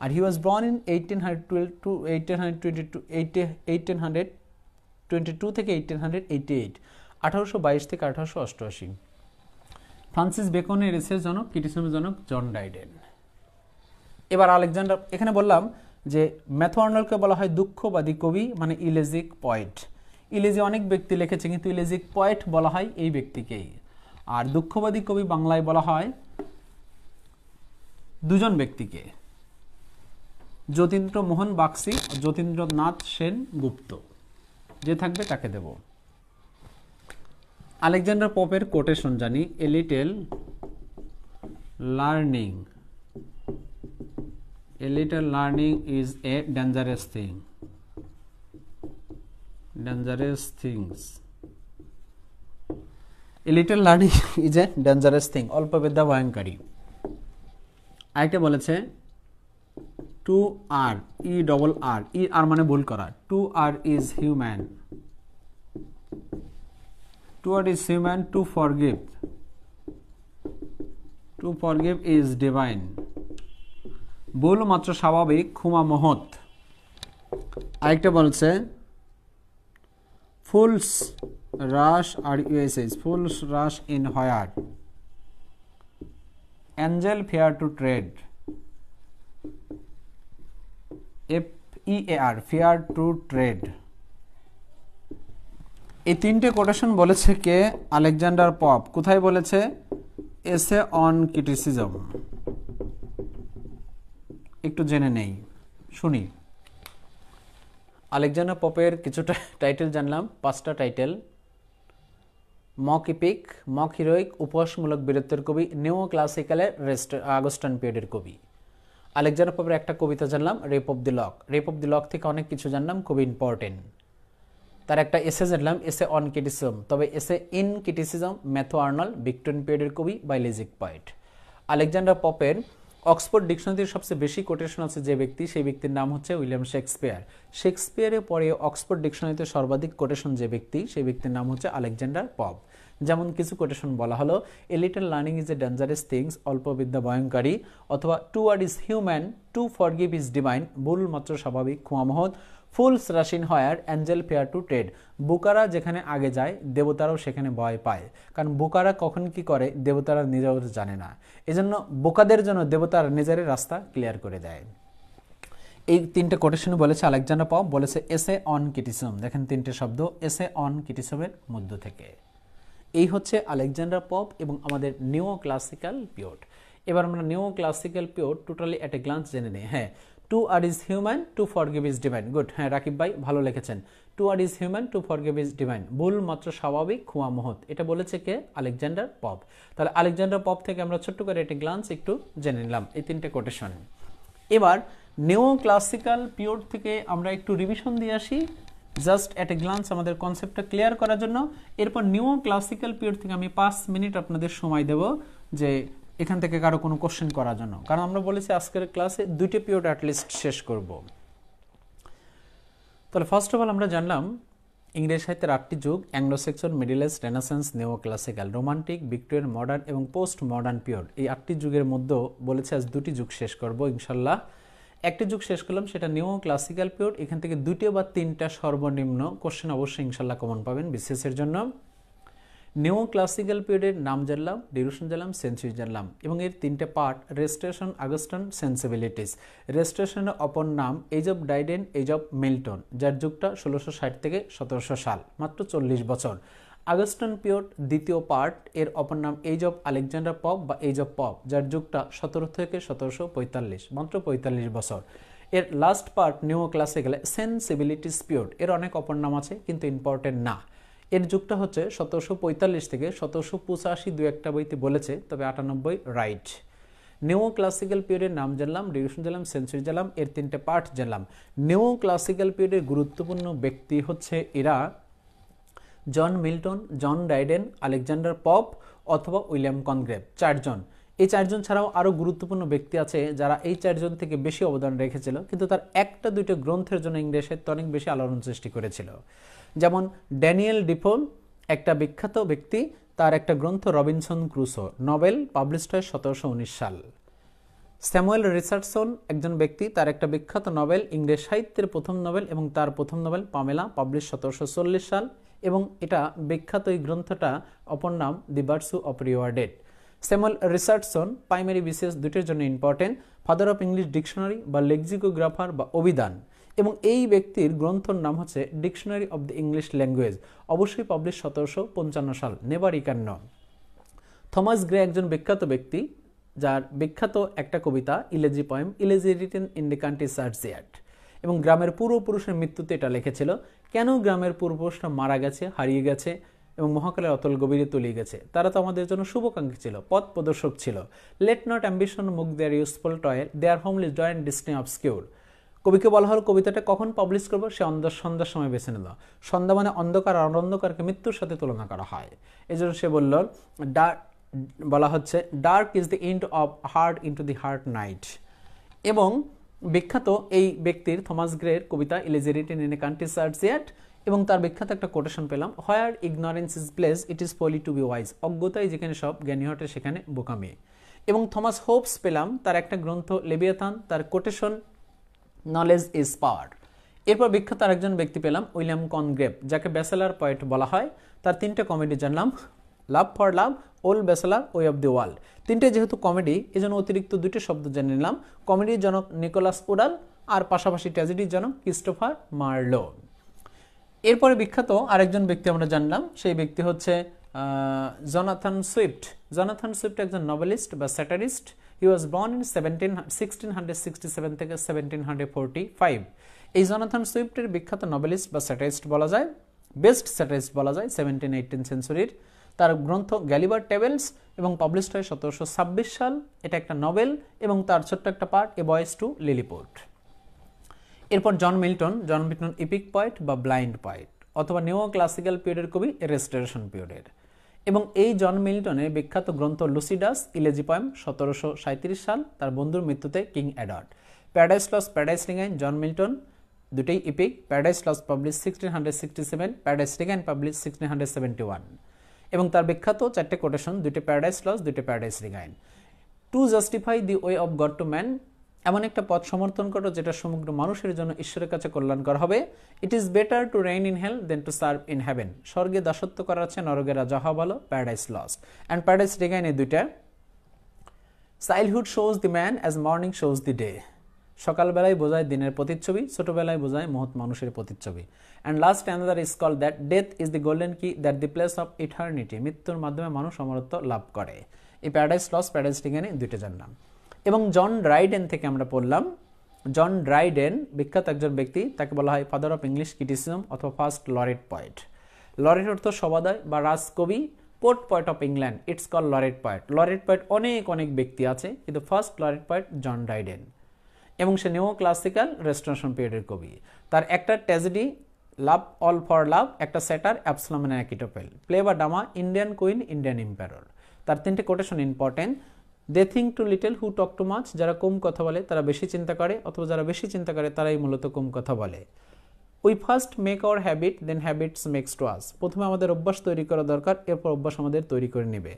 আর হি ওয়াজ বর্ন ইন 1822 থেকে 1888, 1822 থেকে 1888। ফ্রান্সিস বেকনের এসের জনক, ক্রিটিসিজমের জনক জন ডাইডেন। এবার আলেকজান্ডার, এখানে বললাম যে ম্যাথু আর্নল্ডকে বলা হয় দুঃখবাদী কবি, মানে ইলেজিক পয়েট। ইলেজি অনেক ব্যক্তি লিখেছে, কিন্তু ইলেজিক পয়েট বলা হয় এই ব্যক্তিকেই। আর দুঃখবাদী কবি বাংলায় বলা হয় দুজন ব্যক্তিকে, যতীন্দ্রমোহন বাগচি, যতীন্দ্রনাথ সেন গুপ্ত। যে থাকবে তাকে দেব। আলেকজান্ডার পপের কোটেশন জানি, এ little learning is a dangerous thing. A little learning is a dangerous thing. অল্প বিদ্যা ভয়ঙ্করী। আরেকটা বলেছে টু আর, ই ডবল আর, ই আর মানে ভুল করা। To err is human, to err is human, to forgive is divine. ভুল মাত্র স্বাভাবিক, ক্ষমা মহৎ। আরেকটা বলছে fools rush, R USS, fools rush in where, angel fear to tread, FEAR, fear to tread. এই তিনটে কোটেশন বলেছে কে? Alexander pop. কোথায় বলেছে? Essay on criticism. একটু জেনে নেই, শুনি। আলেকজান্ডার পপের কিছুটা টাইটেল জানলাম, 5টা title. Mock epic, mock heroic, উপহাসমূলক বীরত্বের কবি, নিও ক্লাসিক্যালের আগস্টান পিরিয়ডের কবি। আলেকজান্ডার পপের একটা কবিতা জানলাম, rape of the lock. Rape of the lock থেকে অনেক কিছু জানলাম, খুব ইম্পর্টেন্ট। তার একটা এসে জানলাম, এসে অন ক্রিটিসিজম। তবে এসে in criticism Matthew Arnold, Victorian পিরিয়ডের কবি বা ইলেজিক পয়েট। আলেকজান্ডার পপের অক্সফোর্ড ডিকশনারিতে সবচেয়ে বেশি কোটেশন আছে যে ব্যক্তি, সেই ব্যক্তির নাম হচ্ছে উইলিয়াম শেক্সপিয়ার। শেক্সপিয়ারের পরে অক্সফোর্ড ডিকশনারিতে সর্বাধিক কোটেশন যে ব্যক্তি, সেই ব্যক্তির নাম হচ্ছে আলেকজান্ডার পপ। যেমন কিছু কোটেশন বলা হলো, a little learning is a dangerous things, অল্প বিদ্যা ভয়ঙ্করী, অথবা to err is human, to forgive is divine, ভুল মাত্র স্বাভাবিক, ক্ষমা মহৎ, fools rush in where, angel fear to tread. বোকারা যেখানে আগে যায়, দেবতারাও সেখানে ভয় পায়। কারণ বোকারা কখন কি করে দেবতারা নিজেও জানে না, এজন্য বোকাদের জন্য দেবতারা নিজেরই রাস্তা ক্লিয়ার করে দেয়। এই তিনটে কোটেশন বলেছে আলেকজান্ডার পপ। বলেছে এসে অন ক্রিটিসিজম। দেখেন তিনটে শব্দ, এসে অন ক্রিটিসিজমের মধ্য থেকে। এই হচ্ছে আলেকজান্ডার পপ এবং আমাদের নিও ক্লাসিক্যাল পিরিয়ড। এবার আমরা neo classical period totally at a glance জেনে নেই। হ্যাঁ, to err is human, to forgive is divine. Good, হ্যাঁ রাকিব ভাই ভালো লিখেছেন। To err is human, to forgive is divine, ভুল মাত্র স্বাভাবিক, ক্ষমা মহৎ। এটা বলেছে কে? Alexander Pope. তাহলে আলেকজান্ডার পপ থেকে আমরা ছোট্ট করে এট এ গ্লান্স একটু জেনে নিলাম এই তিনটে কোটেশন। এবার নিও ক্লাসিক্যাল পিরিয়ড থেকে আমরা একটু রিভিশন দিয়ে আসি, জাস্ট এট এ গ্লান্স আমাদের কনসেপ্টটা ক্লিয়ার করার জন্য। এরপর নিও ক্লাসিক্যাল পিরিয়ড থেকে আমি 5 মিনিট আপনাদের সময় দেব যে এখান থেকে কারো কোনো কোশ্চেন করার জন্য, কারণ আমরা বলেছি আজকের ক্লাসে 2টি পিরিয়ড অ্যাটলিস্ট শেষ করব। তাহলে ফার্স্ট অফ অল আমরা জানলাম ইংরেজি সাহিত্যের 8টি যুগ, Anglo Saxon, middle age, renaissance, neo classical, romantic, Victorian, modern এবং পোস্ট মডার্ন পিরিয়ড। এই 8টি যুগের মধ্যে বলেছে আজ 2টি যুগ শেষ করব ইনশাল্লাহ। একটি যুগ শেষ করলাম, সেটা নিও ক্লাসিক্যাল পিরিয়ড। এখান থেকে 2টি বা 3টা সর্বনিম্ন কোশ্চেন অবশ্যই ইনশাল্লাহ কমন পাবেন বিসিএসের জন্য। নিও ক্লাসিক্যাল পিরিয়ডের নাম জানলাম, ডিউরেশন জানলাম, সেঞ্চুরি জানলাম এবং এর 3টে পার্ট, রেস্টোরেশন, আগস্টান, সেন্সিবিলিটিস। রেস্টোরেশনের অপর নাম age of Dryden, age of Milton, যার যুগটা 1660 থেকে 1700 সাল, মাত্র 40 বছর। আগস্টান পিরিয়ড দ্বিতীয় পার্ট, এর অপর নাম এজ অফ আলেকজান্ডার পপ বা এজ অফ পপ, যার যুগটা 17 থেকে 1745, মাত্র 45 বছর। এর লাস্ট পার্ট নিও ক্লাসিক্যাল, সেন্সিবিলিটিস পিরিয়ড, এর অনেক অপর নাম আছে কিন্তু ইম্পর্টেন্ট না। এর যুগটা হচ্ছে 1745 থেকে 1785, দু একটা বইতে বলেছে, তবে 98 রাইট। নিও ক্লাসিক্যাল পিরিয়ডের নাম জানলাম, ডিউরেশন জানলাম, সেঞ্চুরি জানলাম, এর 3টে পার্ট জানলাম। নিও ক্লাসিক্যাল পিরিয়ডের গুরুত্বপূর্ণ ব্যক্তি হচ্ছে এরা জন মিল্টন, জন ডাইডেন, আলেকজান্ডার পপ অথবা উইলিয়াম কনগ্রেভ, 4 জন। এই 4 জন ছাড়াও আরও গুরুত্বপূর্ণ ব্যক্তি আছে যারা এই 4 জন থেকে বেশি অবদান রেখেছিল, কিন্তু তার একটা দুইটা গ্রন্থের জন্য ইংরেজি সাহিত্যে অনেক বেশি আলোড়ন সৃষ্টি করেছিল। যেমন ড্যানিয়েল ডিফো, একটা বিখ্যাত ব্যক্তি, তার একটা গ্রন্থ রবিনসন ক্রুসো, নভেল পাবলিশড হয় 1719 সাল। স্যামুয়েল রিচার্ডসন একজন ব্যক্তি, তার একটা বিখ্যাত নভেল, ইংরেজ সাহিত্যের প্রথম নভেল, এবং তার প্রথম নভেল পামেলা, পাবলিশ 1740 সাল, এবং এটা বিখ্যাত এই গ্রন্থটা অপর নাম the virtue of rewarded. Samuel Richardson primary বিশেষ দুটির জন্য important, father of English dictionary বা লেক্সিকোগ্রাফার বা অভিধান, এবং এই ব্যক্তির গ্রন্থর নাম হচ্ছে dictionary of the English language, অবশ্যই পাবলিশ 1755 সাল, নেভার ইকান্ন। থমাস গ্রে একজন বিখ্যাত ব্যক্তি, যার বিখ্যাত একটা কবিতা elegy poem, elegy written in the country churchyard, এবং গ্রামের পূর্বপুরুষের মৃত্যুতে এটা লিখেছিল। কেন গ্রামের পূর্বপুরুষরা মারা গেছে, হারিয়ে গেছে এবং মহাকালের অতল গভীরে তলিয়ে গেছে? তারা তো আমাদের জন্য শুভাকাঙ্ক্ষী ছিল, পথ প্রদর্শক ছিল। Late not ambition mock their useful toil, their homely joy and destiny obscure. কবিকে বলা হল কবিতাটা কখন পাবলিশ করবো, সে সন্ধ্যার সময় বেছে নিল। সন্ধ্যা মানে অন্ধকার, আর অন্ধকারকে মৃত্যুর সাথে তুলনা করা হয়। এই জন্য সে বলল, বলা হচ্ছে dark is the end of heart into the heart night. এবং বিখ্যাত এই ব্যক্তির থমাস গ্রের কবিতা elegy written in a country churchyard, এবং তার বিখ্যাত একটা কোটেশন পেলাম, where ignorance is bliss it is folly to be wise. অজ্ঞতাই যেখানে সব, জ্ঞানী হটে সেখানে বোকামি। এবং থমাস হোপস পেলাম, তার একটা গ্রন্থ লেবিয়াথান, তার কোটেশন নলেজ ইজ পাওয়ার। এরপর বিখ্যাত আরেকজন ব্যক্তি পেলাম উইলিয়াম কনগ্রেভ, যাকে ব্যাচেলার পোয়েট বলা হয়। তার 3টে কমেডি জানলাম, love for love, old bachelor, way of the world. 3টে যেহেতু কমেডি, এজন্য অতিরিক্ত 2টি শব্দ জেনে নিলাম। কমেডির জনক নিকোলাস উডাল, আর পাশাপাশি ট্র্যাজেডির জনক ক্রিস্টোফার মার্লো। এরপরে বিখ্যাত আরেকজন ব্যক্তি আমরা জানলাম, সেই ব্যক্তি হচ্ছে জনাথন সুইফট। জনাথন সুইফট একজন নভেলিস্ট বা satirist. He was born in 1667 থেকে 1745। এই জনাথন সুইফটের বিখ্যাত নভেলিস্ট বা স্যাটারিস্ট বলা যায়, বেস্ট স্যাটারিস্ট বলা যায় 17-18 সেঞ্চুরির। তার গ্রন্থ গ্যালিবার টেবলস, এবং পাবলিশড হয় 1726 সাল। এটা একটা নভেল, এবং তার ছোট্ট একটা পার্ট, এ বয়েজ টু লিলিপুট। এরপর জন মিল্টন ইপিক পয়েট বা ব্লাইন্ড পয়েট, অথবা নিও ক্লাসিক্যাল পিরিয়ডের কবি, রেস্টোরেশন পিরিয়ডের। এবং এই জন মিল্টনের বিখ্যাত গ্রন্থ লুসিডাস, ইলেজি পোয়েম 1737 সাল, তার বন্ধুর মৃত্যুতে King Edward. Paradise Lost, Paradise Regain, John Milton, দুটোই epic. Paradise Lost publish 1667, Paradise Regain publish 1671। এবং তার বিখ্যাত 4টে কোটেশন, 2টে প্যারাডাইস লস্ট, 2টে Paradise Regain. To justify the way of God to man, এমন একটা পথ সমর্থন করো যেটা সমগ্র মানুষের জন্য ঈশ্বরের কাছে কল্যাণকর হবে। It is better to reign in hell than to serve in heaven, স্বর্গে দাসত্ব করা আছে, নরকে রাজা হওয়া ভালো, paradise lost. And paradise regain, এই 2টা। Childhood shows the man as morning shows the day, সকালবেলায় বোঝায় দিনের প্রতিচ্ছবি, ছোটবেলায় বোঝায় মহৎ মানুষের প্রতিচ্ছবি। And last another is called that death is the golden key that the place of eternity, মৃত্যুর মাধ্যমে মানুষ অমরত্ব লাভ করে। এই প্যারাডাইস লস্ট, প্যারাডাইস রিগাইনে 2টে জানলাম। এবং জন ড্রাইডেন থেকে আমরা পড়লাম, জন ড্রাইডেন বিখ্যাত একজন ব্যক্তি, তাকে বলা হয় ফাদার অফ ইংলিশ ক্রিটিসিজম অথবা ফার্স্ট লরেট পয়েট। লরেট অর্থ সবাদয় বা রাজকবি, port poet of England, it's call laureate poet. Laureate poet অনেক ব্যক্তি আছে, কিন্তু first laureate poet John Dryden. এবং সে নিও ক্লাসিক্যাল রেস্টোরেশন পিরিয়ডের কবি। তার একটা tragedy love all for love, একটা satire Absalom and Achitophel, play বা drama Indian queen, Indian empire. তার 3টে quotation important, they think too little who talk too much, যারা কম কথা বলে তারা বেশি চিন্তা করে, অথবা যারা বেশি চিন্তা করে তারাই মূলত কম কথা বলে। We first make our habit then habits makes to us, প্রথমে আমাদের অভ্যাস তৈরি করা দরকার, এরপর অভ্যাস আমাদের তৈরি করে নেবে।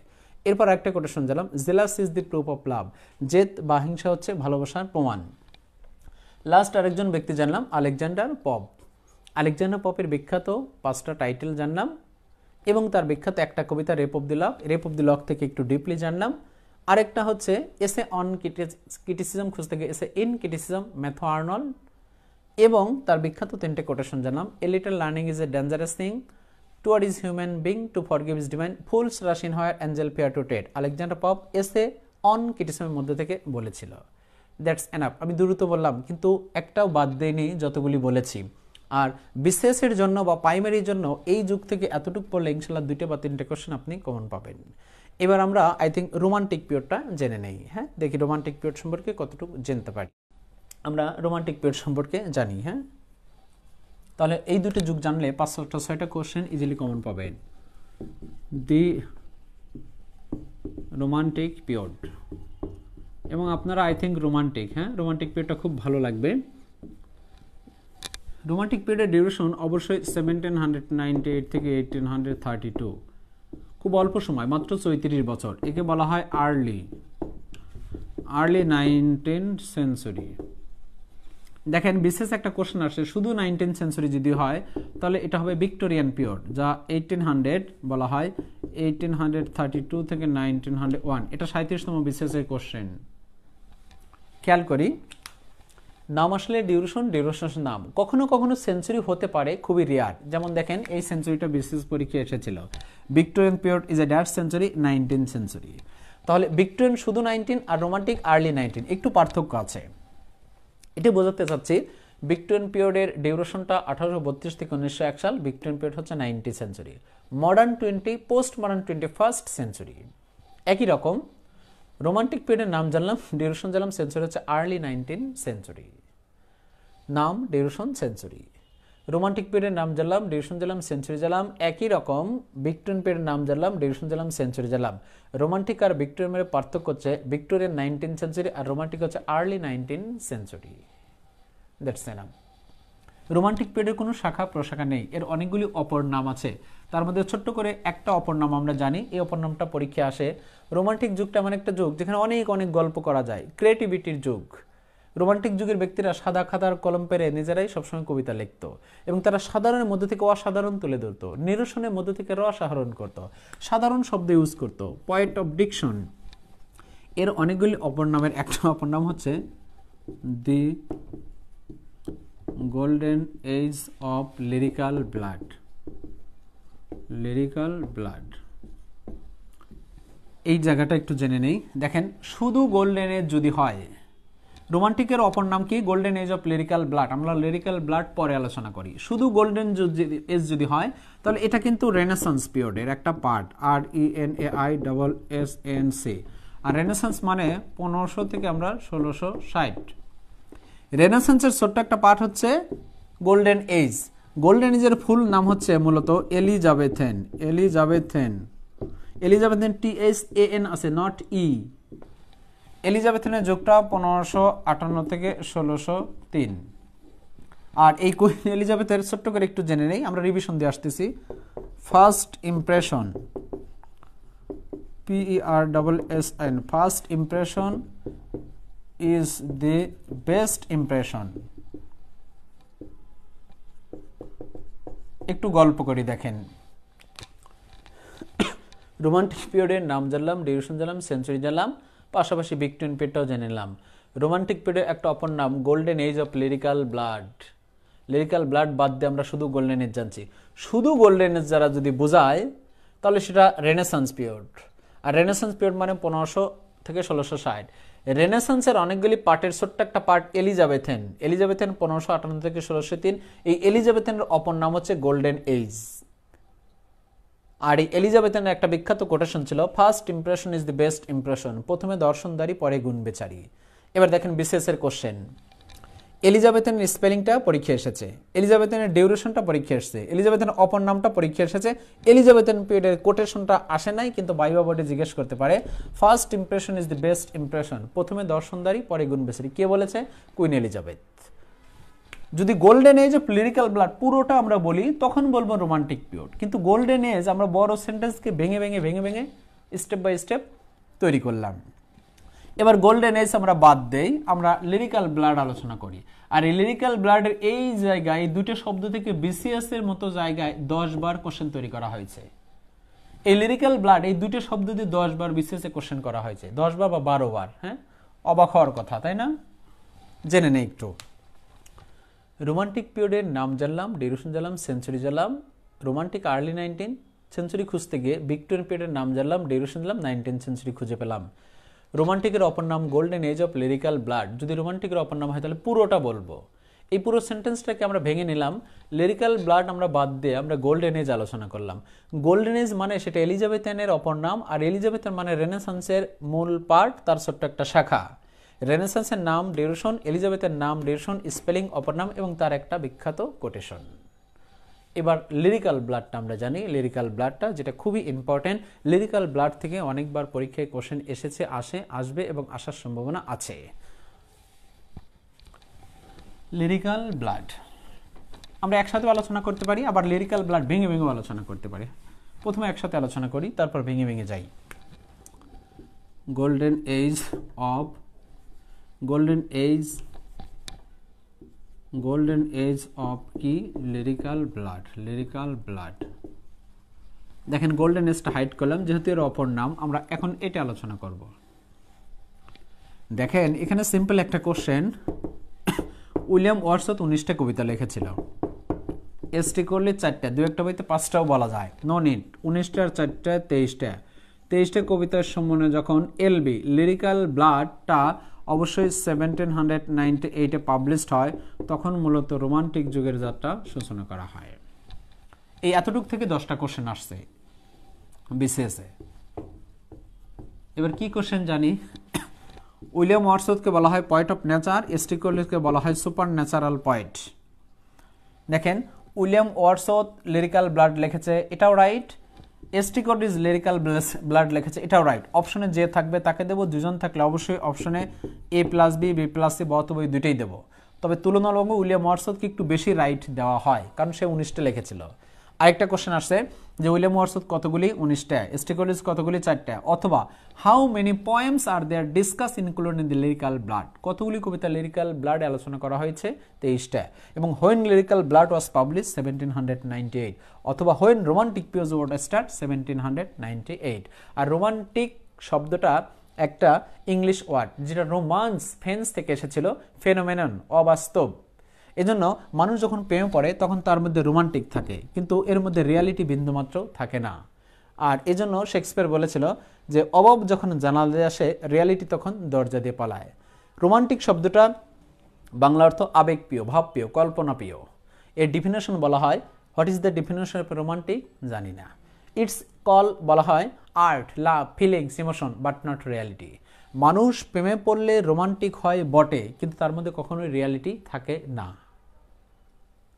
এরপর একটা কোটেশন জানলাম, jealous is the proof of love, জেদ বা হিংসা হচ্ছে ভালোবাসার প্রমাণ। লাস্ট আরেকজন ব্যক্তি জানলাম, আলেকজান্ডার পপ। আলেকজান্ডার পপের বিখ্যাত 5টা টাইটেল জানলাম, এবং তার বিখ্যাত একটা কবিতা rape of the lock. Rape of the lock থেকে একটু ডিপলি জানলাম। আরেকটা হচ্ছে এসে অন ক্রিটিসিজম খুঁজতে গিয়ে এসে ইন ক্রিটিসিজম, ম্যাথু আর্নল্ড। এবং তার বিখ্যাত 3টে কোটেশন জানলাম, a little learning is a dangerous thing, to err is human being, to forgive is divine, fools rush in where angel fear to টেড। আলেকজান্ডার পপ এসে অন ক্রিটিসিজমের মধ্যে থেকে বলেছিল। That's enough. আমি দ্রুত বললাম, কিন্তু একটাও বাদ দেয়নি যতগুলি বলেছি। আর বিশেষের জন্য বা প্রাইমারির জন্য এই যুগ থেকে এতটুকু পড়লে ইনশাল্লাহ 2টে বা 3টে কোশ্চেন আপনি কমন পাবেন। এবার আমরা আই থিঙ্ক রোমান্টিক পিরিয়ডটা জেনে নেই। হ্যাঁ, দেখি রোমান্টিক পিরিয়ড সম্পর্কে কতটুকু জানতে পারি। আমরা রোমান্টিক পিরিয়ড সম্পর্কে জানি। হ্যাঁ, তাহলে এই 2টে যুগ জানলে 5-6টা কোশ্চেন ইজিলি কমন পাবেন। দি রোমান্টিক পিরিয়ড, এবং আপনারা আই থিঙ্ক রোমান্টিক, হ্যাঁ রোমান্টিক পিরিয়ডটা খুব ভালো লাগবে। রোমান্টিক পিরিয়ডের ডিউরেশন অবশ্যই 1798 থেকে 1832, খুব অল্প সময়, মাত্র 34 বছর। একে বলা হয় আর্লি 19th সেঞ্চুরি। দেখেন বিশেষ একটা কোশ্চেন আসে, শুধু 19th সেঞ্চুরি যদি হয় তাহলে এটা হবে ভিক্টোরিয়ান পিরিয়ড, যা 1800 বলা হয়, 1832 থেকে 1901। এটা 37তম বিশেষের কোশ্চেন। খেয়াল করি, নাম আসলে ডিউরেশন নাম। কখনো কখনো সেঞ্চুরি হতে পারে, খুবই রেয়ার। যেমন দেখেন এই সেঞ্চুরিটা বিশেষ পরীক্ষা এসেছিল, Victorian period is a dash century, 19th century. তাহলে ভিক্টোরিয়ান শুধু 19 আর রোমান্টিক আর্লি 19, একটু পার্থক্য আছে। এটা বোঝাতে চাচ্ছি ভিক্টোরিয়ান পিরিয়ডের ডিউরেশনটা 1832 থেকে 1901 সাল, ভিক্টোরিয়ান পিরিয়ড হচ্ছে 90 century. Modern 20, post modern 21st century. একই রকম রোমান্টিক পিরিয়ডের নাম জানলাম, ডিউরেশন জানলাম, সেঞ্চুরি হচ্ছে আর্লি 19th সেঞ্চুরি। নাম, ডিউরেশন, সেঞ্চুরি। রোমান্টিক পিরিয়ডের নাম জানলাম, ডিউরেশন জানলাম, সেঞ্চুরি জানলাম। একই রকম ভিক্টোরিয়ান পিরিয়ডের নাম জানলাম, ডিউরেশন জানলাম, সেঞ্চুরি জানলাম। রোমান্টিক আর ভিক্টোরিয়ানের পার্থক্য হচ্ছে ভিক্টোরিয়ান 19th সেঞ্চুরি আর রোমান্টিক হচ্ছে early 19th century. That's enough. Romantic পিরিয়ডের কোনো শাখা প্রশাখা নেই, এর অনেকগুলি অপর নাম আছে। তার মধ্যে ছোট্ট করে একটা অপর নাম আমরা জানি, এই অপর নামটা পরীক্ষায় আসে। রোমান্টিক যুগটা এমন একটা যুগ যেখানে অনেক অনেক গল্প করা যায়, ক্রিয়েটিভিটির যুগ। রোমান্টিক যুগের ব্যক্তিরা সাদা খাতার কলম পেরে নিজেরাই সবসময় কবিতা লিখত এবং তারা সাধারণের মধ্যে থেকে অসাধারণ তুলে ধরত, নিরসনের মধ্যে থেকে রস আহরণ করত, সাধারণ শব্দ ইউজ করত, পয়েন্ট অফ ডিকশন। এর অনেকগুলি অপর নামের একটা অপর নাম হচ্ছে the golden age of lyrical ballad. Lyrical ballad, এই জায়গাটা একটু জেনে নেই। দেখেন শুধু গোল্ডেন এজ যদি হয়, রোমান্টিকের অপর নাম কি? Golden age of lyrical ballad. আমরা লিরিক্যাল ব্লাড পরে আলোচনা করি। শুধু গোল্ডেন এজ যদি হয় তাহলে এটা কিন্তু রেনেসান্স পিরিয়ডের একটা পার্ট, RENAISSANC। আর রেনেসান্স মানে 1500 থেকে আমরা 1660। রেনেসান্সের ছোট্ট একটা পার্ট হচ্ছে গোল্ডেন এজ। গোল্ডেন এজের ফুল নাম হচ্ছে মূলত এলিজাবেথেন। এলিজাবেথেন, এলিজাবেথেন THAN আছে, নট ই। এলিজাবেথেনের যুগটা 1558 থেকে 1603। আর এই কুইন এলিজাবেথের ছোট্ট করে একটু জেনে নেই, আমরা রিভিশন দিয়ে আসতেছি। First impression, PERSSN, first impression is the best impression. একটু গল্প করি, দেখেন রোমান্টিক পিরিয়ডের নাম জানলাম, ডিউরেশন জানলাম, সেঞ্চুরি জানলাম, পাশাপাশি ভিক্টোরিয়ান পিরিয়ডটাও জেনে নিলাম। রোমান্টিক পিরিয়ডের একটা অপর নাম golden age of lyrical ballad. Lyrical ballad বাদ দিয়ে আমরা শুধু গোল্ডেন এজ জানছি। শুধু গোল্ডেন এজ যারা যদি বোঝায় তাহলে সেটা রেনেসান্স পিরিয়ড। আর রেনেসান্স পিরিয়ড মানে 1500 থেকে 1660। রেনেসান্সের অনেকগুলি পার্টের ছোট্ট একটা পার্ট এলিজাবেথেন। এলিজাবেথেন 1558 থেকে 1603। এই এলিজাবেথেনের অপর নাম হচ্ছে গোল্ডেন এজ। আর এই এলিজাবেথেনের একটা বিখ্যাত কোটেশন ছিল, first impression is the best impression. প্রথমে দর্শনদারি, পরে গুণ বেচারি। এবার দেখেন বিশেষের কোশ্চেন। এলিজাবেথেনের স্পেলিংটা পরীক্ষা এসেছে, এলিজাবেথেনের ডিউরেশনটা পরীক্ষা এসেছে, এলিজাবেথেনের অপর নামটা পরীক্ষা এসেছে। এলিজাবেথেন পিরিয়ডের কোটেশনটা আসে নাই, কিন্তু ভাইভা বোর্ডে জিজ্ঞেস করতে পারে। First impression is the best impression, প্রথমে দর্শনদারি, পরে গুণ বেচারি। কে বলেছে? Queen Elizabeth. যদি golden age of lyrical ballad পুরোটা আমরা বলি তখন বলবো রোমান্টিক পিরিয়ড, কিন্তু গোল্ডেন এজ আমরা বড় সেন্টেন্সকে ভেঙে ভেঙে ভেঙে ভেঙে স্টেপ বাই স্টেপ তৈরি করলাম। এবার গোল্ডেন এজ আমরা বাদ দেই, আমরা লিরিক্যাল ব্লাড আলোচনা করি। আর এই লিরিক্যাল ব্লাডের এই জায়গায় দুটো শব্দ থেকে BCS এর মতো জায়গায় 10 বার কোশ্চেন তৈরি করা হয়েছে। এই লিরিক্যাল ব্লাড এই দুটো শব্দ দিয়ে 10 বার BCS এ কোশ্চেন করা হয়েছে, 10 বার বা 12 বার। হ্যাঁ, অবাক হওয়ার কথা, তাই না? জেনে নেই একটু। রোমান্টিক পিরিয়ডের নাম জানলাম, ডিউরেশন জানলাম, সেঞ্চুরি জানলাম। রোমান্টিক আর্লি 19 সেঞ্চুরি খুঁজতে গিয়ে ভিক্টোরিয়ান পিরিয়ডের নাম জানলাম, ডিউরেশন জানলাম, 19 সেঞ্চুরি খুঁজে পেলাম। রোমান্টিকের অপর নাম golden age of lyrical ballad. যদি রোমান্টিকের অপর নাম হয় তাহলে পুরোটা বলবো। এই পুরো সেন্টেন্সটাকে আমরা ভেঙে নিলাম, লিরিক্যাল ব্লাড আমরা বাদ দিয়ে আমরা গোল্ডেন এজ আলোচনা করলাম। গোল্ডেন এজ মানে সেটা এলিজাবেথেনের অপর নাম, আর এলিজাবেথেন মানে রেনেসান্সের মূল পার্ট, তার ছোট্ট একটা শাখা। রেনেসান্সের নাম, ডিউরেশন, এলিজাবেথের নাম, ডিউরেশন, স্পেলিং, অপর নাম এবং তার একটা বিখ্যাত কোটেশন। এবার লিরিক্যাল ব্লাডটা আমরা জানি, লিরিক্যাল ব্লাডটা যেটা খুবই ইম্পর্টেন্ট। লিরিক্যাল ব্লাড থেকে অনেকবার পরীক্ষায় কোশ্চেন এসেছে, আসবে এবং আসার সম্ভাবনা আছে। লিরিক্যাল ব্লাড আমরা একসাথে আলোচনা করতে পারি, আবার লিরিক্যাল ব্লাড ভেঙে ভেঙে আলোচনা করতে পারি। প্রথমে একসাথে আলোচনা করি, তারপর ভেঙে ভেঙে যাই। গোল্ডেন এজ অফ কি লিরিক্যাল ব্লাড। দেখেন গোল্ডেন এজটা হাইড করলাম, যেহেতু এর অপর নাম, আমরা এখন এটা আলোচনা করব। দেখেন এখানে সিম্পল একটা কোশ্চেন, উইলিয়াম ওয়ার্ডসওয়ার্থ 19টা কবিতা লিখেছিল, এসটি করলে 4টা, দু একটা বইতে 5টাও বলা যায়, নো নিড। 19টার 4টা 23টা কবিতার সম্মানে যখন এলবি লিরিক্যাল ব্লাডটা অবশ্যই 1798-এ পাবলিশড হয়, তখন মূলত রোমান্টিক যুগের যাত্রা সূচনা করা হয়। এই এতটুক থেকে 10টা কোশ্চেন আসছে বিসিএসে। এবার কি কোশ্চেন জানি। উইলিয়াম ওয়ার্ডসওয়ার্থকে বলা হয় পয়েট অফ নেচার, এসটি কলিন্সকে বলা হয় সুপার ন্যাচারাল পয়েট। দেখেন উইলিয়াম ওয়ার্ডসওয়ার্থ লিরিক্যাল ব্লাড লিখেছে, এটাও right. ST Collins lyrical blood লিখেছে, এটাও রাইট। অপশনে যে থাকবে তাকে দেবো, দুজন থাকলে অবশ্যই অপশনে A+B, B+C বা অথবা দুইটাই দেবো। তবে তুলনামূলক উইলিয়াম ওয়ার্ডসওয়ার্থকে একটু বেশি রাইট দেওয়া হয়, কারণ সে 19টা লিখেছিল। আরেকটা কোশ্চেন আসছে যে উইলিয়াম ওয়ার্ডসওয়ার্থ কতগুলি, 19টা, এসটি কলিন্স কতগুলি, 4টা, অথবা how many poems are there discuss include in the lyrical ballad, কতগুলি কবিতা লিরিক্যাল ব্লাডে আলোচনা করা হয়েছে, 23টা। এবং when lyrical ballad was publish 1798, অথবা when Romantic period was start 1798। আর রোমান্টিক শব্দটা একটা ইংলিশ ওয়ার্ড, যেটা রোমান্স ফেন্স থেকে এসেছিল, ফেনোমেনন, অবাস্তব। এজন্য মানুষ যখন প্রেমে পড়ে তখন তার মধ্যে রোমান্টিক থাকে, কিন্তু এর মধ্যে রিয়ালিটি বিন্দুমাত্র থাকে না। আর এজন্য শেক্সপিয়ার বলেছিল যে অভাব যখন জানালে আসে, রিয়ালিটি তখন দরজা দিয়ে পালায়। রোমান্টিক শব্দটা বাংলা অর্থ আবেগপ্রিয়, ভাবপ্রিয়, কল্পনাপ্রিয়। এর ডিফিনেশন বলা হয়, what is the definition of romantic, জানি না। ইটস কল বলা হয় art, love, feelings, emotion, but not reality. মানুষ প্রেমে পড়লে রোমান্টিক হয় বটে, কিন্তু তার মধ্যে কখনোই রিয়ালিটি থাকে না।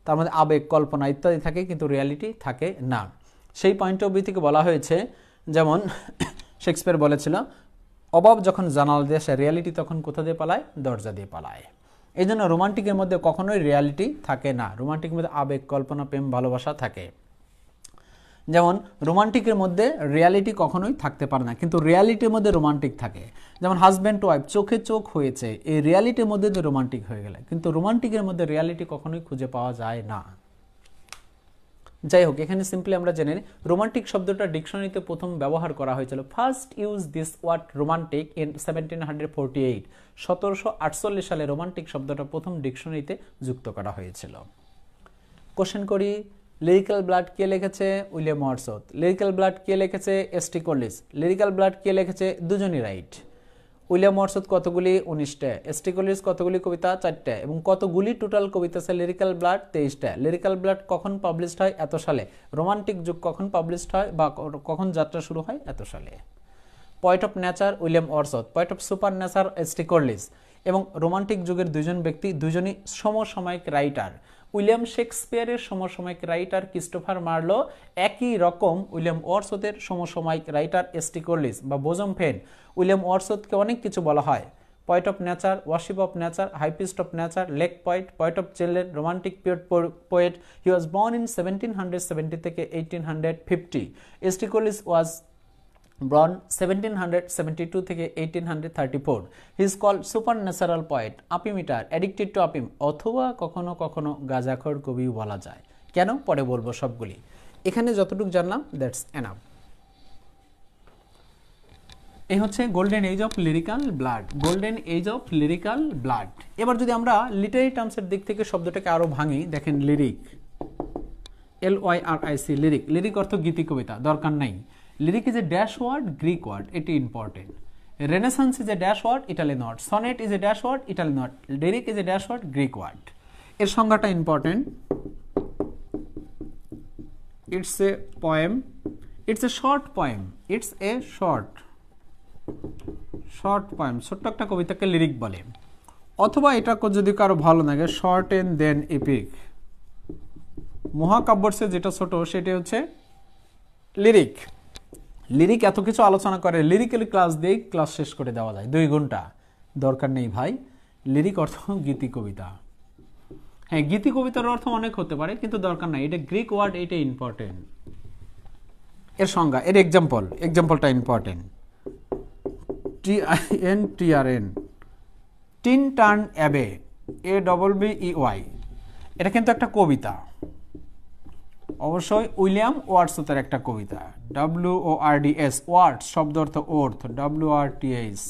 তার মধ্যে আবেগ, কল্পনা ইত্যাদি থাকে, কিন্তু রিয়ালিটি থাকে না। সেই পয়েন্ট অফ ভিউ থেকে বলা হয়েছে, যেমন শেক্সপিয়ার বলেছিল অভাব যখন জানালা দিয়ে আসে, রিয়ালিটি তখন কোথা দিয়ে পালায়, দরজা দিয়ে পালায়। এই জন্য রোমান্টিকের মধ্যে কখনোই রিয়ালিটি থাকে না। রোমান্টিকের মধ্যে আবেগ, কল্পনা, প্রেম, ভালোবাসা থাকে। যেমন রোমান্টিকের মধ্যে রিয়ালিটি কখনোই থাকতে পারে না, কিন্তু রিয়ালিটির মধ্যে রোমান্টিক থাকে। যেমন হাজব্যান্ড ওয়াইফ, চোখে চোখ হয়েছে, এই রিয়ালিটির মধ্যে যে রোমান্টিক হয়ে গেলে, কিন্তু রোমান্টিকের মধ্যে রিয়ালিটি কখনোই খুঁজে পাওয়া যায় না। যাই হোক, এখানে সিম্পলি আমরা জেনে নিই, রোমান্টিক শব্দটা ডিকশনারিতে প্রথম ব্যবহার করা হয়েছিল, first use this word Romantic in 1748। 1748 সালে রোমান্টিক শব্দটা প্রথম ডিকশনারিতে যুক্ত করা হয়েছিল। কোশ্চেন করি, লিরিক্যাল ব্লাড কে লিখেছে, উইলিয়াম ওয়ার্ডসওয়ার্থ। লিরিক্যাল ব্লাড কে লিখেছে, এসটি কলিন্স। লিরিক্যাল ব্লাড কে লিখেছে, দুজনই রাইট। উইলিয়াম ওয়ার্ডসওয়ার্থ কতগুলি, 19টা। এসটি কলিন্স কতগুলি কবিতা, 4টা। এবং কতগুলি টোটাল কবিতা আছে লিরিক্যাল ব্লাড, 23টা। লিরিক্যাল ব্লাড কখন পাবলিশড হয়, এত সালে। রোমান্টিক যুগ কখন পাবলিশড হয় বা কখন যাত্রা শুরু হয়, এত সালে। Poet of nature William Wordsworth, poet of super nature ST Collins. এবং রোমান্টিক যুগের দুজন ব্যক্তি, দুজনই সমসাময়িক রাইটার। উইলিয়াম শেক্সপিয়ারের সমসাময়িক রাইটার ক্রিস্টোফার মার্লো, একই রকম উইলিয়াম ওয়ার্ডসওয়ার্থের সমসাময়িক রাইটার এসটি কলিন্স বা বোজম ফেন। উইলিয়াম ওয়ার্ডসওয়ার্থকে অনেক কিছু বলা হয়, poet of nature, worship of nature, high priest of nature, lake poet, poet of children, romantic period poet. He was born in 1770 থেকে 1850। এসটি কলিন্স ওয়াজ born 1772 থেকে 1834. He is called supernatural poet, apimeter, addicted to apim, অথবা কখনো কখনো গাঁজাখোর কবিও বলা যায়। কেন, পরে বলবো সবগুলি। এখানে যতটুকু জানলাম দ্যাটস এনাফ। এই হচ্ছে golden age of lyrical ballad, golden age of lyrical ballad. এবার যদি আমরা লিটারি টার্মসের দিক থেকে শব্দটাকে আরো ভাঙি, দেখেন লিরিক, LYRIC, লিরিক। লিরিক অর্থ গীতি, কবিতা, দরকার নাই। Lyric is a dash word, Greek word, it is important. Renaissance is a dash word, Italian word. Sonnet is a dash word, Italian word. Lyric is a dash word, Greek word. এর সংজ্ঞাটা important. It's a poem. It's a short poem. It's a short poem. ছোট্ট একটা কবিতাকে লিরিক বলে। অথবা এটা যদি কারো ভালো লাগে, short and then epic. মহাকাব্যের চেয়ে যেটা ছোট সেটা হচ্ছে লিরিক। লিরিক এত কিছু আলোচনা করে, লিরিক্যালি ক্লাস দিয়ে ক্লাস শেষ করে দেওয়া যায় 2 ঘন্টা, দরকার নেই ভাই। লিরিক অর্থ গীতি, কবিতা। হ্যাঁ, গীতি কবিতার অর্থ অনেক হতে পারে, কিন্তু দরকার নাই, এটা গ্রিক ওয়ার্ড, এটা ইম্পর্টেন্ট। এর সংজ্ঞা, এর এক্সাম্পলটা important. TINTRN, Tintern Abbey, ABBEY, এটা কিন্তু একটা কবিতা, অবশ্যই উইলিয়াম ওয়ার্ডসওয়ার্থের একটা কবিতা। WORDS, ওয়ার্ডস শব্দ অর্থ অর্থ, WRTS।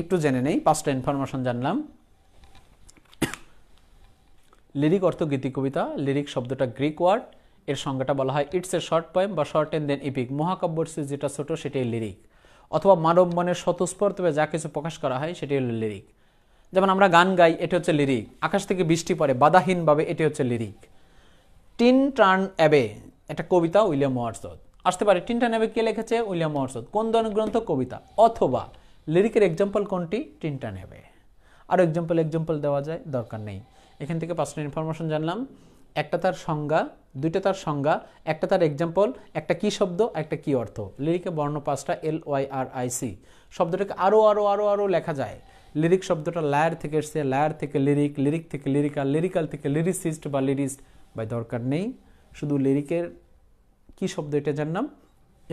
একটু জেনে নেই, 5টা ইনফরমেশন জানলাম। লিরিক অর্থ গীতি কবিতা, লিরিক শব্দটা গ্রিক ওয়ার্ড, এর সংজ্ঞাটা বলা হয় ইটস এ শর্ট পোয়েম বা শর্ট এন্ড দেন এপিক, মহাকাব্যের যেটা ছোট সেটাই লিরিক, অথবা মানব মনের স্বতঃস্ফূর্তভাবে যা কিছু প্রকাশ করা হয় সেটাই হলো লিরিক। যেমন আমরা গান গাই, এটা হচ্ছে লিরিক। আকাশ থেকে বৃষ্টি পড়ে বাধাহীনভাবে, এটি হচ্ছে লিরিক। টিন টার্ন অ্যাবে, একটা কবিতা, উইলিয়াম ওয়ার্ডসওয়ার্থ। আসতে পারে টিন টার্ন অ্যাবে কে লিখেছে? William Wordsworth. কোন ধরনের গ্রন্থ? কবিতা। অথবা লিরিকের এক্সাম্পল কোনটি? Tintern Abbey. আরও এক্সাম্পল দেওয়া যায়, দরকার নেই। এখান থেকে 5টা ইনফরমেশন জানলাম। একটা তার সংজ্ঞা, দুইটা তার সংজ্ঞা, একটা তার এক্সাম্পল, একটা কি শব্দ, একটা কি অর্থ। লিরিকে বর্ণ 5টা, LYRIC। শব্দটাকে আরও আরও আরও আরও লেখা যায়। লিরিক শব্দটা লায়ার থেকে এসছে, লায়ার থেকে লিরিক, লিরিক থেকে লিরিক্যাল, লিরিক্যাল থেকে লিরিসিস্ট বা লিরিস্ট। ভাই দরকার নেই, শুধু লিরিকের কি শব্দ এটা জানলাম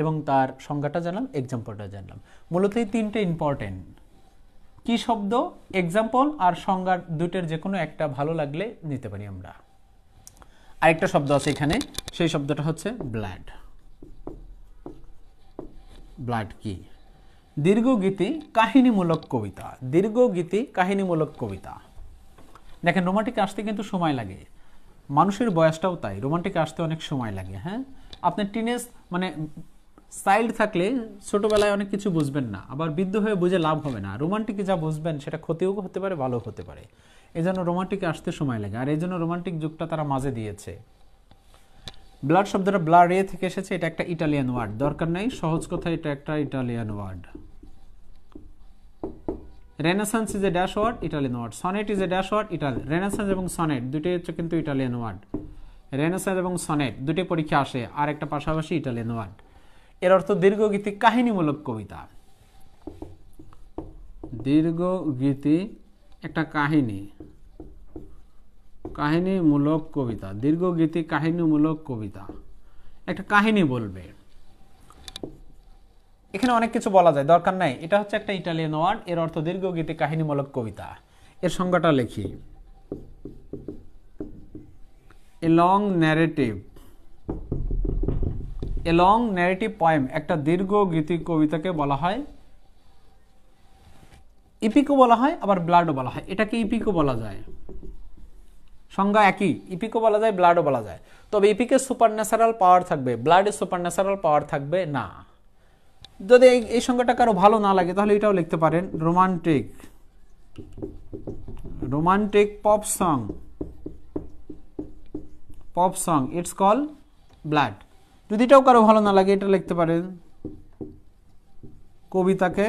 এবং তার সংজ্ঞাটা জানলাম, এক্সাম্পলটা জানলাম। মূলত এই 3টে ইম্পর্টেন্ট। কি শব্দ, এক্সাম্পল আর সংজ্ঞার দুইটার যে কোনো একটা ভালো লাগলে নিতে পারি আমরা। আরেকটা শব্দ আছে এখানে, সেই শব্দটা হচ্ছে ব্লাড। ব্লাড কি? দীর্ঘগীতি কাহিনীমূলক কবিতা। দীর্ঘগীতি কাহিনীমূলক কবিতা। দেখেন, রোমান্টিক আসতে কিন্তু সময় লাগে, মানুষের বয়সটাও তাই, রোমান্টিক আসতে অনেক সময় লাগে। হ্যাঁ, আপনি টিনেজ মানে চাইল্ড থাকলে ছোটবেলায় অনেক কিছু বুঝবেন না, আবার বৃদ্ধ হয়ে বুঝে লাভ হবে না। রোমান্টিকে যা বুঝবেন সেটা ক্ষতিও হতে পারে, ভালো হতে পারে। এই জন্য রোমান্টিকে আসতে সময় লাগে, আর এই জন্য রোমান্টিক যুগটা তারা মাঝে দিয়েছে। ব্লাড শব্দটা ব্লাড এ থেকে এসেছে, এটা একটা ইটালিয়ান ওয়ার্ড, দরকার নেই, সহজ কথা, এটা একটা Italian word. Renaissance is a dash word, Italian word. Sonnet is a dash word, Italian. Renaissance এবং সনেট দুটোই হচ্ছে কিন্তু ইটালিয়ান ওয়ার্ড। রেনেসান্স এবং সনেট দুটোই পরীক্ষা আসে, আর একটা পাশাপাশি ইটালিয়ান ওয়ার্ড। এর অর্থ দীর্ঘগীতি কাহিনীমূলক কবিতা। দীর্ঘগীতি একটা কাহিনী, কাহিনীমূলক কবিতা। দীর্ঘগীতি কাহিনীমূলক কবিতা, একটা কাহিনী বলবে। এখানে অনেক কিছু বলা যায়, দরকার নাই। এটা হচ্ছে একটা ইটালিয়ান ওয়ার্ড, এর অর্থ দীর্ঘগীতি কাহিনীমূলক কবিতা। এর সংজ্ঞাটা লিখি, এ লং ন্যারেটিভ। এ লং ন্যারেটিভ পোয়েম, একটা দীর্ঘগীতি কবিতাকে বলা হয় ইপিকও বলা হয়, আবার ব্লাডও বলা হয়। এটাকে ইপিকও বলা যায়, সংজ্ঞা একই, ইপিকও বলা যায়, ব্লাডও বলা যায়। তবে ইপিকের সুপারন্যাচারাল পাওয়ার থাকবে, ব্লাডের সুপারন্যাচারাল পাওয়ার থাকবে না। যদি এই সংজ্ঞাটা কারো ভালো না লাগে তাহলে এটাও লিখতে পারেন, romantic, romantic pop song, pop song, it's call blood. যদি এটাও কারো ভালো না লাগে, এটা লিখতে পারেন, কবিতাকে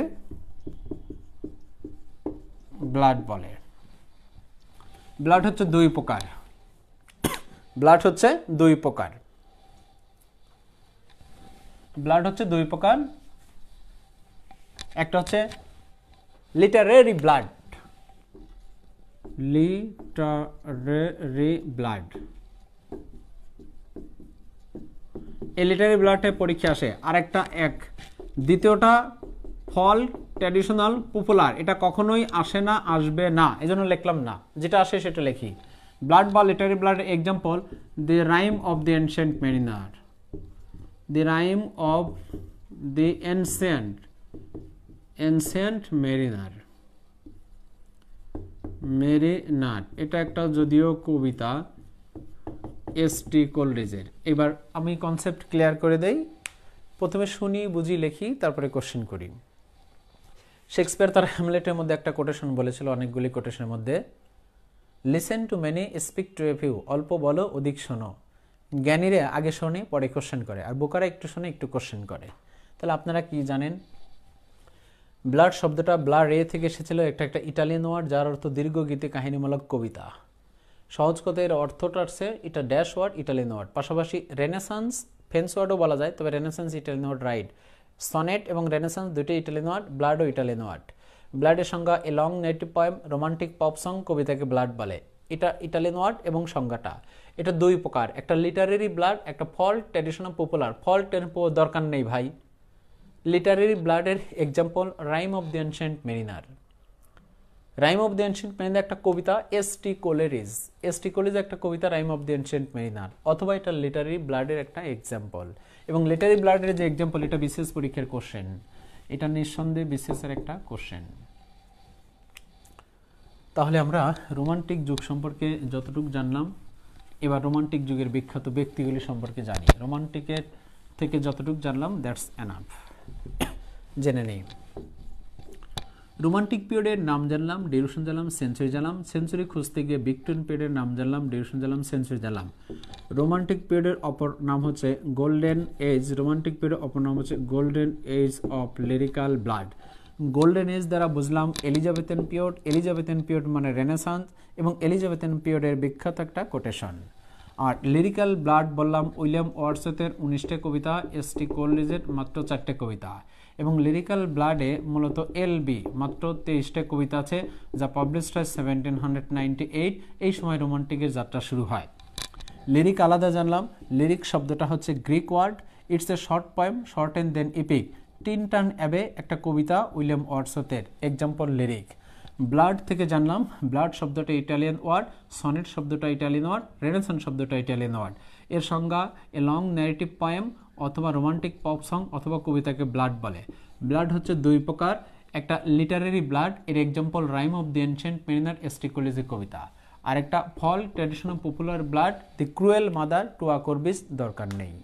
ব্লাড বলে। ব্লাড হচ্ছে দুই প্রকার, ব্লাড হচ্ছে দুই প্রকার, ব্লাড হচ্ছে দুই প্রকার। একটা হচ্ছে লিটারেরি ব্লাড, লিটারেরি ব্লাড। এই লিটারেরি ব্লাডে পরীক্ষা আসে। আরেকটা দ্বিতীয়টা ফল্ক, ট্র্যাডিশনাল, পপুলার। এটা কখনোই আসে না, আসবে না, এজন্য লিখলাম না, যেটা আসে সেটা লিখি। ব্লাড বা literary ballad example, the rime of the ancient mariner, the rime of the ancient mariner, mariner. এটা একটা যদিও কবিতা ST কোলরিজের। এবার আমি কনসেপ্ট ক্লিয়ার করে দেই, প্রথমে শুনি, বুঝি, লিখি, তারপরে কোশ্চেন করি। শেক্সপিয়ার তার হ্যামলেটের মধ্যে একটা কোটেশন বলেছিল, অনেকগুলি কোটেশনের মধ্যে, listen to many, speak to a few. অল্প বলো, অধিক শোনো। জ্ঞানীরা আগে শোনে, পরে কোশ্চেন করে, আর বোকারা একটু শোনে, একটু কোশ্চেন করে। তাহলে আপনারা কি জানেন? ব্লাড শব্দটা ব্লাড এ থেকে এসেছিল, একটা ইটালিয়ান ওয়ার্ড, যার অর্থ দীর্ঘগীতি কাহিনীমূলক কবিতা। সহজ কথা, এর অর্থটা আসছে, এটা ড্যাশ ওয়ার্ড, ইটালিয়ান ওয়ার্ড। পাশাপাশি রেনেসান্স, ফ্রেঞ্চ ওয়ার্ডও বলা যায়, তবে Renaissance Italian word, right. Sonnet এবং রেনেসান্স দুটোই ইটালিয়ান ওয়ার্ড, ব্লাডও ইটালিয়ান ওয়ার্ড। ব্লাডের সংজ্ঞা, a long narrative poem, romantic pop song, কবিতাকে ব্লাড বলে। এটা ইটালিয়ান ওয়ার্ড এবং সংজ্ঞাটা এটা দুই প্রকার, একটা লিটারেরি ব্লাড, একটা ফল্ট ট্র্যাডিশনাল পপুলার। ফল্ট দরকার নেই ভাই। লিটারেরি ব্লাডের example rime of the ancient mariner. Rime of the ancient mariner একটা কবিতা, এস.টি. কোলেরিজ একটা কবিতা rime of the ancient mariner, অথবা এটা লিটারেরি ব্লাডের একটা এক্সাম্পল। এবং লিটারেরি ব্লাডের যে এক্সাম্পল এটা বিশেষ পরীক্ষার কোশ্চেন, এটা নিঃসন্দেহে বিশেষের একটা কোশ্চেন। তাহলে আমরা রোমান্টিক যুগ সম্পর্কে যতটুকু জানলাম, এবার রোমান্টিক যুগের বিখ্যাত ব্যক্তিগুলি সম্পর্কে জানি। রোমান্টিকের থেকে যতটুকু জানলাম দ্যাটস এনাফ। জেনে নেই রোমান্টিক পিরিয়ডের নাম জানলাম, ডিউরেশন জানলাম, সেঞ্চুরি জানলাম। সেঞ্চুরি খুঁজতে গিয়ে ভিক্টোরিয়ান পিরিয়ডের নাম জানলাম, ডিউরেশন জানলাম, সেঞ্চুরি জানলাম। রোমান্টিক পিরিয়ডের অপর নাম হচ্ছে গোল্ডেন এজ। রোমান্টিক পিরিয়ডের অপর নাম হচ্ছে golden age of lyrical ballad. Golden age দ্বারা বুঝলাম এলিজাবেথেন পিরিয়ড। এলিজাবেথেন পিরিয়ড মানে রেনেসান্স, এবং এলিজাবেথেন পিরিয়ডের বিখ্যাত একটা কোটেশন। আর লিরিক্যাল ব্লাড বললাম উইলিয়াম ওয়ার্ডসওয়ার্থের 19টা কবিতা, এস.টি. কোলেরিজের মাত্র 4টে কবিতা। এবং লিরিক্যাল ব্লাডে মূলত এল.বি মাত্র 23টা কবিতা আছে, যা পাবলিশড হয় 1798। এই সময় রোমান্টিকের যাত্রা শুরু হয়। লিরিক আলাদা জানলাম। লিরিক শব্দটা হচ্ছে Greek word, it's a short poem, short and then epic. Tintern Abbey একটা কবিতা উইলিয়াম ওয়ার্ডসওয়ার্থের, এক্সাম্পল লিরিক। ব্লাড থেকে জানলাম ব্লাড শব্দটা ইটালিয়ান ওয়ার্ড, সনেট শব্দটা ইটালিয়ান ওয়ার্ড, রেনেসান্স শব্দটা ইটালিয়ান ওয়ার্ড। এর সংজ্ঞা এ লং ন্যারেটিভ পয়েম অথবা রোমান্টিক পপ সং অথবা কবিতাকে ব্লাড বলে। ব্লাড হচ্ছে দুই প্রকার, একটা লিটারেরি ব্লাড, এর example rime of the ancient mariner, S T. কোলেরিজের কবিতা। আর একটা ফল traditional popular ballad, the cruel mother to a corbies, দরকার নেই।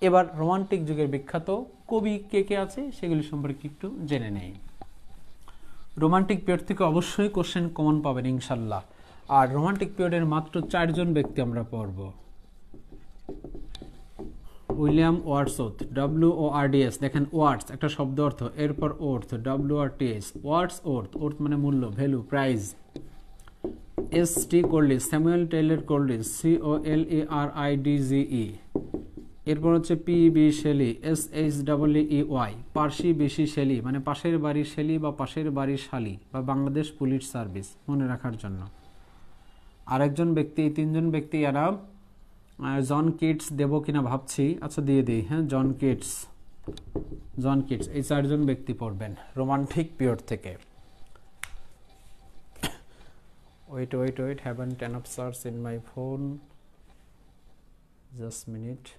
এবার রোমান্টিক যুগের বিখ্যাত কবি কে কে আছে সেগুলি সম্পর্কে একটু জেনে নেই। রোমান্টিক পিরিয়ড থেকে অবশ্যই কোশ্চেন কমন পাবেন ইনশাল্লাহ। আর রোমান্টিক পিরিয়ডের মাত্র 4জন ব্যক্তি আমরা পড়ব। উইলিয়াম ওয়ার্ডসওয়ার্থ, WORDS, দেখেন ওয়ার্ডস একটা শব্দ অর্থ, এরপর ওর্থ, WRTS, ওয়ার্ডসওয়ার্থ, ওর্থ মানে মূল্য, value, price. S T. Coleridge, Samuel Taylor Coleridge, COLERIDGE। এরপর হচ্ছে P.B. Shelley, SHEEY, Percy Bysshe Shelley মানে পাশের বাড়ির শেলি বা পাশের বাড়ির শালি, বা বাংলাদেশ পুলিশ সার্ভিস, মনে রাখার জন্য। আরেকজন ব্যক্তি, 3জন ব্যক্তি এরা জন কিটস দেব কিনা ভাবছি, আচ্ছা দিয়ে দিই, হ্যাঁ জন কিটস, এই 4জন ব্যক্তি পড়বেন রোমান্টিক পিরিয়ড থেকে। wait, haven't enough search in my phone, just minute.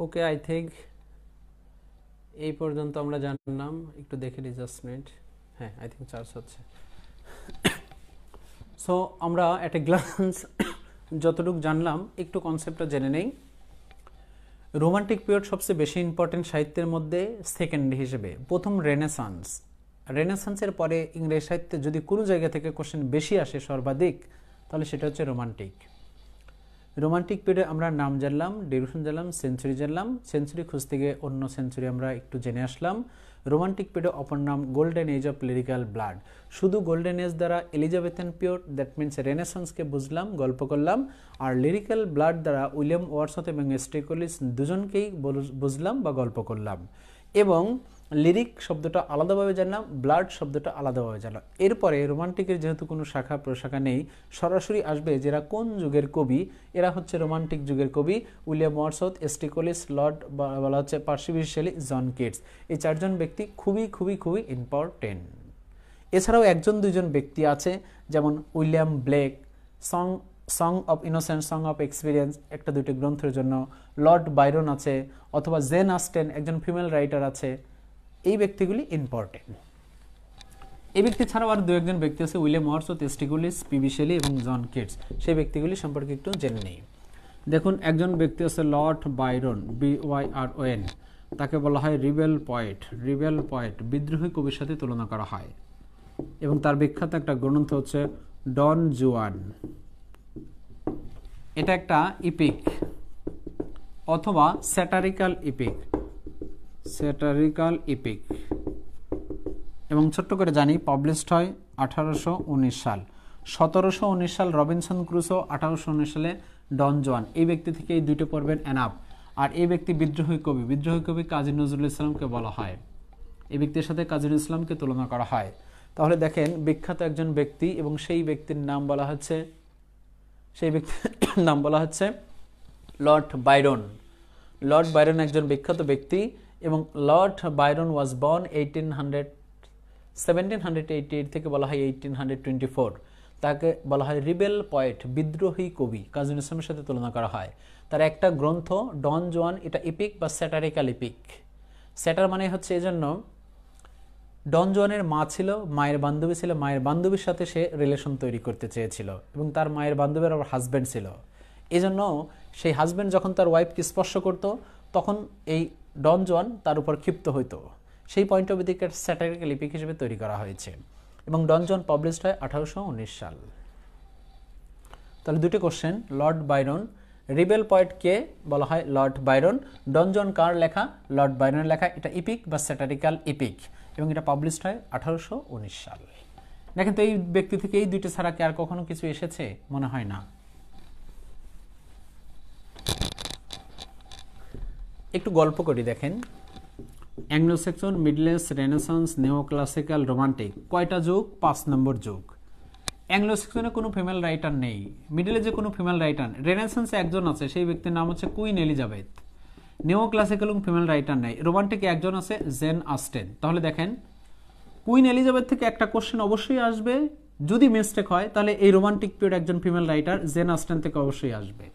Okay, I think এই পর্যন্ত আমরা জানলাম। একটু দেখে নিই, জাস্ট মিনিট। হ্যাঁ, আই থিঙ্ক চার্জ হচ্ছে। সো আমরা একটা গ্লান্স যতটুকু জানলাম একটু কনসেপ্টটা জেনে নেই। রোমান্টিক পিরিয়ড সবচেয়ে বেশি ইম্পর্টেন্ট সাহিত্যের মধ্যে সেকেন্ড হিসেবে। প্রথম রেনেসান্সের পরে ইংরেজি সাহিত্যে যদি কোনো জায়গা থেকে কোশ্চেন বেশি আসে সর্বাধিক, তাহলে সেটা হচ্ছে রোমান্টিক। রোমান্টিক পিরিয়ডে আমরা নাম জানলাম, ডিউরেশন জানলাম, সেঞ্চুরি জানলাম। সেঞ্চুরি খুঁজতে গিয়ে অন্য সেঞ্চুরি আমরা একটু জেনে আসলাম। রোমান্টিক পিরিয়ডের অপর নাম golden age of lyrical ballad. শুধু গোল্ডেন এজ দ্বারা এলিজাবেথেন পিরিয়ড, দ্যাট মিনস রেনেসান্সকে বুঝলাম, গল্প করলাম। আর লিরিক্যাল ব্লাড দ্বারা উইলিয়াম ওয়ার্ডসওয়ার্থ এবং এস.টি. কোলেরিজ দুজনকেই বুঝলাম বা গল্প করলাম। এবং লিরিক শব্দটা আলাদাভাবে জানলাম, ব্লাড শব্দটা আলাদাভাবে জানলাম। এরপরে রোমান্টিকের যেহেতু কোনো শাখা প্রশাখা নেই, সরাসরি আসবে যেরা কোন যুগের কবি, এরা হচ্ছে রোমান্টিক যুগের কবি উইলিয়াম ওয়ার্ডসওয়ার্থ, এস.টি. কোলেরিজ, লর্ড বলা হচ্ছে Parsi Bysshe Shelley, John Keats. এই 4জন ব্যক্তি খুবই খুবই খুবই ইম্পর্টেন্ট। এছাড়াও 1-2জন ব্যক্তি আছে, যেমন William Blake, song of innocence, song of experience, 1-2টি গ্রন্থের জন্য। লর্ড বাইরন আছে, অথবা জেন অস্টেন, একজন ফিমেল রাইটার আছে। এই ব্যক্তিগুলি ইম্পর্টেন্ট। এই ব্যক্তি ছাড়াও আর 2-1জন ব্যক্তি আছে, William Wordsworth, S T. Coleridge, P.B. Shelley এবং জন কিটস। সেই ব্যক্তিগুলি সম্পর্কে একটু জেনে নেই। দেখুন, একজন ব্যক্তি আছে লর্ড বাইরন, BYRON, তাকে বলা হয় রিবেল পয়েট, বিদ্রোহী কবির সাথে তুলনা করা হয়। এবং তার বিখ্যাত একটা গ্রন্থ হচ্ছে ডন জুয়ান। এটা একটা ইপিক অথবা স্যাটারিক্যাল ইপিক। এবং ছোট্ট করে জানি পাবলিশড হয় 1819 সাল। 1719 সাল রবিনসন ক্রুসো, 1819 সালে ডন জুয়ান। এই ব্যক্তি থেকে এই দুইটা পড়বেন এনাফ। আর এই ব্যক্তি বিদ্রোহী কবি কাজী নজরুল ইসলামকে বলা হয়, এই ব্যক্তির সাথে কাজী নজরুল ইসলামকে তুলনা করা হয়। তাহলে দেখেন বিখ্যাত একজন ব্যক্তি এবং সেই ব্যক্তির নাম বলা হচ্ছে লর্ড বাইরন। লর্ড বাইরন একজন বিখ্যাত ব্যক্তি এবং লর্ড বাইরন ওয়াজ বর্ন 1788 থেকে বলা হয় 1824। তাকে বলা হয় রিবেল পয়েট, বিদ্রোহী কবি, কাজী নজরুল ইসলামের সাথে তুলনা করা হয়। তার একটা গ্রন্থ ডন জুয়ান, এটা ইপিক বা স্যাটারিক্যাল ইপিক। স্যাটার মানে হচ্ছে এজন্য ডন জুয়ানের মা ছিল, মায়ের বান্ধবী ছিল, মায়ের বান্ধবীর সাথে সে রিলেশন তৈরি করতে চেয়েছিল এবং তার মায়ের বান্ধবীর আবার হাজব্যান্ড ছিল। এজন্য সেই হাজব্যান্ড যখন তার ওয়াইফকে স্পর্শ করত তখন এই ডন জুয়ান তার উপর ক্ষিপ্ত হইতো। সেই point of view satirical epic হিসেবে তৈরি করা হয়েছে এবং ডন জুয়ান পাবলিশড হয় 1819 সাল। তাহলে দুটি question, Lord Byron, rebel poet কে বলা হয় লর্ড বাইরন, ডন জুয়ান কার লেখা, লর্ড বাইরনের লেখা, এটা ইপিক বা স্যাটারিক্যাল ইপিক এবং এটা পাবলিশড হয় 1819 সাল। দেখেন তো এই ব্যক্তি থেকে এই দুইটা ছাড়া কি আর কখনো কিছু এসেছে? মনে হয় না। একটু গল্প করি, দেখেন Anglo Saxon, middle age, renaissance, neo classical, Romantic, কয়টা যুগ? 5 নম্বর যুগ। অ্যাংলো সেকশনে কোনো ফিমেল রাইটার নেই, মিডল এজে কোনো ফিমেল রাইটার, রেনেসান্সে একজন আছে, সেই ব্যক্তির নাম হচ্ছে কুইন এলিজাবেথ। নিও ক্লাসিক্যাল ফিমেল রাইটার নেই, রোমান্টিকে একজন আছে জেন অস্টেন। তাহলে দেখেন কুইন এলিজাবেথ থেকে একটা কোশ্চেন অবশ্যই আসবে, যদি মিস্টেক হয় তাহলে এই রোমান্টিক পিরিয়ড একজন ফিমেল রাইটার জেন অস্টেন থেকে অবশ্যই আসবে।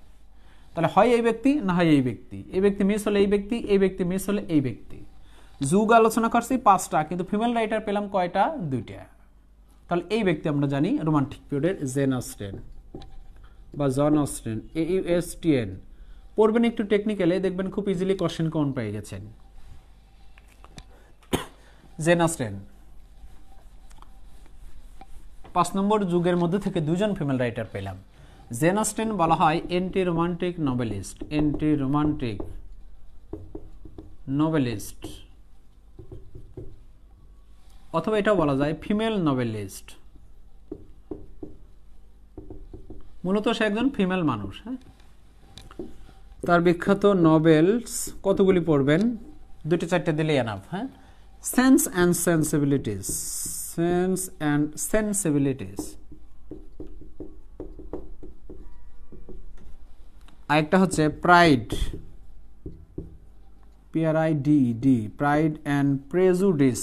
তাহলে হয় এই ব্যক্তি, না হয় এই ব্যক্তি, এই ব্যক্তি মিস হলে এই ব্যক্তি, এই ব্যক্তি মিস হলে এই ব্যক্তি। যুগ আলোচনা করছি 5টা, কিন্তু ফিমেল রাইটার পেলাম কয়টা? 2টা। তাহলে এই ব্যক্তি আমরা জানি রোমান্টিক পিরিয়ডের জেন অস্টেন বা জন অস্টেন, AUSTN। পড়বেন একটু টেকনিক্যালে, দেখবেন খুব ইজিলি কোশ্চেন কমন পেয়ে গেছেন। জেন অস্টেন 5 নম্বর যুগের মধ্যে থেকে 2জন ফিমেল রাইটার পেলাম। জেন অস্টেন বলা হয় anti romantic noblest, anti romantic noblest, অথবা এটাও বলা যায় ফিমেল নোবেলিস্ট। মূলত সে একজন ফিমেল মানুষ। হ্যাঁ, তার বিখ্যাত নোবেলস কতগুলি পড়বেন? 2-4টে দিলে এনাফ। হ্যাঁ, সেন্স অ্যান্ড সেন্সিবিলিটিস, সেন্স অ্যান্ড সেন্সিবিলিটিস। আরেকটা হচ্ছে pride, PRIDED, pride and prejudice,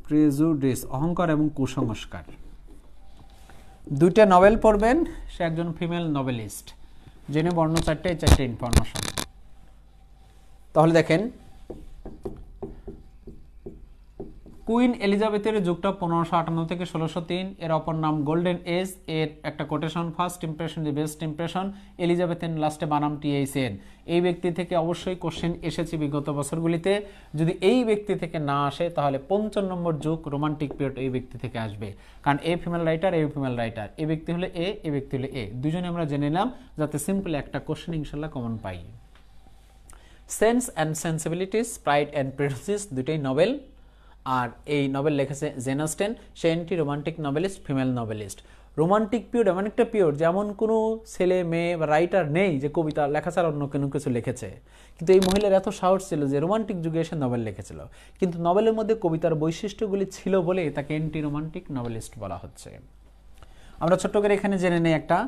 prejudice, অহংকার এবং কুসংস্কার। 2টা নভেল পড়বেন, সে একজন ফিমেল নোবেলিস্ট। জেনে বর্ণ 4টে, 4টে ইনফরমেশন। তাহলে দেখেন কুইন এলিজাবেথের যুগটা 1558 থেকে 1603, এর অপর নাম গোল্ডেন এজ, এর একটা quotation, first impression the best impression, Elizabethan লাস্টে বানাম THN। এই ব্যক্তি থেকে অবশ্যই কোশ্চেন এসেছে বিগত বছরগুলিতে। যদি এই ব্যক্তি থেকে না আসে তাহলে 55 নম্বর যুগ রোমান্টিক পিরিয়ড এই ব্যক্তি থেকে আসবে, কারণ a female writer, a female writer, এই ব্যক্তি হলে এ, এই ব্যক্তি হলে এ, দুজনে আমরা জেনে নিলাম যাতে সিম্পল একটা কোশ্চেন ইনশাল্লাহ কমন পাই। Sense and sensibilities, pride and prejudice, দুটোই নভেল। আর এই নভেল লিখেছে জেন অস্টেন, সে anti romantic novelist, female novelist. Romantic period এমন একটা পিরিয়ড যেমন কোনো ছেলে মেয়ে বা রাইটার নেই যে কবিতা লেখা ছাড়া অন্য কোনো কিছু লিখেছে, কিন্তু এই মহিলার এত সাহস ছিল যে রোমান্টিক যুগে এসে নভেল লিখেছিল, কিন্তু নভেলের মধ্যে কবিতার বৈশিষ্ট্যগুলি ছিল বলে তাকে এন্টি রোমান্টিক নভেলিস্ট বলা হচ্ছে। আমরা ছোট্ট করে এখানে জেনে নেই একটা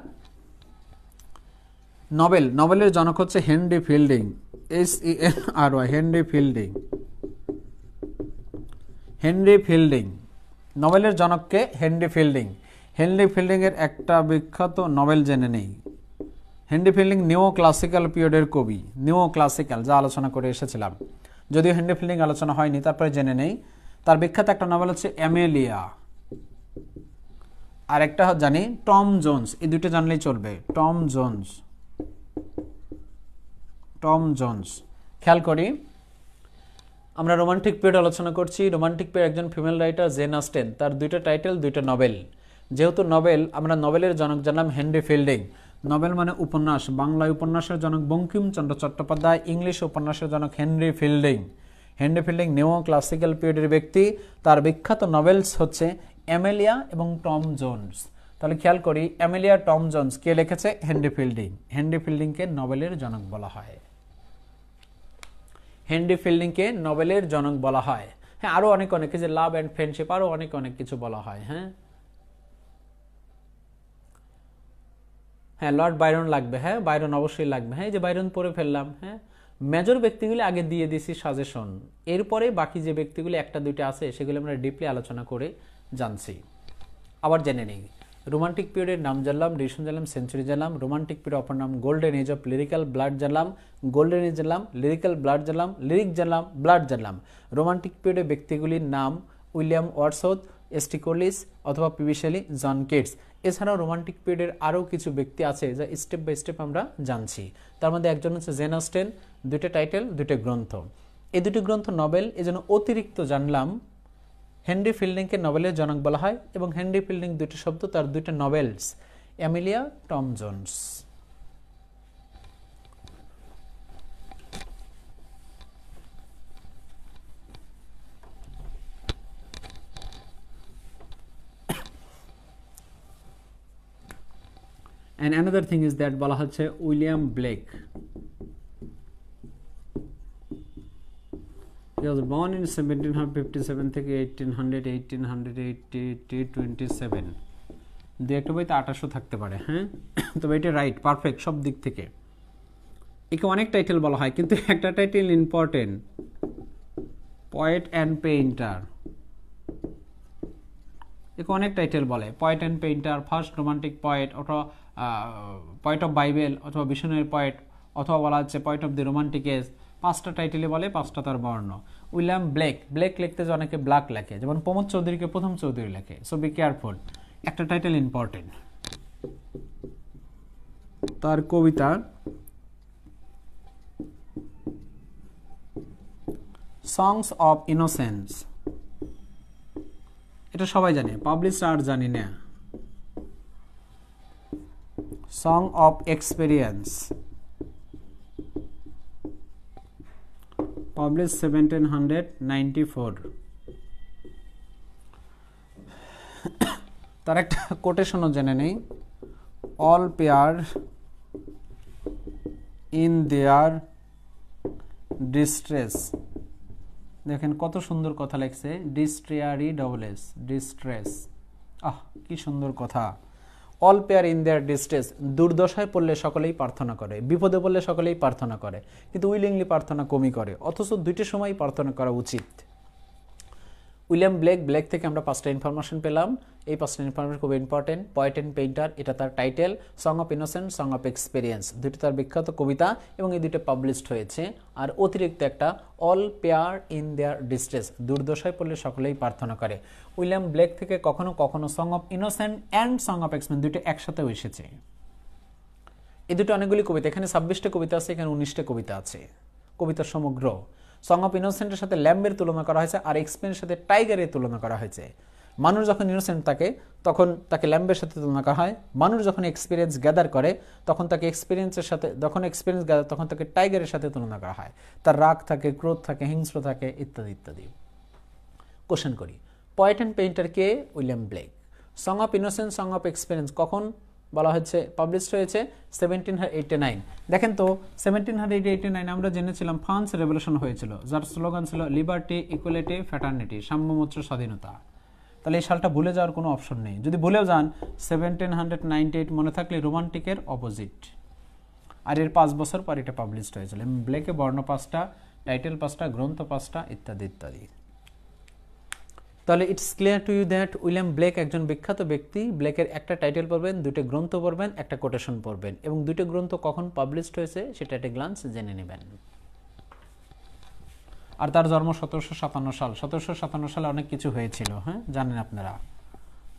নভেল, নভেলের জনক হচ্ছে Henry Fielding, HENRY, Henry Fielding. Henry Fielding নভেলের জনককে হেনরি ফিল্ডিং। হেনরি ফিল্ডিং এর একটা বিখ্যাত নভেল জেনে নেই। হেনরি ফিল্ডিং নিও ক্লাসিক্যাল পিরিয়ডের কবি, নিও ক্লাসিক্যাল যা আলোচনা করে এসেছিলাম, যদিও হেনরি ফিল্ডিং আলোচনা হয়নি, তারপরে জেনে নেই। তার বিখ্যাত একটা নভেল হচ্ছে অ্যামেলিয়া, আর একটা জানি টম জোন্স, এই দুটো জানলেই চলবে। Tom Jones, Tom Jones. খেয়াল করি আমরা রোমান্টিক পিরিয়ড আলোচনা করছি। রোমান্টিক পিরিয়ড একজন ফিমেল রাইটার জেন অস্টেন, তার 2টা টাইটেল, 2টা নভেল। যেহেতু নভেল, আমরা নভেলের জনক জানলাম হেনরি ফিল্ডিং। নভেল মানে উপন্যাস, বাংলায় উপন্যাসের জনক বঙ্কিমচন্দ্র চট্টোপাধ্যায়, ইংলিশ উপন্যাসের জনক হেনরি ফিল্ডিং। হেনরি ফিল্ডিং নিও ক্লাসিক্যাল পিরিয়ডের ব্যক্তি। তার বিখ্যাত নভেলস হচ্ছে অ্যামেলিয়া এবং টম জোন্স। তাহলে খেয়াল করি, অ্যামেলিয়া টম জোন্স কে লিখেছে? Henry Fielding. হেনরি ফিল্ডিংকে নোবেলের জনক বলা হয়। হেনরি ফিল্ডিংকে নোবেলের জনক বলা হয়। হ্যাঁ, আরো অনেক অনেক, যে লাভ অ্যান্ড ফ্রেন্ডশিপ, আরো অনেক অনেক কিছু বলা হয়। হ্যাঁ, লর্ড বাইরন লাগবে। হ্যাঁ, বাইরন অবশ্যই লাগবে। হ্যাঁ, এই যে বাইরন পড়ে ফেললাম। হ্যাঁ, মেজর ব্যক্তিগুলি আগে দিয়ে দিছি সাজেশন, এরপরে বাকি যে ব্যক্তিগুলি একটা দুইটা আছে সেগুলো আমরা ডিপলি আলোচনা করে জানছি। আবার জেনে নিই, রোমান্টিক পিরিয়ডের নাম জানলাম, ডিউরেশন জানলাম, সেঞ্চুরি জানলাম। রোমান্টিক পিরিয়ড অপর নাম golden age of lyrical ballad জানলাম, গোল্ডেন এজ জানলাম, লিরিক্যাল ব্লাড জানলাম, লিরিক জানলাম, ব্লাড জানলাম। রোমান্টিক পিরিয়ডের ব্যক্তিগুলির নাম উইলিয়াম ওয়ার্ডসওয়ার্থ, এস.টি. কোলিস অথবা পি.বি. Shelley, John Keats. এছাড়াও রোমান্টিক পিরিয়ডের আরও কিছু ব্যক্তি আছে যা স্টেপ বাই স্টেপ আমরা জানছি। তার মধ্যে একজন হচ্ছে জেন অস্টেন, দুইটা টাইটেল, দুইটা গ্রন্থ। এই দুটি গ্রন্থ নভেল, এজন্য অতিরিক্ত জানলাম। হেনরি ফিল্ডিংকে নোবেলের জনক বলা হয় এবং হেনরি ফিল্ডিং দুইটা শব্দ, তার দুইটা novels Amelia, Tom Jones. And another thing is that বলা হচ্ছে William Blake. He was born in 1757 থেকে 1827 দু একটা বইতে 2800 থাকতে পারে। হ্যাঁ, তবে এটা রাইট, পারফেক্ট সব দিক থেকে। একে অনেক টাইটেল বলা হয়, কিন্তু একটা title important, poet and painter. একে অনেক টাইটেল বলে, poet and painter, first Romantic poet, অথবা পয়েট অফ বাইবেল, অথবা মিশনারি পয়েট, অথবা বলা হচ্ছে poet of the Romantic age. 5টা টাইটেলে বলে, 5টা তার বর্ণ। উইলিয়াম ব্লেক, ব্লেক লিখতে যে অনেকে ব্ল্যাক লেখে, যেমন প্রমোদ চৌধুরীকে প্রথম চৌধুরী লেখে। সো বি কেয়ারফুল, একটা টাইটেল ইম্পর্টেন্ট। তার কবিতা সংস অফ ইনোসেন্স, এটা সবাই জানে, পাবলিশ আর জানি না। Song of experience, publish 1794। তার একটা কোটেশনও জেনে নেই, all pray in their distress. দেখেন কত সুন্দর কথা লেখছে, ডিস্ট্রিয়ারি ডবল এস, ডিস্ট্রেস। কি সুন্দর কথা। All pray in their distress, দুর্দশায় পড়লে সকলেই প্রার্থনা করে, বিপদে পড়লে সকলেই প্রার্থনা করে, কিন্তু উইলিংলি প্রার্থনা কমই করে, অথচ দুইটার সময় প্রার্থনা করা উচিত। উইলিয়াম ব্লেক, ব্লেক থেকে আমরা 5টা ইনফরমেশন পেলাম। এই 5টা ইনফরমেশন খুব ইম্পর্টেন্ট। পয়েট অ্যান্ড পেইন্টার, এটা তার title. Song of innocent, song of experience, দুটো তার বিখ্যাত কবিতা এবং এই দুটো পাবলিশড হয়েছে। আর অতিরিক্ত একটা, all pray in their distress, দুর্দশায় পড়লে সকলেই প্রার্থনা করে। উইলিয়াম ব্লেক থেকে কখনো কখনো song of innocent and song of experience দুটো একসাথেও এসেছে। এই দুটো অনেকগুলি কবিতা, এখানে 26টা কবিতা আছে, এখানে 19টা কবিতা আছে, কবিতার সমগ্র। সং অফ ইনোসেন্টের সাথে ল্যাম্বের তুলনা করা হয়েছে, আর এক্সপিরিয়েন্সের সাথে টাইগারের তুলনা করা হয়েছে। মানুষ যখন ইনোসেন্ট থাকে তখন তাকে ল্যাম্বের সাথে তুলনা করা হয়, মানুষ যখন এক্সপিরিয়েন্স গ্যাদার করে তখন তাকে এক্সপিরিয়েন্সের সাথে, যখন এক্সপিরিয়েন্স গ্যাদার তখন তাকে টাইগারের সাথে তুলনা করা হয়। তার রাগ থাকে, ক্রোধ থাকে, হিংস্র থাকে, ইত্যাদি ইত্যাদি। কোশ্চেন করি, poet and painter K? William Blake. Song of innocence, song of experience কখন বলা হচ্ছে, পাবলিশড হয়েছে 1789। দেখেন তো 1789 আমরা জেনেছিলাম ফ্রান্স রেভলিউশন হয়েছিল, যার স্লোগান ছিল লিবার্টি, ইকুয়ালিটি, ফ্র্যাটার্নিটি, সাম্যমৈত্র, স্বাধীনতা। তাহলে এই সালটা ভুলে যাওয়ার কোনো অপশন নেই। যদি ভুলেও যান 1798 মনে থাকলে রোমান্টিকের অপোজিট। আর এর 5 বছর পর এটা পাবলিশড হয়েছিল। ব্লেকে বর্ণ 5টা, টাইটেল 5টা, গ্রন্থ 5টা, ইত্যাদি ইত্যাদি। তাহলে it's clear to you that William Blake একজন বিখ্যাত ব্যক্তি। ব্লেকের একটা টাইটেল পড়বেন, দুটো গ্রন্থ পড়বেন, একটা কোটেশন পড়বেন, এবং দুটো গ্রন্থ কখন পাবলিশড হয়েছে সেটা একটা গ্লান্স জেনে নেবেন। আর তার জন্ম 1757 সাল। 1757 সালে অনেক কিছু হয়েছিল, হ্যাঁ জানেন আপনারা।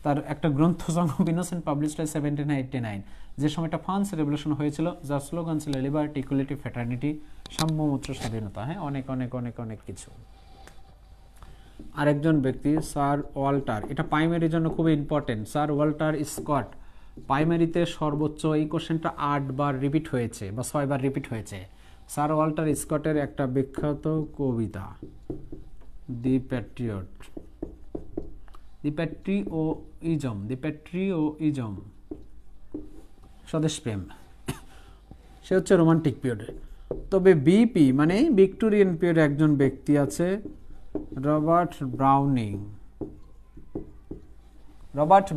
তার একটা গ্রন্থ সং অফ ইনোসেন্ট পাবলিশড হয় 1789, যে সময়টা ফ্রান্স রেভলিউশন হয়েছিল, যার স্লোগান ছিল লিবার্টি, ইকুয়ালিটি, ফ্র্যাটার্নিটি, সাম্যমৈত্র, স্বাধীনতা। হ্যাঁ, অনেক অনেক অনেক অনেক কিছু। আরেকজন ব্যক্তি স্যার ওয়াল্টার, এটা প্রাইমারির জন্য খুবই ইম্পর্টেন্ট। স্যার ওয়াল্টার স্কট, প্রাইমারিতে সর্বোচ্চ এই কোশ্চেনটা 8 বার রিপিট হয়েছে বা 6 বার রিপিট হয়েছে। স্যার ওয়াল্টার স্কটের একটা বিখ্যাত কবিতা দি প্যাট্রিয়ট, দি প্যাট্রিওইজম, স্বদেশ প্রেম। সে হচ্ছে রোমান্টিক পিরিয়ডে। তবে বিপি মানে ভিক্টোরিয়ান পিরিয়ডে একজন ব্যক্তি আছে রবার্ট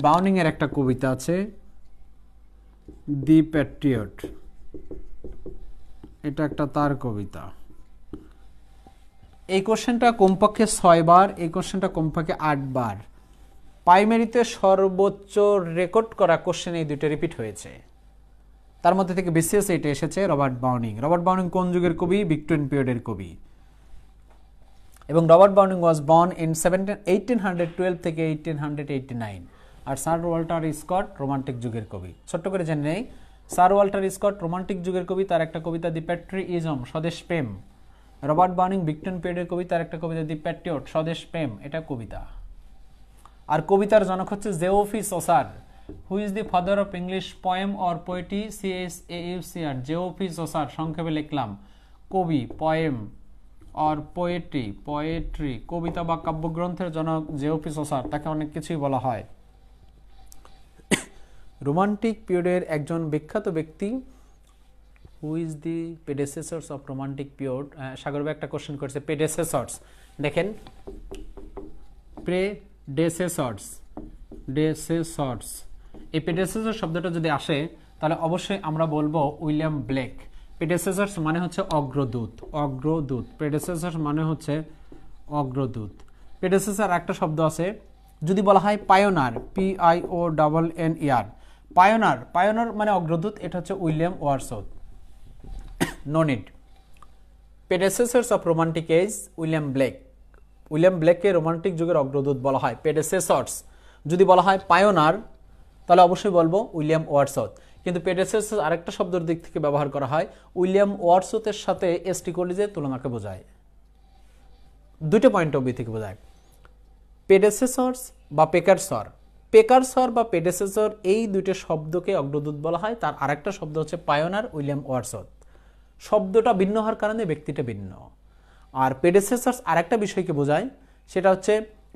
ব্রাউনিং এর একটা কবিতা আছে দি প্যাট্রিয়ট, এটা একটা তার কবিতা। এই কোশ্চেনটা কমপক্ষে 6 বার, এই কোশ্চেনটা কমপক্ষে 8 বার। প্রাইমারিতে সর্বোচ্চ রেকর্ড করা কোশ্চেন এই দুটো রিপিট হয়েছে। তার মধ্যে থেকে বিসিএস এটা এসেছে রবার্ট ব্রাউনিং কোন যুগের কবি? ভিক্টোরিয়ান পিরিয়ডের কবি। এবং Robert Browning was born in 1812 থেকে 1889। আর স্যার ওয়াল্টার স্কট রোমান্টিক যুগের কবি। ছোট্ট করে জেনে নেই, স্যার ওয়াল্টার স্কট রোমান্টিক যুগের কবি, তার একটা কবিতা দি প্যাট্রিয়টিজম, স্বদেশ প্রেম। রবার্ট ব্রাউনিং ভিক্টোরিয়ান পিরিয়ডের কবি, তার একটা কবিতা দি প্যাট্রিয়ট, স্বদেশ প্রেম, এটা কবিতা। আর কবিতার জনক হচ্ছে Geoffrey Chaucer. Who is the father of English poem or poetry? CHAUCR, Geoffrey Chaucer. সংক্ষেপে লিখলাম কবি, পোয়েম অর পোয়েট্রি, কবিতা বা কাব্যগ্রন্থের জনক জেওফি চসার। তাকে অনেক কিছুই বলা হয়। রোমান্টিক পিরিয়ডের একজন বিখ্যাত ব্যক্তি। Who is the predecessors of romantic period? Sagar ভাই একটা কোশ্চেন করেছে, প্রেডেসেসর্স। দেখেন, প্রেডেসেসর্স, এই প্রেডেসেসর শব্দটা যদি আসে তাহলে অবশ্যই আমরা বলবো উইলিয়াম ব্লেক। প্রেডেসেসর্স মানে হচ্ছে অগ্রদূত। প্রেডেসেসর মানে হচ্ছে অগ্রদূত। প্রেডেসেসর একটা শব্দ আছে, যদি বলা হয় পায়োনার, PIONNER, পায়োনার মানে অগ্রদূত, এটা হচ্ছে William Wordsworth. No need. Predecessors of romantic age, William ব্লেককে রোমান্টিক যুগের অগ্রদূত বলা হয়। প্রেডেসেসর্স যদি বলা হয় পায়োনার তাহলে অবশ্যই বলবো উইলিয়াম ওয়ারসওয়ার্থ। কিন্তু প্রেডেসেসর আরেকটা শব্দের দিক থেকে ব্যবহার করা হয়, উইলিয়াম ওয়ারসওয়ার্থের সাথে এসটি কলিজের তুলনাকে বোঝায়। দুটো পয়েন্ট অফ ভিউ থেকে বোঝায়। প্রেডেসেসর্স বা পেকারসর বা প্রেডেসেসর, এই দুটো শব্দকে অগ্রদূত বলা হয়। তার আরেকটা শব্দ হচ্ছে পায়োনার, উইলিয়াম ওয়ারসওয়ার্থ। শব্দটা ভিন্ন হওয়ার কারণে ব্যক্তিটা ভিন্ন। আর প্রেডেসেসর্স আরেকটা বিষয়কে বোঝায়, সেটা হচ্ছে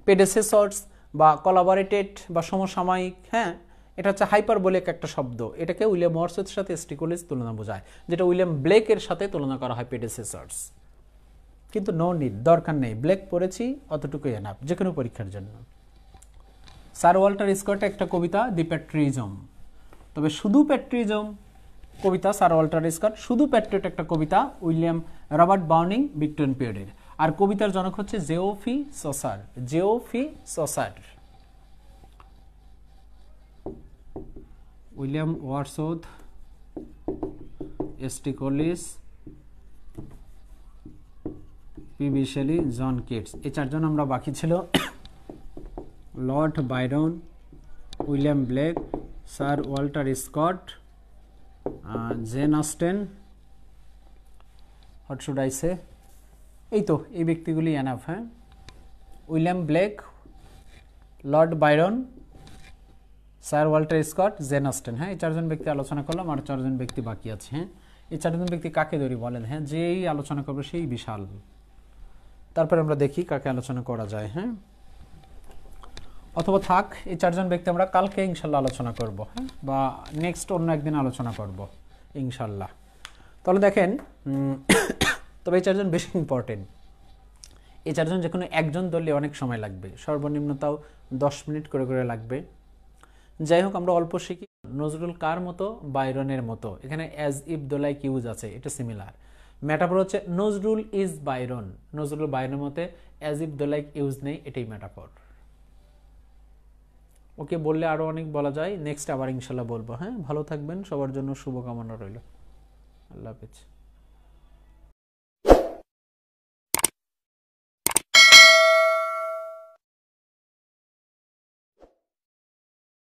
প্রেডেসেসর্স বা কোলাবোরেটেড বা সমসাময়িক। হ্যাঁ, এটা হচ্ছে হাইপারবোলিক একটা শব্দ। এটাকে উইলিয়াম ওয়ারসওয়ার্থের সাথে এসটি কলিজ তুলনা বোঝায়, যেটা উইলিয়াম ব্লেকের সাথে তুলনা করা হয় প্রেডেসেসর্স। কিন্তু নো নিড, দরকার নেই। ব্লেক পড়েছি, অতটুকুই এনাফ যে কোনো পরীক্ষার জন্য। স্যার ওয়াল্টার স্কটের একটা কবিতা দি প্যাট্রিয়টিজম। তবে শুধু প্যাট্রিয়টিজম কবিতা স্যার ওয়াল্টার স্কট, শুধু প্যাট্রিয়ট একটা কবিতা উইলিয়াম রবার্ট ব্রাউনিং ভিক্টোরিয়ান পিরিয়ডের। আর কবিতার জনক হচ্ছে Geoffrey Chaucer. William Wordsworth, S T Coleridge, P B Shelley, John Keats. এই চারজন আমরা বাকি ছিল। Lord Byron, William Blake, sir Walter Scott, Jane Austen, what should I say, এই তো এই ব্যক্তিগুলি এনাফ। হ্যাঁ, William Blake, Lord Byron, sir Walter Scott, Jane Austen. হ্যাঁ, এই চারজন ব্যক্তি আলোচনা করলাম, আর চারজন ব্যক্তি বাকি আছে। হ্যাঁ, এই চারজন ব্যক্তি কাকে ধরি বলেন? হ্যাঁ, যেই আলোচনা করবে সেই বিশাল। তারপরে আমরা দেখি কাকে আলোচনা করা যায়। হ্যাঁ, অথবা থাক, এই চারজন ব্যক্তি আমরা কালকে ইনশাল্লাহ আলোচনা করব। হ্যাঁ, বা নেক্সট অন্য একদিন আলোচনা করব ইনশাল্লাহ। তাহলে দেখেন, তবে এই চারজন বেশি ইম্পর্টেন্ট। এই চারজন যে কোনো একজন ধরলে অনেক সময় লাগবে, সর্বনিম্ন তাও 10 মিনিট করে করে লাগবে। যাই হোক, আমরা অল্প শিখি। নজরুল কার মতো? বাইরনের মতো। এখানে as if the like use আছে, এটা সিমিলার। মেটাফর হচ্ছে নজরুল ইজ বাইরন, নজরুল বাইরনের মতে, as if the like use নেই, এটাই মেটাফর। ওকে, বললে আরো অনেক বলা যায়, নেক্সট আবার ইনশাল্লাহ বলবো। হ্যাঁ, ভালো থাকবেন, সবার জন্য শুভকামনা রইল। আল্লাহ হাফেজ।